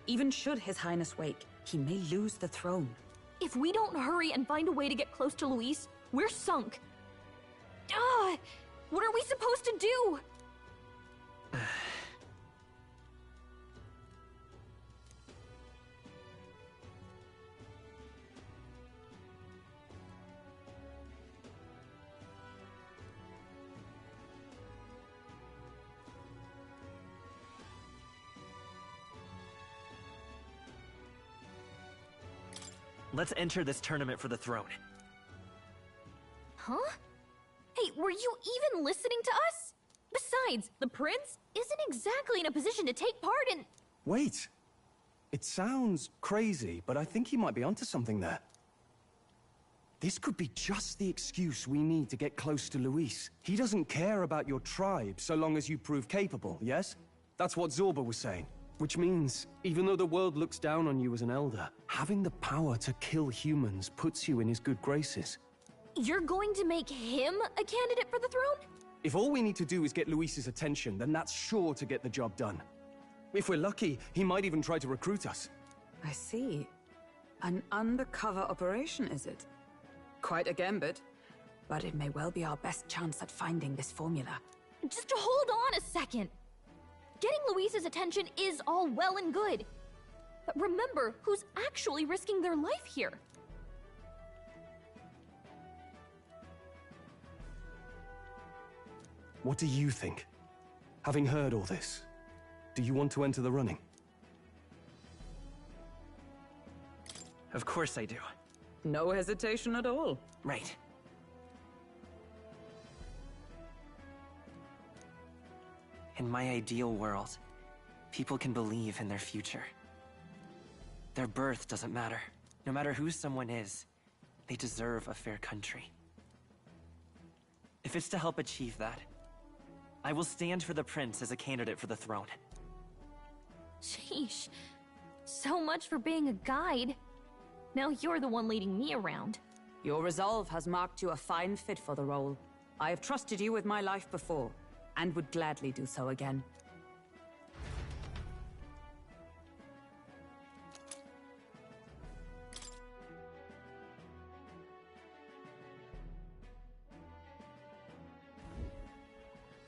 Even should His Highness wake, he may lose the throne. If we don't hurry and find a way to get close to Luis, We're sunk. Ah! What are we supposed to do? Let's enter this tournament for the throne. Huh? Hey, were you even listening to us? Besides, the prince isn't exactly in a position to take part in... Wait. It sounds crazy, but I think he might be onto something there. This could be just the excuse we need to get close to Luis. He doesn't care about your tribe so long as you prove capable, yes? That's what Zorba was saying. Which means, even though the world looks down on you as an elder, having the power to kill humans puts you in his good graces. You're going to make him a candidate for the throne? If all we need to do is get Luis's attention, then that's sure to get the job done. If we're lucky, he might even try to recruit us. I see. An undercover operation, is it? Quite a gambit, but it may well be our best chance at finding this formula. Just hold on a second. Getting Luis's attention is all well and good. But remember who's actually risking their life here. What do you think? Having heard all this, do you want to enter the running? Of course I do. No hesitation at all. Right. In my ideal world, people can believe in their future. Their birth doesn't matter. No matter who someone is, they deserve a fair country. If it's to help achieve that, I will stand for the prince as a candidate for the throne. Sheesh. So much for being a guide. Now you're the one leading me around. Your resolve has marked you a fine fit for the role. I have trusted you with my life before, and would gladly do so again.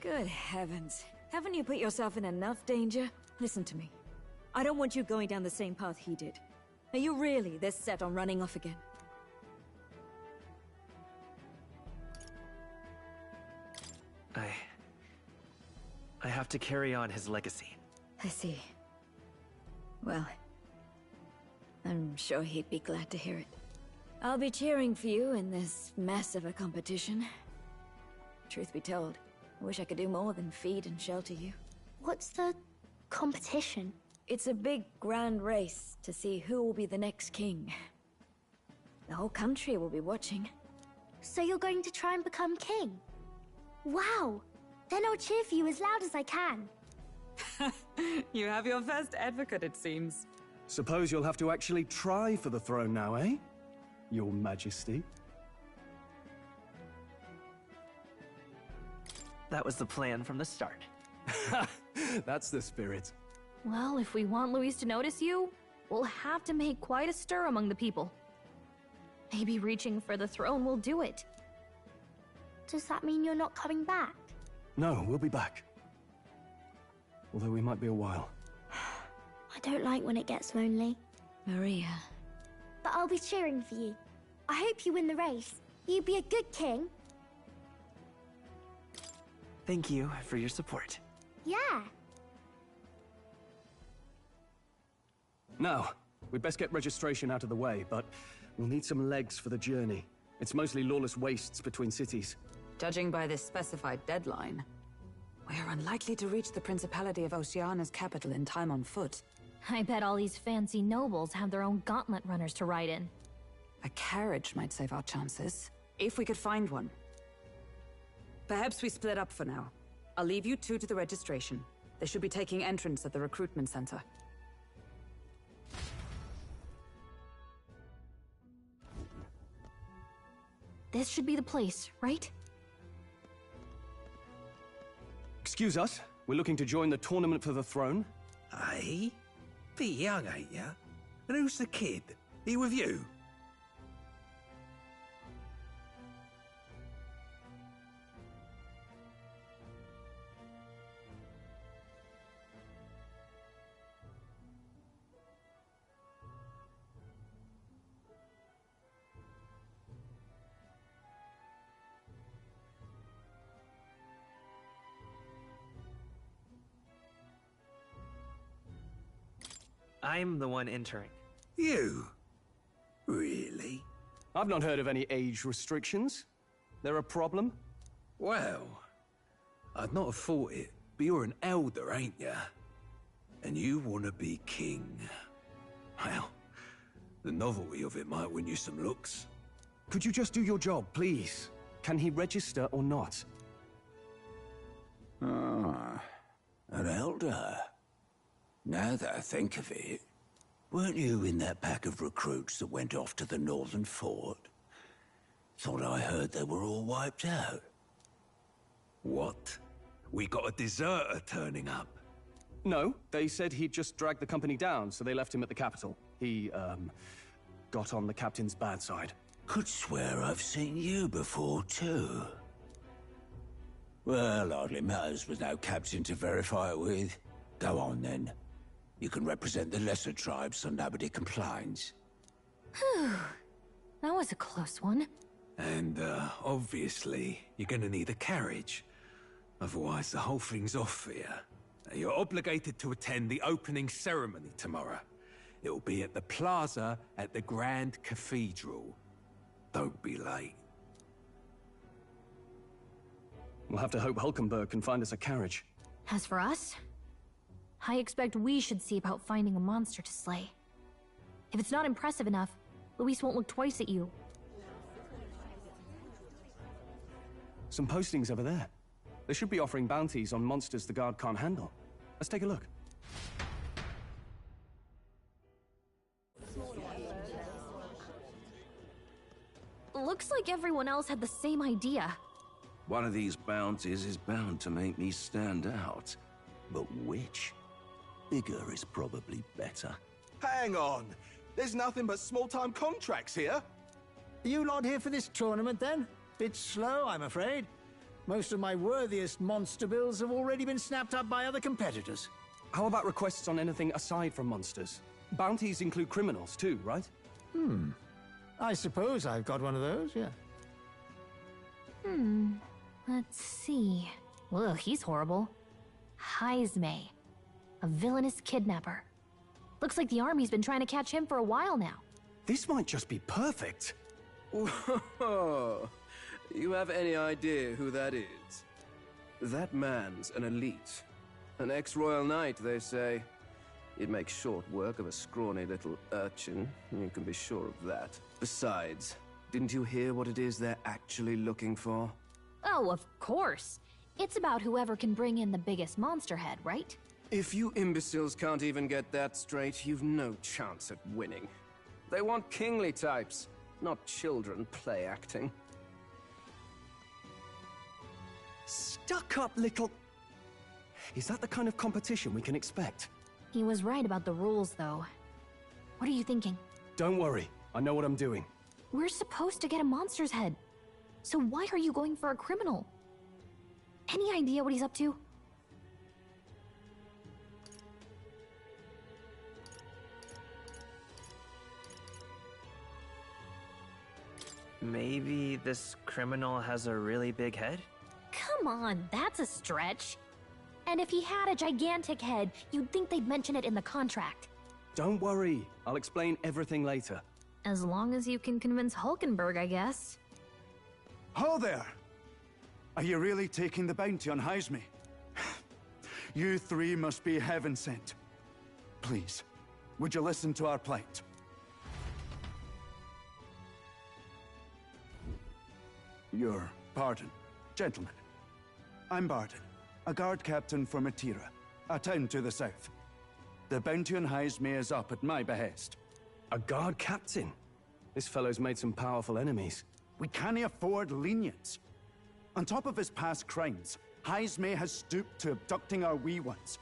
Good heavens. Haven't you put yourself in enough danger? Listen to me. I don't want you going down the same path he did. Are you really this set on running off again? I have to carry on his legacy. I see. Well, I'm sure he'd be glad to hear it. I'll be cheering for you in this mess of a competition. Truth be told, I wish I could do more than feed and shelter you. What's the competition? It's a big, grand race to see who will be the next king. The whole country will be watching. So you're going to try and become king? Wow! Then I'll cheer for you as loud as I can. You have your first advocate, it seems. Suppose you'll have to actually try for the throne now, eh? Your Majesty. That was the plan from the start. That's the spirit. Well, if we want Luis to notice you, we'll have to make quite a stir among the people. Maybe reaching for the throne will do it. Does that mean you're not coming back? No, we'll be back. Although we might be a while. I don't like when it gets lonely. Maria. But I'll be cheering for you. I hope you win the race. You'd be a good king. Thank you for your support. Yeah. Now, we'd best get registration out of the way, but we'll need some legs for the journey. It's mostly lawless wastes between cities. Judging by this specified deadline, we are unlikely to reach the Principality of Oceana's capital in time on foot. I bet all these fancy nobles have their own gauntlet runners to ride in. A carriage might save our chances, if we could find one. Perhaps we split up for now. I'll leave you two to the registration. They should be taking entrance at the recruitment center. This should be the place, right? Excuse us, we're looking to join the tournament for the throne. Aye? Bit young, ain't ya? And who's the kid? He with you? I'm the one entering. You? Really? I've not heard of any age restrictions. There a problem? Well, I'd not have thought it, but you're an elder, ain't ya? And you want to be king. Well, the novelty of it might win you some looks. Could you just do your job, please? Can he register or not? Ah, an elder. Now that I think of it, weren't you in that pack of recruits that went off to the northern fort? Thought I heard they were all wiped out. What? We got a deserter turning up? No, they said he'd just dragged the company down, so they left him at the capital. He, got on the captain's bad side. Could swear I've seen you before, too. Well, hardly matters with no captain to verify it with. Go on, then. You can represent the lesser tribes so nobody complains. Whew. That was a close one. And, obviously, you're gonna need a carriage. Otherwise, the whole thing's off for you. You're obligated to attend the opening ceremony tomorrow. It'll be at the plaza at the Grand Cathedral. Don't be late. We'll have to hope Hulkenberg can find us a carriage. As for us, I expect we should see about finding a monster to slay. If it's not impressive enough, Luis won't look twice at you. Some postings over there. They should be offering bounties on monsters the guard can't handle. Let's take a look. Looks like everyone else had the same idea. One of these bounties is bound to make me stand out. But which? Bigger is probably better. Hang on! There's nothing but small-time contracts here! Are you lot here for this tournament, then? Bit slow, I'm afraid. Most of my worthiest monster bills have already been snapped up by other competitors. How about requests on anything aside from monsters? Bounties include criminals too, right? I suppose I've got one of those, yeah. Let's see. Ugh, he's horrible. Heisme. A villainous kidnapper. Looks like the army's been trying to catch him for a while now. This might just be perfect. Whoa. You have any idea who that is? That man's an elite. An ex-royal knight, they say. He'd make short work of a scrawny little urchin. You can be sure of that. Besides, didn't you hear what it is they're actually looking for? Oh, of course. It's about whoever can bring in the biggest monster head, right? If you imbeciles can't even get that straight, you've no chance at winning. They want kingly types, not children play acting. Stuck-up little... Is that the kind of competition we can expect? He was right about the rules, though. What are you thinking? Don't worry, I know what I'm doing. We're supposed to get a monster's head. So why are you going for a criminal? Any idea what he's up to? Maybe this criminal has a really big head? Come on, that's a stretch. And if he had a gigantic head, you'd think they'd mention it in the contract. Don't worry, I'll explain everything later. As long as you can convince Hulkenberg, I guess. Ho there! Are you really taking the bounty on Heisme? You three must be heaven sent. Please, would you listen to our plight? Your pardon, gentlemen. I'm Barden, a guard captain for Matira, a town to the south. The bounty on Heisme is up at my behest. A guard captain? This fellow's made some powerful enemies. We can't afford lenience. On top of his past crimes, Heisme has stooped to abducting our wee ones.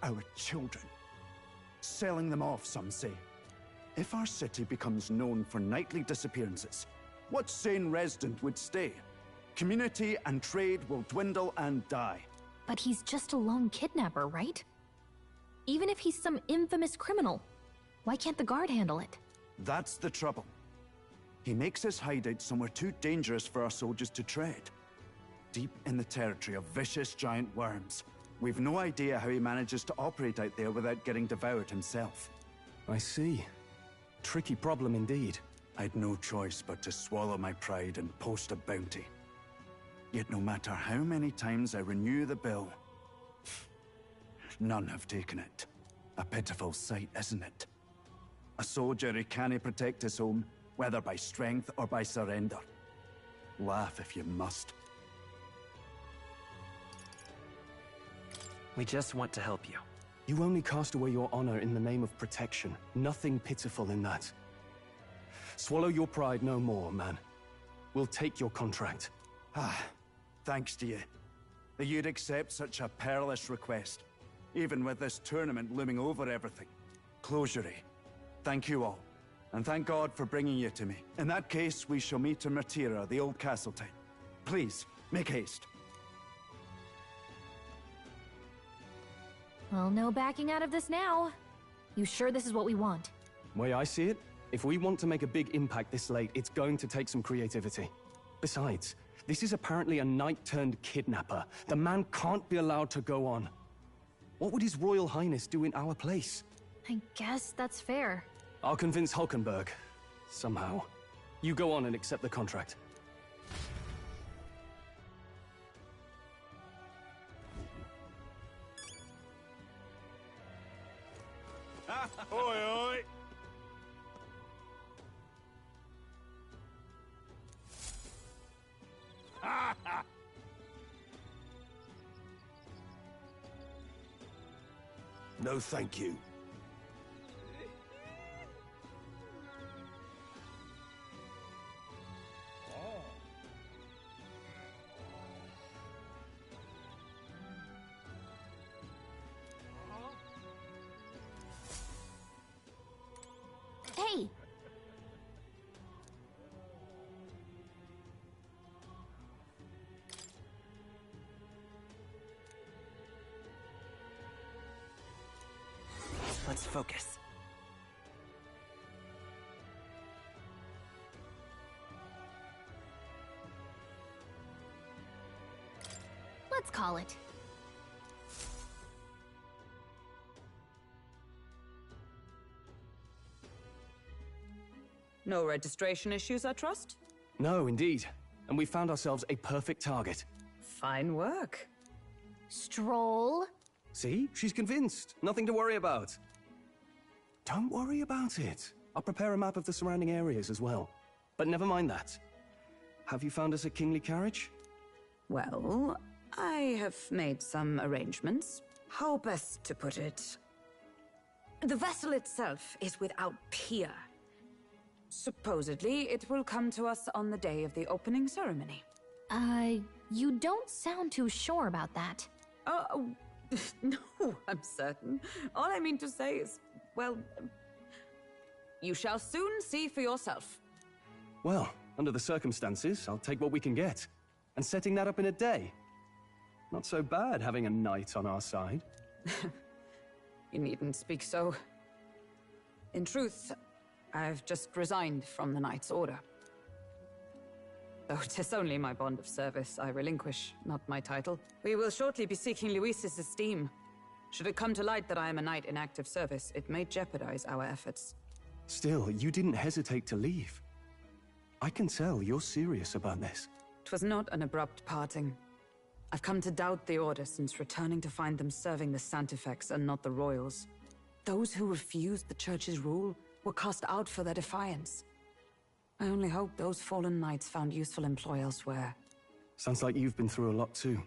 Our children. Selling them off, some say. If our city becomes known for nightly disappearances, what sane resident would stay? Community and trade will dwindle and die. But he's just a lone kidnapper, right? Even if he's some infamous criminal, why can't the guard handle it? That's the trouble. He makes his hideout somewhere too dangerous for our soldiers to tread. Deep in the territory of vicious giant worms. We've no idea how he manages to operate out there without getting devoured himself. I see. Tricky problem indeed. I'd no choice but to swallow my pride and post a bounty. Yet no matter how many times I renew the bill, none have taken it. A pitiful sight, isn't it? A soldier who can't protect his home, whether by strength or by surrender. Laugh if you must. We just want to help you. You only cast away your honor in the name of protection. Nothing pitiful in that. Swallow your pride no more, man. We'll take your contract. Thanks to you. That you'd accept such a perilous request, even with this tournament looming over everything. Closure. Thank you all, and thank God for bringing you to me. In that case, we shall meet in Martira, the old castle town. Please, make haste. Well, no backing out of this now. You sure this is what we want? Way I see it, if we want to make a big impact this late, it's going to take some creativity. Besides, this is apparently a knight-turned-kidnapper. The man can't be allowed to go on. What would His Royal Highness do in our place? I guess that's fair. I'll convince Hulkenberg. Somehow. You go on and accept the contract. Oi, oi! No, thank you. Hey! Let's focus. Let's call it. No registration issues, I trust? No, indeed. And we found ourselves a perfect target. Fine work. Stroll. See? She's convinced. Nothing to worry about. Don't worry about it. I'll prepare a map of the surrounding areas as well. But never mind that. Have you found us a kingly carriage? Well, I have made some arrangements. How best to put it? The vessel itself is without peer. Supposedly, it will come to us on the day of the opening ceremony. You don't sound too sure about that. No, I'm certain. All I mean to say is, well, you shall soon see for yourself. Well, under the circumstances, I'll take what we can get. And setting that up in a day. Not so bad having a knight on our side. You needn't speak so. In truth, I've just resigned from the Knight's Order. Though 'tis only my bond of service I relinquish, not my title. We will shortly be seeking Luis's esteem. Should it come to light that I am a knight in active service, it may jeopardize our efforts. Still, you didn't hesitate to leave. I can tell you're serious about this. 'Twas not an abrupt parting. I've come to doubt the Order since returning to find them serving the Santifex and not the Royals. Those who refused the Church's rule were cast out for their defiance. I only hope those fallen knights found useful employ elsewhere. Sounds like you've been through a lot too.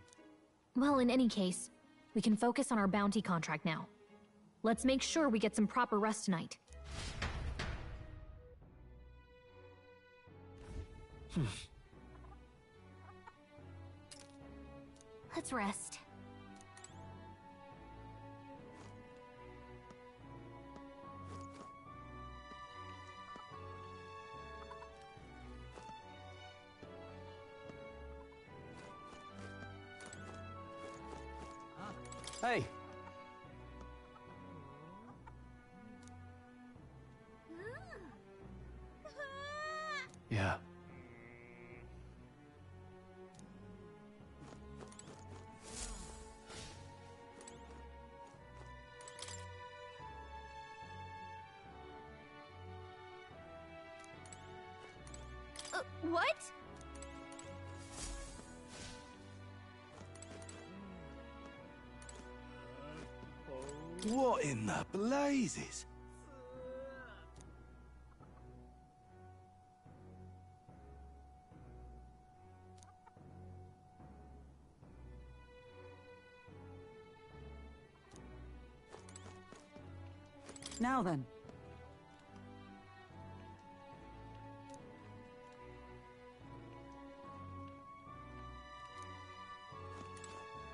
Well, in any case, we can focus on our bounty contract now. Let's make sure we get some proper rest tonight. Let's rest. Hey! Yeah. What? What in the blazes? Now then.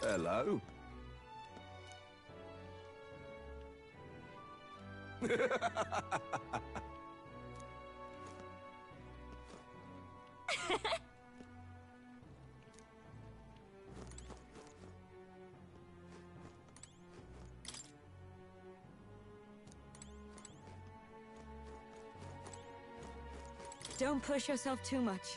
Hello? Don't push yourself too much.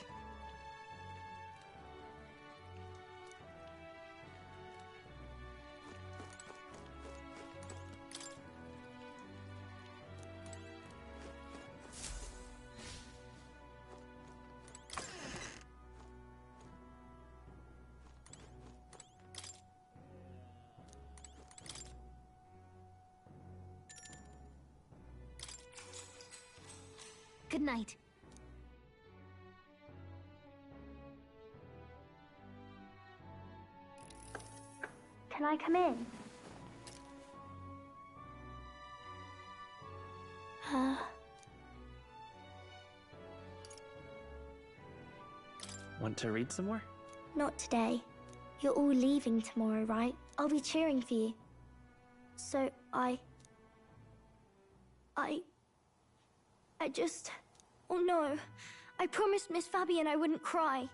Good night. Can I come in? Want to read some more? Not today. You're all leaving tomorrow, right? I'll be cheering for you. So I just... Oh no. I promised Miss Fabian I wouldn't cry.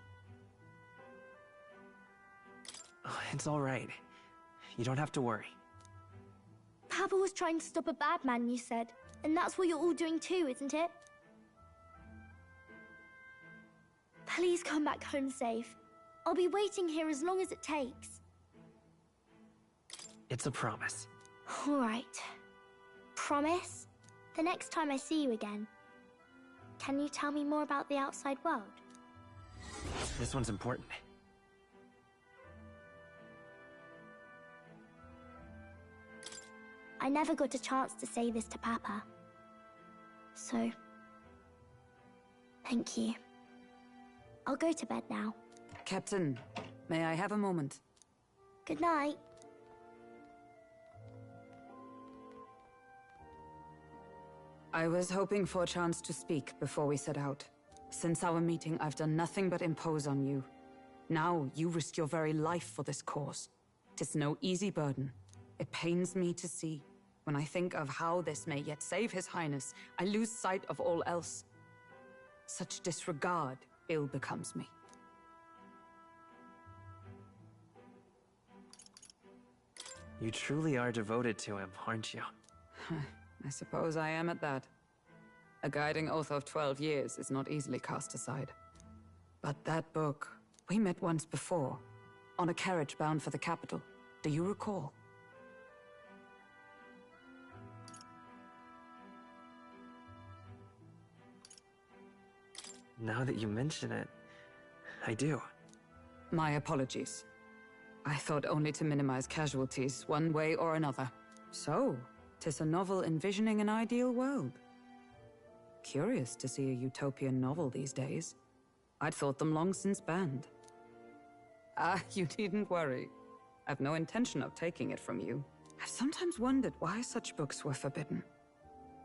Oh, it's all right. You don't have to worry. Papa was trying to stop a bad man, you said. And that's what you're all doing too, isn't it? Please come back home safe. I'll be waiting here as long as it takes. It's a promise. All right. Promise? The next time I see you again. Can you tell me more about the outside world? This one's important. I never got a chance to say this to Papa. So, thank you. I'll go to bed now. Captain, may I have a moment? Good night. I was hoping for a chance to speak before we set out. Since our meeting, I've done nothing but impose on you. Now, you risk your very life for this cause. 'Tis no easy burden. It pains me to see. When I think of how this may yet save His Highness, I lose sight of all else. Such disregard ill becomes me. You truly are devoted to him, aren't you? I suppose I am at that. A guiding oath of 12 years is not easily cast aside. But that book, we met once before, on a carriage bound for the capital. Do you recall? Now that you mention it, I do. My apologies. I thought only to minimize casualties, one way or another. So, 'tis a novel envisioning an ideal world. Curious to see a utopian novel these days. I'd thought them long since banned. Ah, you needn't worry. I've no intention of taking it from you. I've sometimes wondered why such books were forbidden.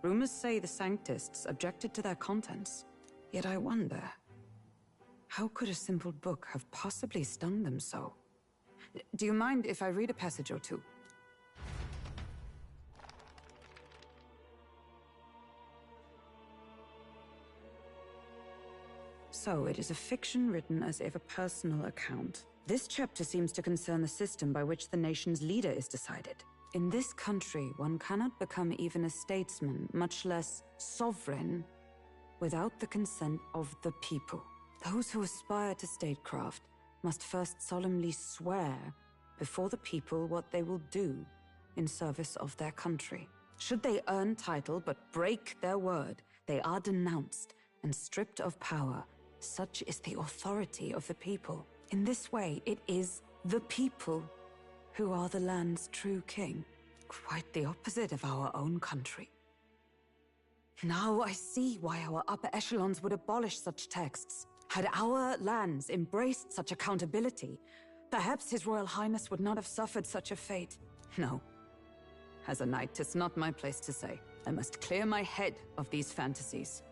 Rumors say the Sanctists objected to their contents. Yet I wonder, how could a simple book have possibly stung them so? Do you mind if I read a passage or two? So, it is a fiction written as if a personal account. This chapter seems to concern the system by which the nation's leader is decided. In this country, one cannot become even a statesman, much less sovereign, without the consent of the people. Those who aspire to statecraft must first solemnly swear before the people what they will do in service of their country. Should they earn title but break their word, they are denounced and stripped of power, Such is the authority of the people. In this way, it is the people who are the land's true king. Quite the opposite of our own country. Now I see why our upper echelons would abolish such texts. Had our lands embraced such accountability, perhaps His Royal Highness would not have suffered such a fate. No. As a knight, 'tis not my place to say. I must clear my head of these fantasies.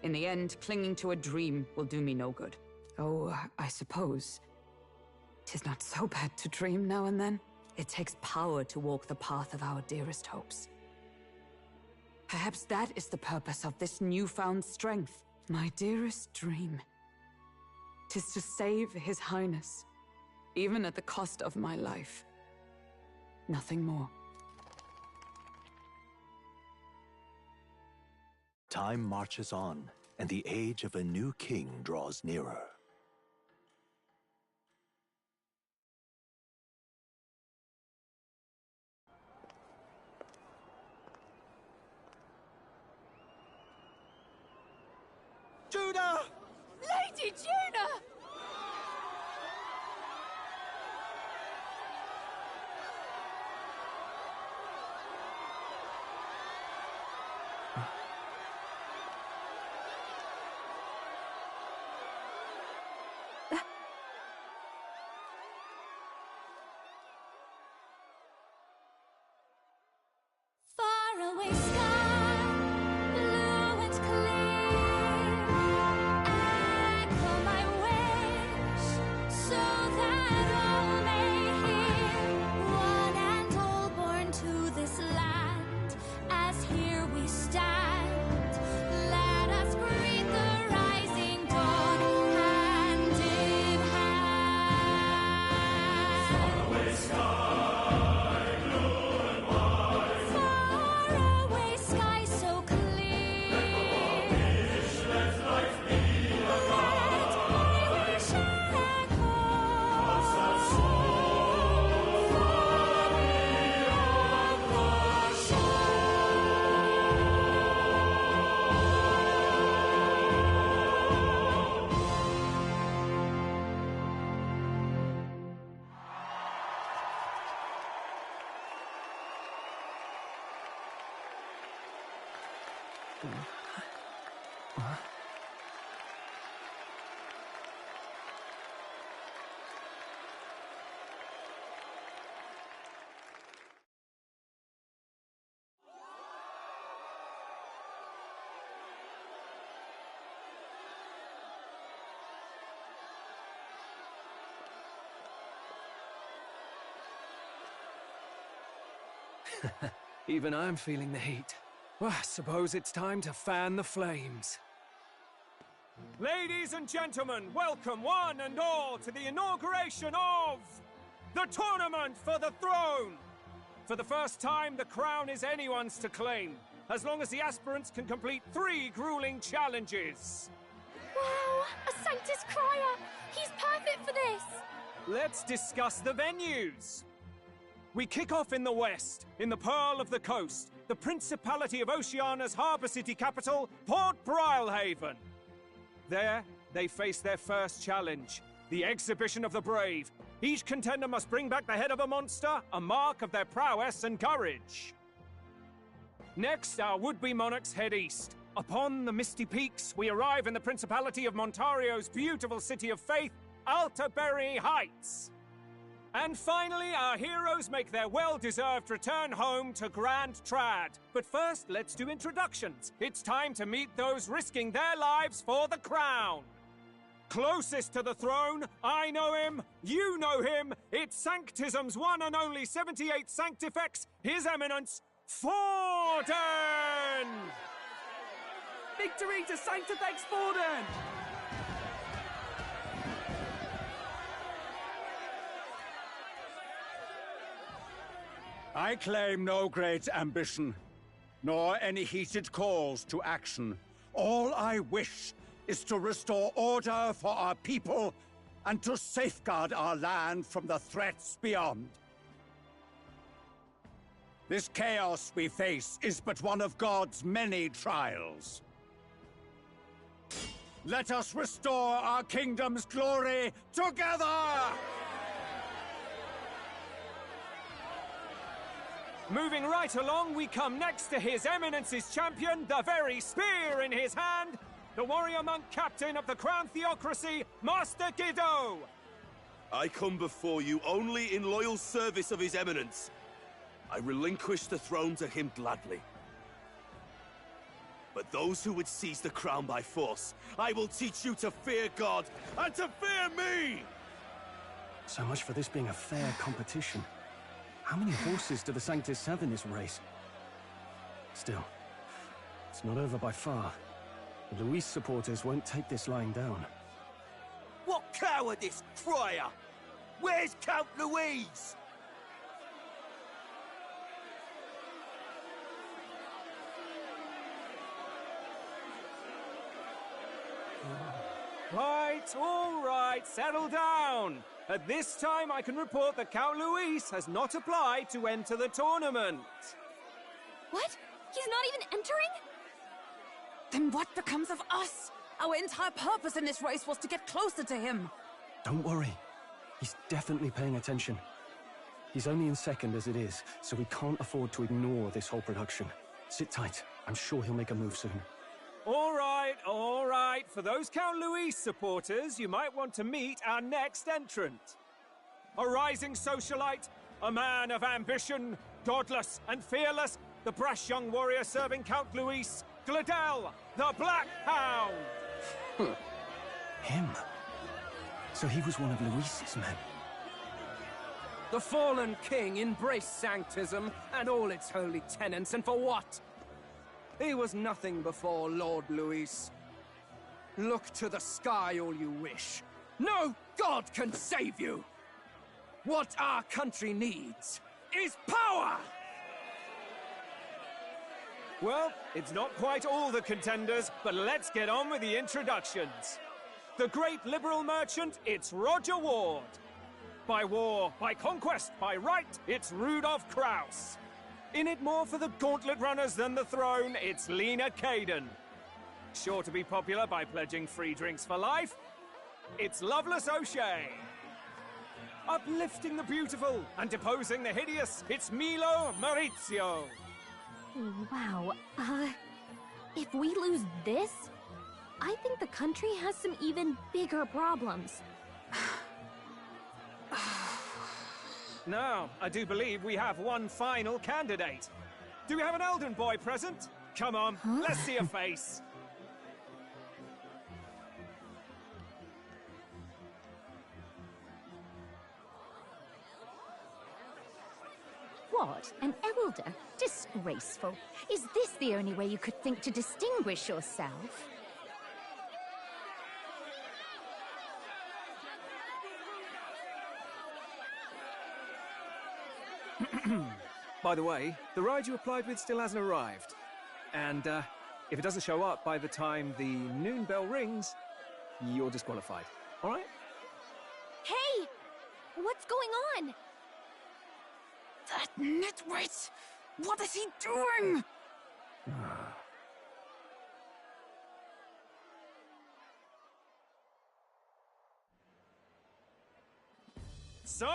In the end, clinging to a dream will do me no good. Oh, I suppose 'tis not so bad to dream now and then. It takes power to walk the path of our dearest hopes. Perhaps that is the purpose of this newfound strength. My dearest dream. 'Tis to save His Highness, even at the cost of my life. Nothing more. Time marches on, and the age of a new king draws nearer. Juna! Lady Juna! Faraway sky, blue and clear. Echo my wish, so that all may hear. One and all born to this land, as here we stand. Let us greet the rising dawn, hand in hand. Faraway sky, blue and white. Faraway sky so clear. Let life be let my wish echo. That soul far beyond the Even I'm feeling the heat. Well, I suppose it's time to fan the flames. Ladies and gentlemen, welcome one and all to the inauguration of the Tournament for the Throne! For the first time, the crown is anyone's to claim, as long as the aspirants can complete 3 grueling challenges. Wow! A Sanctus Crier! He's perfect for this! Let's discuss the venues. We kick off in the west, in the Pearl of the Coast, the Principality of Oceania's harbour city capital, Port Brilehaven. There, they face their first challenge, the Exhibition of the Brave. Each contender must bring back the head of a monster, a mark of their prowess and courage. Next, our would-be monarchs head east. Upon the misty peaks, we arrive in the Principality of Montario's beautiful city of faith, Altaberry Heights. And finally, our heroes make their well-deserved return home to Grand Trad. But first, let's do introductions. It's time to meet those risking their lives for the crown. Closest to the throne, I know him, you know him. It's Sanctism's one and only 78th Sanctifex, His Eminence, Forden! Victory to Sanctifex Forden! I claim no great ambition, nor any heated calls to action. All I wish is to restore order for our people and to safeguard our land from the threats beyond. This chaos we face is but one of God's many trials. Let us restore our kingdom's glory together! Moving right along, we come next to His Eminence's champion, the very spear in his hand, the warrior monk captain of the Crown Theocracy, Master Giddo! I come before you only in loyal service of His Eminence. I relinquish the throne to him gladly. But those who would seize the crown by force, I will teach you to fear God and to fear me! So much for this being a fair competition. How many horses do the Sanctus have in this race? Still, it's not over by far. The Luis supporters won't take this lying down. What cowardice, crier! Where's Count Louise? Right, all right, settle down. At this time, I can report that Count Luis has not applied to enter the tournament. What? He's not even entering? Then what becomes of us? Our entire purpose in this race was to get closer to him. Don't worry. He's definitely paying attention. He's only in second as it is, so we can't afford to ignore this whole production. Sit tight. I'm sure he'll make a move soon. All right, all right. For those Count Luis supporters, you might want to meet our next entrant. A rising socialite, a man of ambition, godless and fearless, the brash young warrior serving Count Luis, Gladel, the Black Hound. Him? So he was one of Luis's men. The fallen king embraced sanctism and all its holy tenets, and for what? He was nothing before Lord Luis. Look to the sky all you wish. No god can save you! What our country needs is power! Well, it's not quite all the contenders, but let's get on with the introductions. The great liberal merchant, it's Roger Ward. By war, by conquest, by right, it's Rudolph Kraus. In it more for the gauntlet runners than the throne, it's Lena Caden. Sure to be popular by pledging free drinks for life, it's Loveless O'Shea. Uplifting the beautiful and deposing the hideous, it's Milo Maurizio. Wow, if we lose this, I think the country has some even bigger problems. Now, I do believe we have one final candidate. Do we have an Elden boy present? Come on, let's see a face. What? An elder? Disgraceful. Is this the only way you could think to distinguish yourself? By the way, the ride you applied with still hasn't arrived. And, if it doesn't show up by the time the noon bell rings, you're disqualified. All right? Hey! What's going on? That nitwit! What is he doing? So,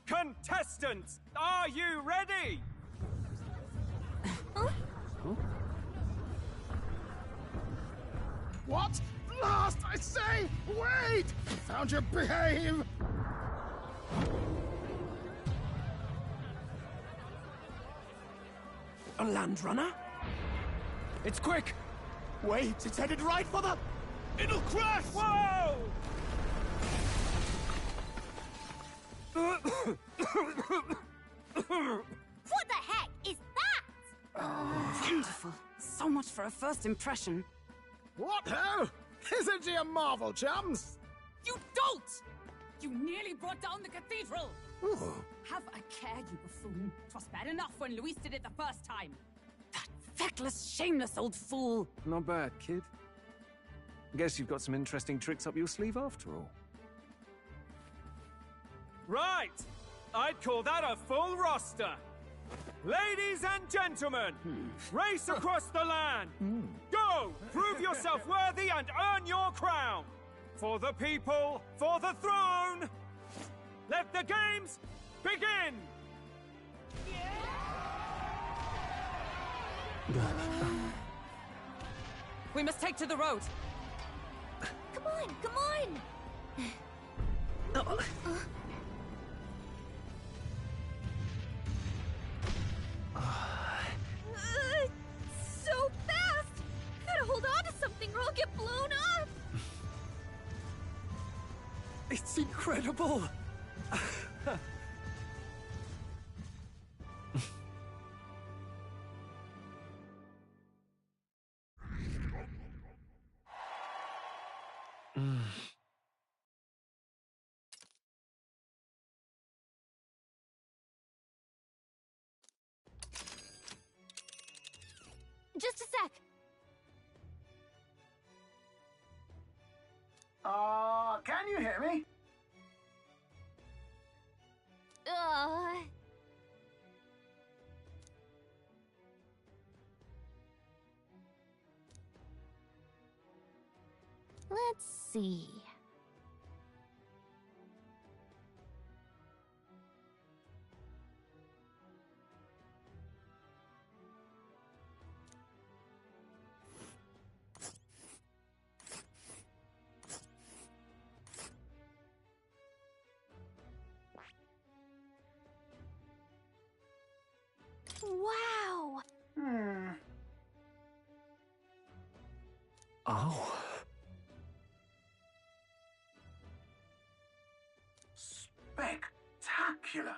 contestants, are you ready? What? Last, I say! Wait! Found your behave! A land runner? It's quick! Wait, it's headed right for the... It'll crash! Whoa! What the heck is that? Wonderful. So much for a first impression. What ho? Isn't she a marvel, chums? You dolt! You nearly brought down the cathedral! Ooh. Have a care, you buffoon. 'Twas bad enough when Luis did it the first time. That feckless, shameless old fool. Not bad, kid. Guess you've got some interesting tricks up your sleeve after all. Right! I'd call that a full roster. Ladies and gentlemen, race across the land. Go! Go! Prove yourself worthy and earn your crown! For the people, for the throne! Let the games begin! We must take to the road. Come on, come on! So fast! Gotta hold on to something or I'll get blown up! It's incredible! Just a sec. Can you hear me? Let's see. Wow! Oh. Spectacular!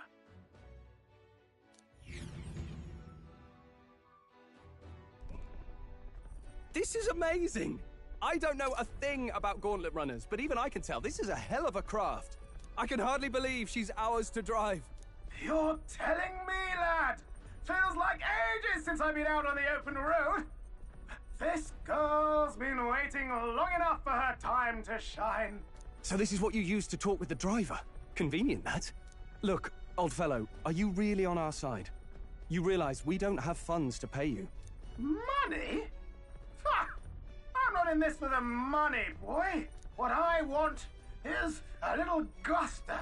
This is amazing! I don't know a thing about gauntlet runners, but even I can tell this is a hell of a craft. I can hardly believe she's ours to drive. You're telling me, lad? Feels like ages since I've been out on the open road. This girl's been waiting long enough for her time to shine. So this is what you used to talk with the driver? Convenient, that. Look, old fellow, are you really on our side? You realize we don't have funds to pay you. Money? Ha! I'm not in this for the money, boy. What I want is a little gusto.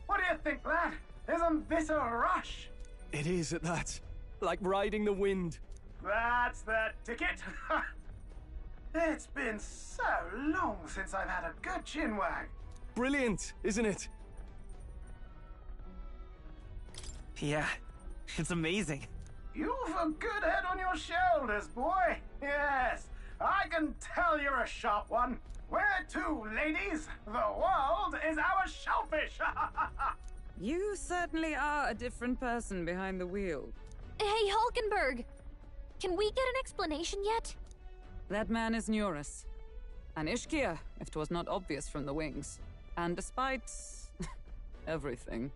What do you think, lad? Isn't this a rush? It is at that. Like riding the wind. That's the ticket. It's been so long since I've had a good chinwag. Brilliant, isn't it? Yeah, it's amazing. You've a good head on your shoulders, boy. Yes, I can tell you're a sharp one. Where to, ladies? The world is our shellfish. You certainly are a different person behind the wheel. Hey, Hulkenberg! Can we get an explanation yet? That man is Neurus. An Ishkia, if 'twas not obvious from the wings. And despite everything,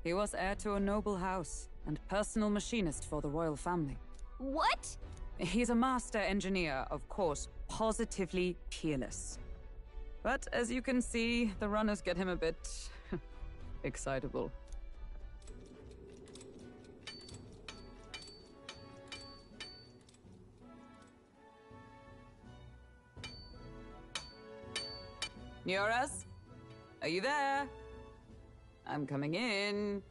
he was heir to a noble house and personal machinist for the royal family. What? He's a master engineer, of course, positively peerless. But as you can see, the runners get him a bit excitable. Neurus? Are you there? I'm coming in.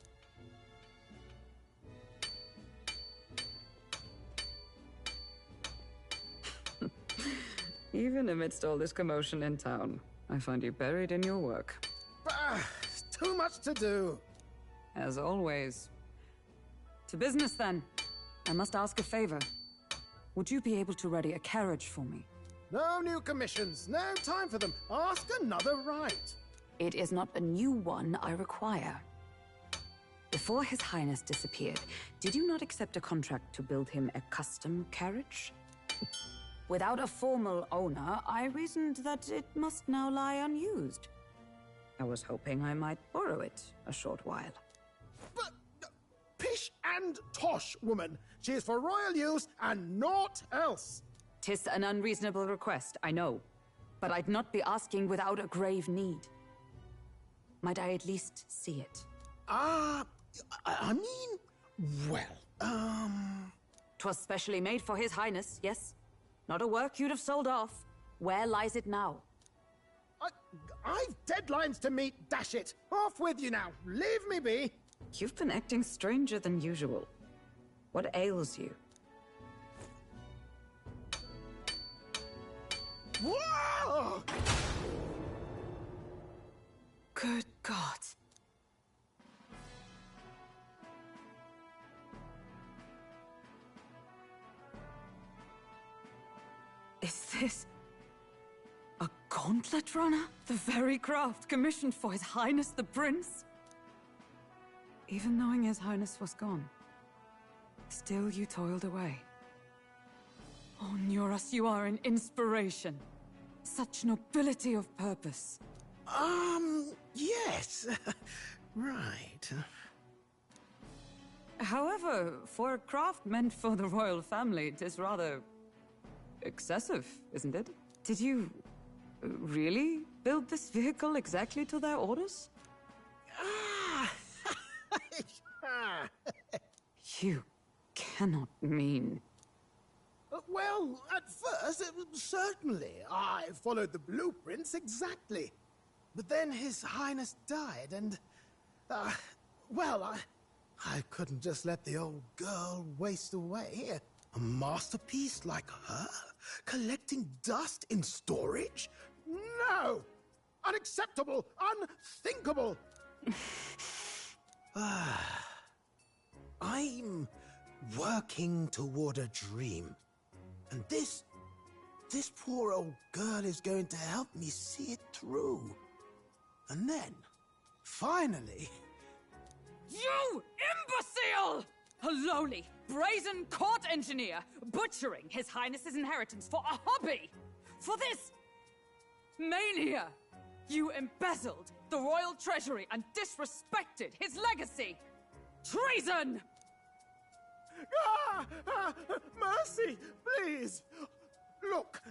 Even amidst all this commotion in town, I find you buried in your work. Too much to do. As always. To business, then. I must ask a favor. Would you be able to ready a carriage for me? No new commissions. No time for them. Ask another right. It is not a new one I require. Before His Highness disappeared, did you not accept a contract to build him a custom carriage? Without a formal owner, I reasoned that it must now lie unused. I was hoping I might borrow it a short while. But pish and tosh, woman. She is for royal use and naught else. 'Tis an unreasonable request, I know. But I'd not be asking without a grave need. Might I at least see it? I mean, well, 'Twas specially made for His Highness, yes? Not a work you'd have sold off. Where lies it now? I've deadlines to meet, dash it! Off with you now! Leave me be! You've been acting stranger than usual. What ails you? Whoa! Good God. Is this a gauntlet runner? The very craft commissioned for His Highness the Prince? Even knowing His Highness was gone, still you toiled away. Oh, Nuras, you are an inspiration. Such nobility of purpose. Yes. Right. However, for a craft meant for the royal family, it is rather excessive, isn't it? Did you really build this vehicle exactly to their orders? You cannot mean... Well, at first, certainly. I followed the blueprints exactly. But then His Highness died, and... well, I couldn't just let the old girl waste away. A masterpiece like her? Collecting dust in storage? No! Unacceptable! Unthinkable! I'm working toward a dream. And this poor old girl is going to help me see it through. And then, finally... You imbecile! A lowly, brazen court engineer, butchering His Highness's inheritance for a hobby! For this mania! You embezzled the royal treasury and disrespected his legacy! Treason! Mercy, please! Look,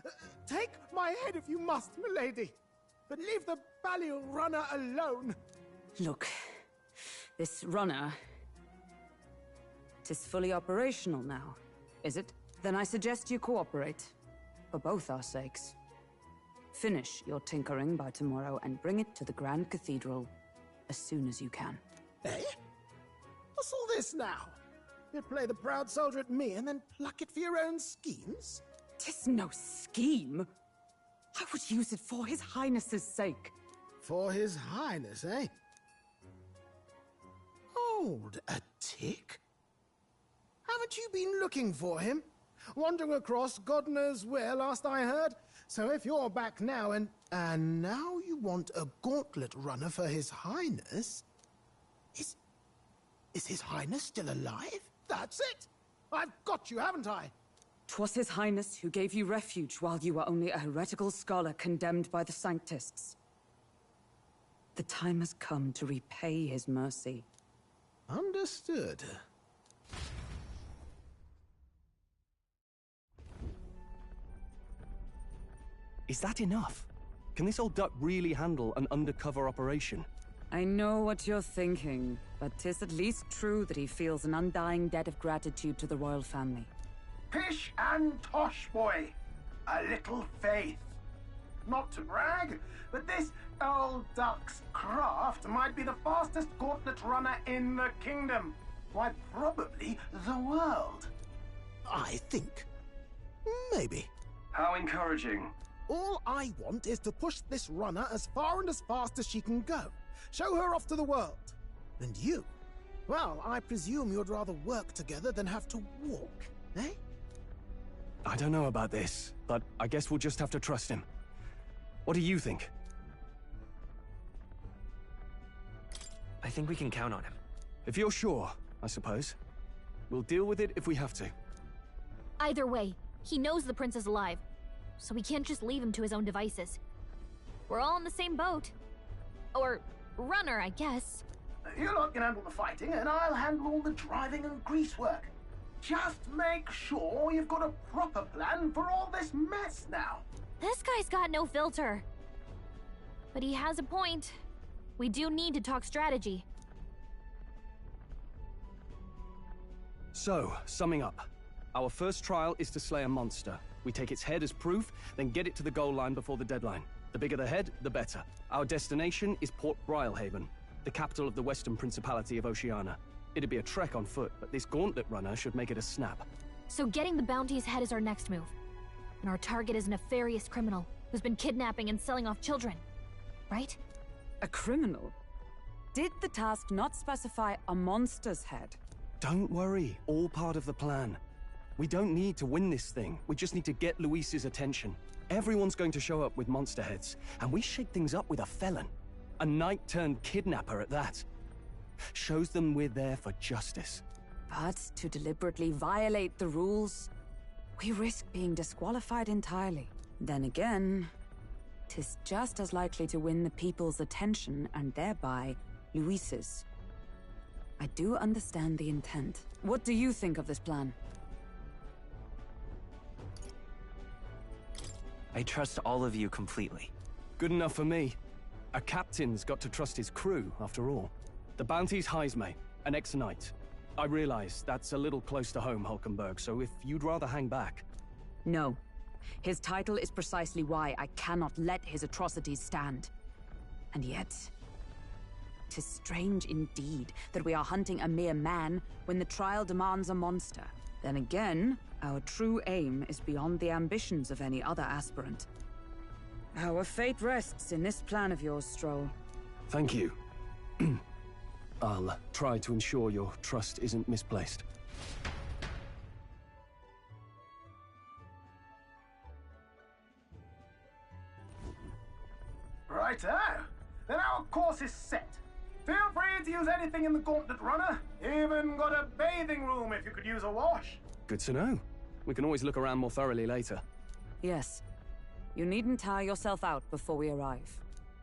take my head if you must, milady. But leave the Balial runner alone. Look, this runner... it is fully operational now, is it? Then I suggest you cooperate. For both our sakes. Finish your tinkering by tomorrow and bring it to the Grand Cathedral as soon as you can. Eh? What's all this now? You play the proud soldier at me and then pluck it for your own schemes? 'Tis no scheme. I would use it for His Highness's sake. For His Highness, eh? Hold a tick. Haven't you been looking for him? Wandering across God knows where, last I heard. So if you're back now and now you want a gauntlet runner for His Highness? Is His Highness still alive? That's it! I've got you, haven't I? 'Twas His Highness who gave you refuge while you were only a heretical scholar condemned by the Sanctists. The time has come to repay His mercy. Understood. Is that enough? Can this old duck really handle an undercover operation? I know what you're thinking, but 'tis at least true that he feels an undying debt of gratitude to the royal family. Pish and tosh, boy. A little faith. Not to brag, but this old duck's craft might be the fastest gauntlet runner in the kingdom. Why, probably the world. I think. Maybe. How encouraging. All I want is to push this runner as far and as fast as she can go. Show her off to the world. And you? Well, I presume you'd rather work together than have to walk, eh? I don't know about this, but I guess we'll just have to trust him. What do you think? I think we can count on him. If you're sure, I suppose. We'll deal with it if we have to. Either way, he knows the prince is alive, so we can't just leave him to his own devices. We're all in the same boat. Or runner, I guess. You lot can handle the fighting, and I'll handle all the driving and grease work. Just make sure you've got a proper plan for all this mess now. This guy's got no filter. But he has a point. We do need to talk strategy. So, summing up. Our first trial is to slay a monster. We take its head as proof, then get it to the goal line before the deadline. The bigger the head, the better. Our destination is Port Brilehaven, the capital of the Western Principality of Oceania. It'd be a trek on foot, but this gauntlet runner should make it a snap. So getting the bounty's head is our next move. And our target is a nefarious criminal who's been kidnapping and selling off children. Right? A criminal? Did the task not specify a monster's head? Don't worry, all part of the plan. We don't need to win this thing. We just need to get Luis's attention. Everyone's going to show up with monster heads, and we shake things up with a felon. A knight-turned-kidnapper at that. Shows them we're there for justice. But to deliberately violate the rules, we risk being disqualified entirely. Then again, 'tis just as likely to win the people's attention and thereby Luis's. I do understand the intent. What do you think of this plan? I trust all of you completely. Good enough for me. A captain's got to trust his crew, after all. The bounty's Heisme, an ex-knight. I realize that's a little close to home, Hulkenberg, so if you'd rather hang back... No. His title is precisely why I cannot let his atrocities stand. And yet... 'tis strange indeed that we are hunting a mere man when the trial demands a monster. Then again, our true aim is beyond the ambitions of any other aspirant. Our fate rests in this plan of yours, Stroll. Thank you. I'll try to ensure your trust isn't misplaced. Righto. Then our course is set. Feel free to use anything in the gauntlet runner. Even got a bathing room if you could use a wash. Good to know. We can always look around more thoroughly later. Yes. You needn't tire yourself out before we arrive.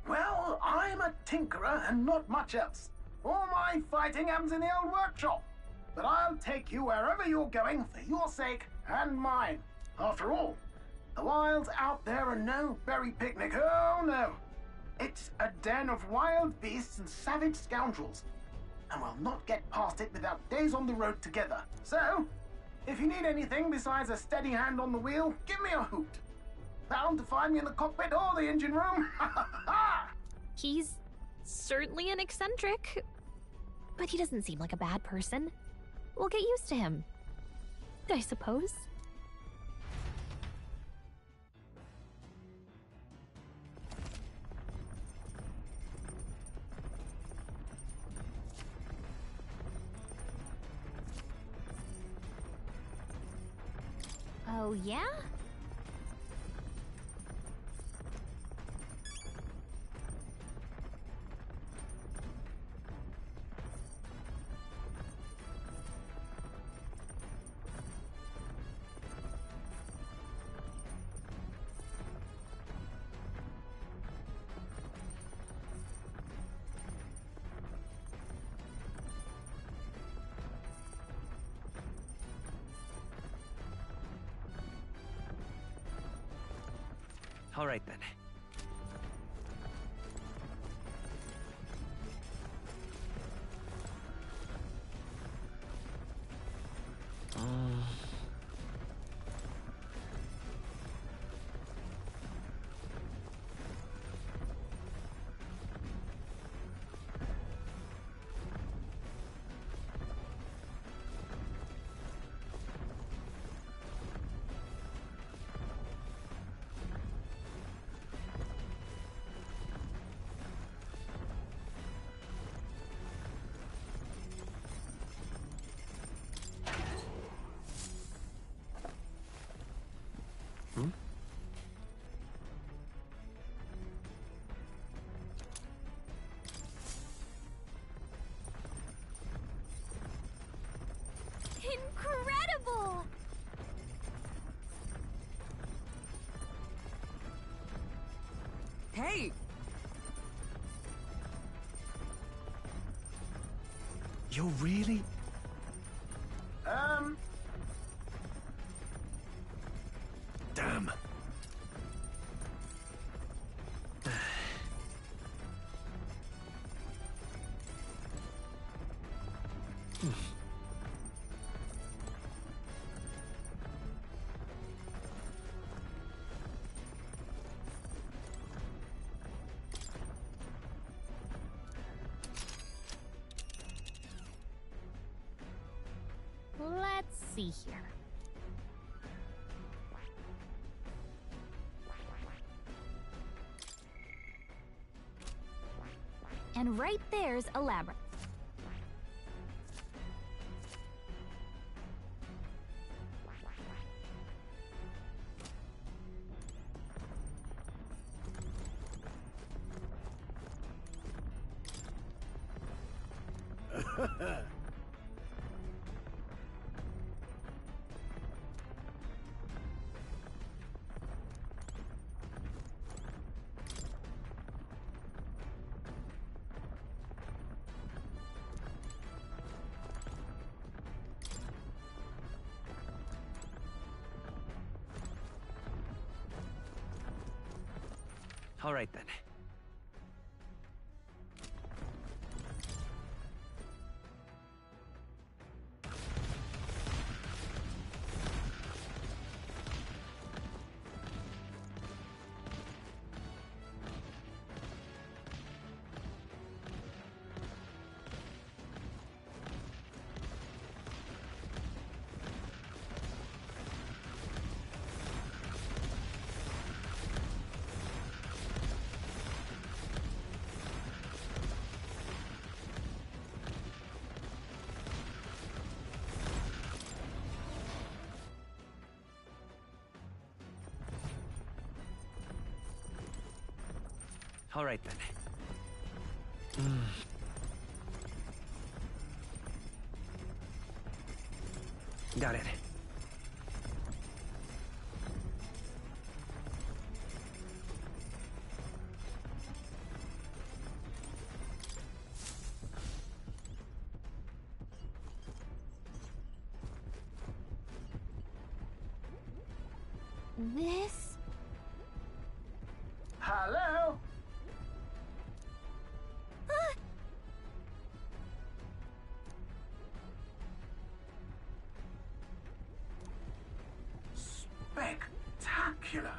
Well, I'm a tinkerer and not much else. All my fighting happens in the old workshop. But I'll take you wherever you're going for your sake and mine. After all, the wilds out there are no berry picnic. Oh, no. It's a den of wild beasts and savage scoundrels. And we'll not get past it without days on the road together. So, if you need anything besides a steady hand on the wheel, give me a hoot. Bound to find me in the cockpit or the engine room. He's certainly an eccentric, but he doesn't seem like a bad person. We'll get used to him, I suppose. Oh, yeah? All right, then. Incredible! Hey! You're really... Damn. see here. And right there's a labyrinth. All right then. All right then. Got it. This? Hello? Spectacular.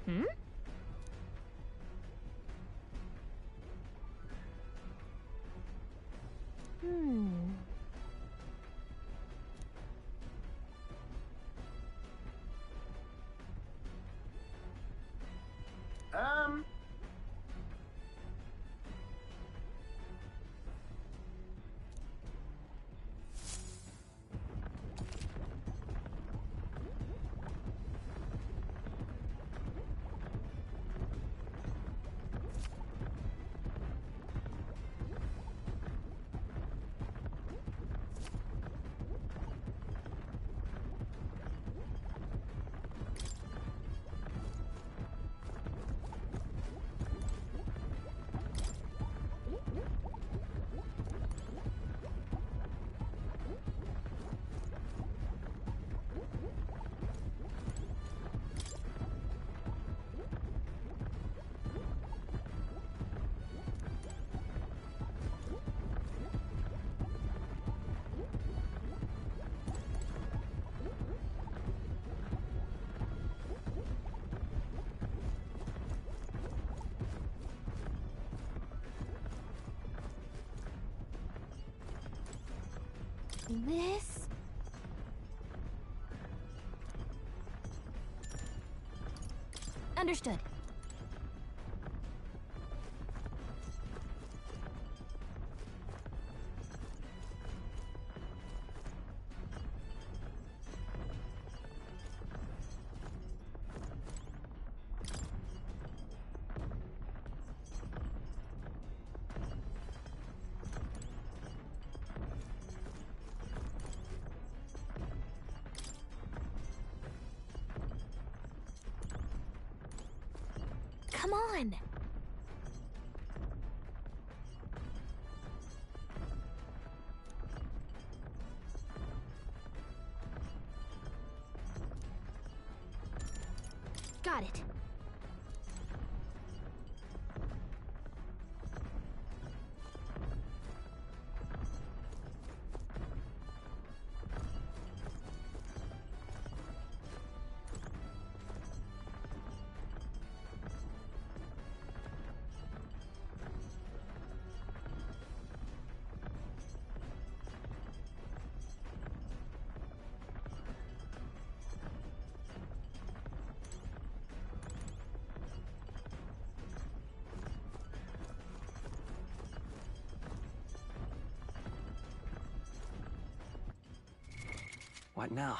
Hmm? Um... This? Understood. Come on! Got it. What now?